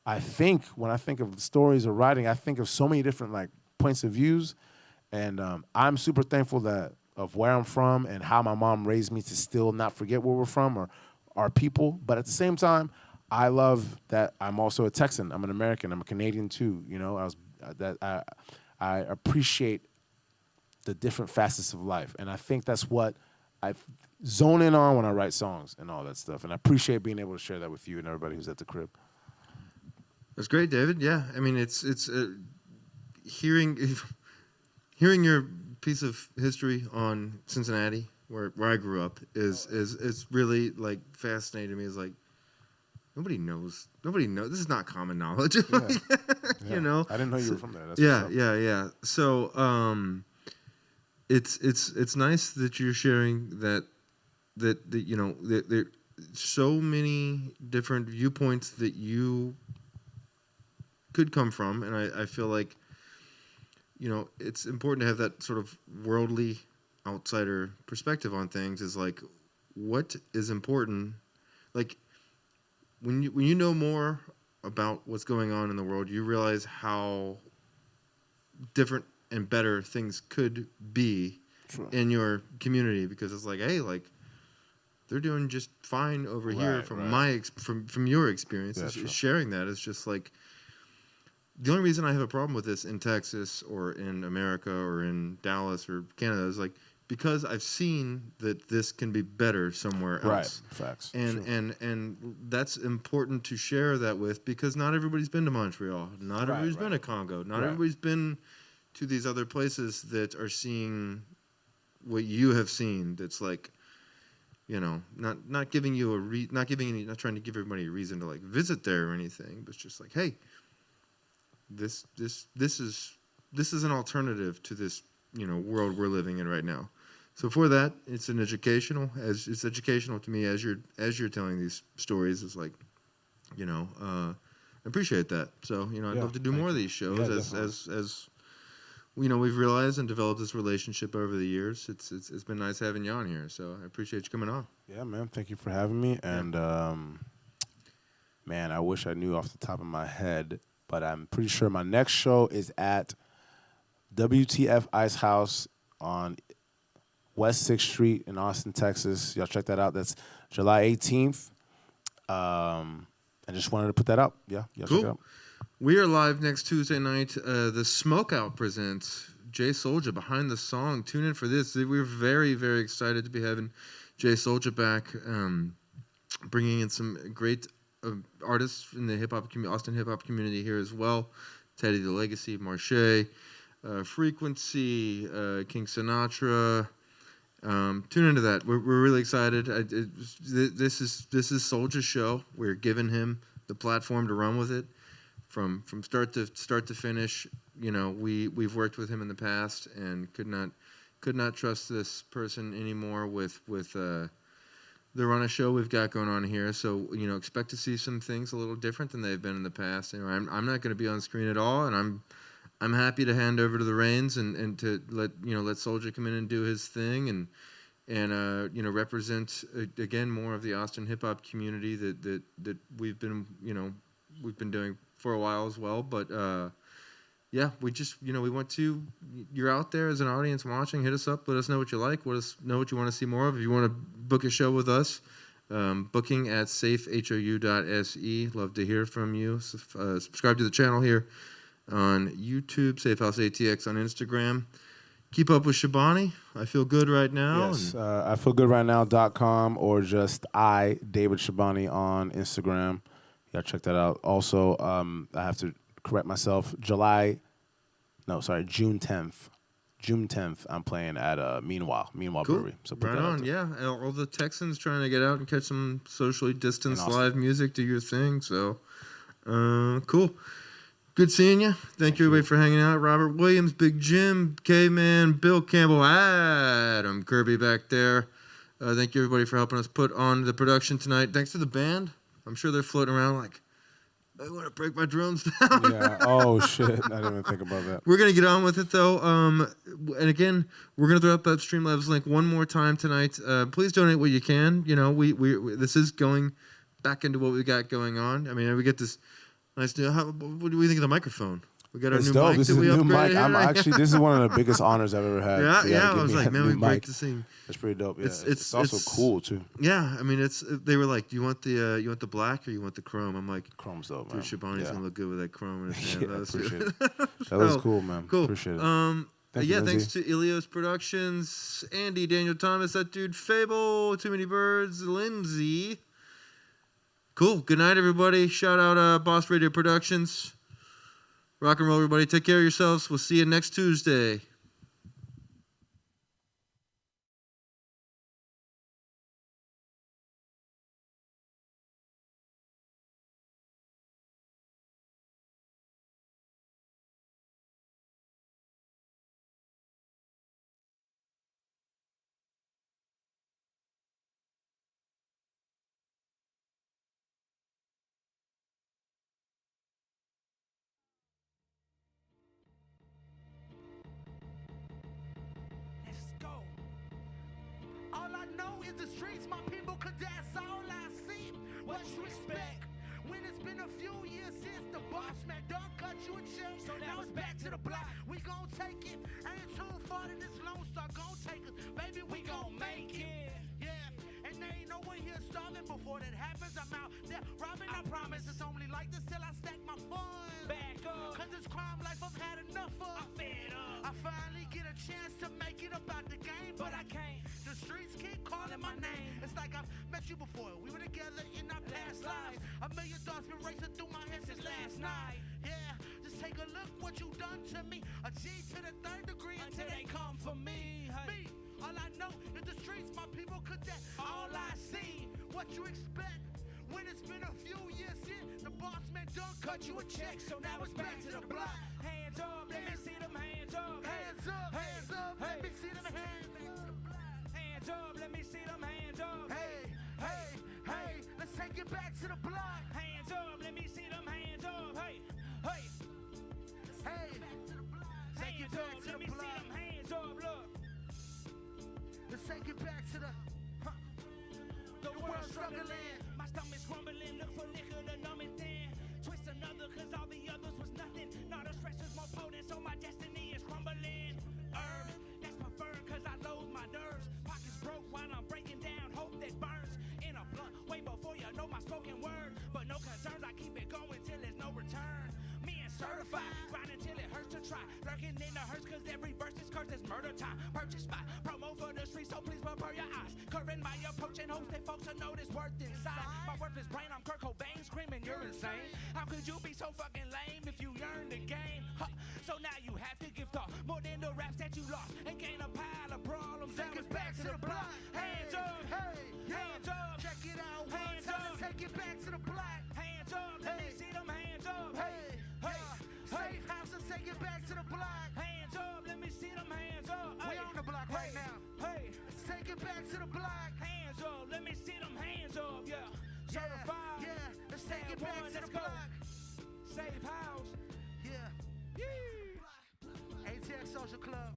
I think when I think of stories or writing, I think of so many different like points of views. And I'm super thankful of where I'm from and how my mom raised me to still not forget where we're from or our people. But at the same time, I love that I'm also a Texan. I'm an American. I'm a Canadian too. You know, I appreciate the different facets of life. And I think that's what I zone in on when I write songs and all that stuff. And I appreciate being able to share that with you and everybody who's at the crib. That's great, David. Yeah, I mean, it's hearing your piece of history on Cincinnati, where I grew up, is really like fascinating to me. It's like nobody knows. This is not common knowledge. Yeah. You know, I didn't know you were from there. That's yeah. So it's nice that you're sharing that you know that there so many different viewpoints that you could come from, and I feel like, you know, it's important to have that sort of worldly outsider perspective on things. Is like, what is important? Like, when you know more about what's going on in the world, you realize how different and better things could be in your community, because it's like, hey, like, they're doing just fine over here from from your experience. Sharing that is just like, the only reason I have a problem with this in Texas or in America or in Dallas or Canada is like, because I've seen that this can be better somewhere else. Right, facts. And that's important to share that with, because not everybody's been to Montreal, not everybody's been to Congo, not everybody's been to these other places that are seeing what you have seen. That's like, you know, not giving you a not trying to give everybody a reason to like visit there or anything, but it's just like, hey, this is an alternative to this, you know, world we're living in right now. So for that, it's educational to me as you're telling these stories. It's like, you know, I appreciate that. So, you know, I'd love to do more of these shows as you know, we've realized and developed this relationship over the years. It's been nice having you on here. So I appreciate you coming on. Yeah, man. Thank you for having me. And man, I wish I knew off the top of my head, but I'm pretty sure my next show is at WTF Ice House on West 6th Street in Austin, Texas. Y'all check that out. That's July 18th. I just wanted to put that up. Yeah, y'all check it out. We are live next Tuesday night. The Smokeout presents Jay Soulja Behind the Song. Tune in for this. We're very, very excited to be having Jay Soulja back, bringing in some great artists in the Austin hip hop community here as well. Teddy the Legacy, Marche, Frequency, King Sinatra. Tune into that. We're really excited. This is Soulja's show. We're giving him the platform to run with it. From start to finish, you know, we've worked with him in the past and could not trust this person anymore with the run of show we've got going on here. So, you know, expect to see some things a little different than they've been in the past. You know, I'm not going to be on screen at all, and I'm happy to hand over to the reins and to let Soulja come in and do his thing and you know, represent again more of the Austin hip hop community that we've been doing for a while as well. But yeah, we just, you know, we want to, you're out there as an audience watching, hit us up, let us know what you like, let us know what you want to see more of. If you want to book a show with us, booking at safehou.se. Love to hear from you. Subscribe to the channel here on YouTube, Safehouse ATX on Instagram. Keep up with Shabani. I feel good right now. Yes, I feel good right now.com or just David Shabani on Instagram. Yeah, check that out. Also, I have to correct myself. June 10th. June 10th, I'm playing at Meanwhile cool. Brewery. So right on, yeah. All the Texans trying to get out and catch some socially distanced live music, do your thing. So, cool. Good seeing you. Thank you, everybody, for hanging out. Robert Williams, Big Jim, K-Man, Bill Campbell, Adam Kirby back there. Thank you, everybody, for helping us put on the production tonight. Thanks to the band. I'm sure they're floating around like, I want to break my drums down. Yeah. Oh, shit. I didn't even think about that. We're going to get on with it, though. And again, we're going to throw up that Streamlabs link one more time tonight. Please donate what you can. You know, we this is going back into what we got going on. I mean, we get this nice deal. What do we think of the microphone? We got our new dope. mic. This is a new mic. This is one of the biggest honors I've ever had. Yeah. I was like, man, we break the scene. It's pretty dope. Yeah, it's also cool too. Yeah, I mean, they were like, do you want the black or you want the chrome? I'm like, chrome's dope, man. Dude, Shabani's gonna look good with that chrome in his hand. Yeah, appreciate it. That was cool, man. Cool. Appreciate it. Thanks to Ilios Productions, Andy, Daniel Thomas, that dude Fable, Too Many Birds, Lindsay. Cool. Good night, everybody. Shout out Boss Radio Productions. Rock and roll, everybody. Take care of yourselves. We'll see you next Tuesday. The streets, my people, cause that's all I see. What's respect? When it's been a few years since the boss man done cut you a check, so now it's back to the block. We gon' take it. Ain't too far to this Lone Star gon' take us. Baby, we gon' make it. Yeah, and there ain't no one here starving before that happens. I'm out there robbing. I promise it's only like this till I stack my funds. Back up, cause this crime life I've had enough of. I'm fed up. I finally get a chance to make it about the game, but I met you before. We were together in our past lives. A million thoughts been racing through my head since last night. Yeah, just take a look what you done to me. A G to the third degree until they come for me. Me, all I know is the streets, my people cadet. All I see, what you expect. When it's been a few years in, the boss man done cut you a check, so now it's back to the block. Hands up, let me see them hands up. Hands up, hands up, let me see them hands. Hands up, let me see them hands up. Hey, hey, hey, let's take it back to the block. Hands up, let me see them hands up. Hey, hey, hey, take it back to let the me see block. them hands up. Look, Let's take it back to the world struggling. my stomach's rumbling. Look for liquor to numb it then. Twist another, cause all the others was nothing. Now the stress is more potent, so my destiny is crumbling. Herb, that's preferred, cause I load my nerves. Pockets broke while I'm breaking down. Hope that burns in a blunt way before you know my spoken word. But no concerns, I keep it going till there's no return. Me and certified, grinding till it hurts to try. Lurking in the hurts, cause every verse is cursed, it's murder time. Purchase by promo for the streets, so please prepare your eyes. Curving my approach and hopes that folks will know this worth inside. My worthless brain, I'm Kurt Cobain, screaming you're insane. How could you be so fucking lame if you yearn the game? Huh. So now you have to give thought more than the raps that you lost and gain a pile of problems. Take it back to the block. Hands up, Hey, hands up, check it out one Hands time. up. Take it back to the block. hands up. Let me Hey. see them hands up. Hey, hey, Safe house and take it back to the block. hands up. Let me see them hands up. We Hey, on the block right hey, now. Hey, Let's take it back to the block. hands up. Let me see them hands up. Yeah, certified. Yeah, let's take Stand it back one, to the let's go. block. Safe house. Yeah, ATX Social Club.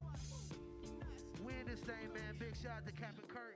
We in this thing, man. Big shout out to Captain Kurt.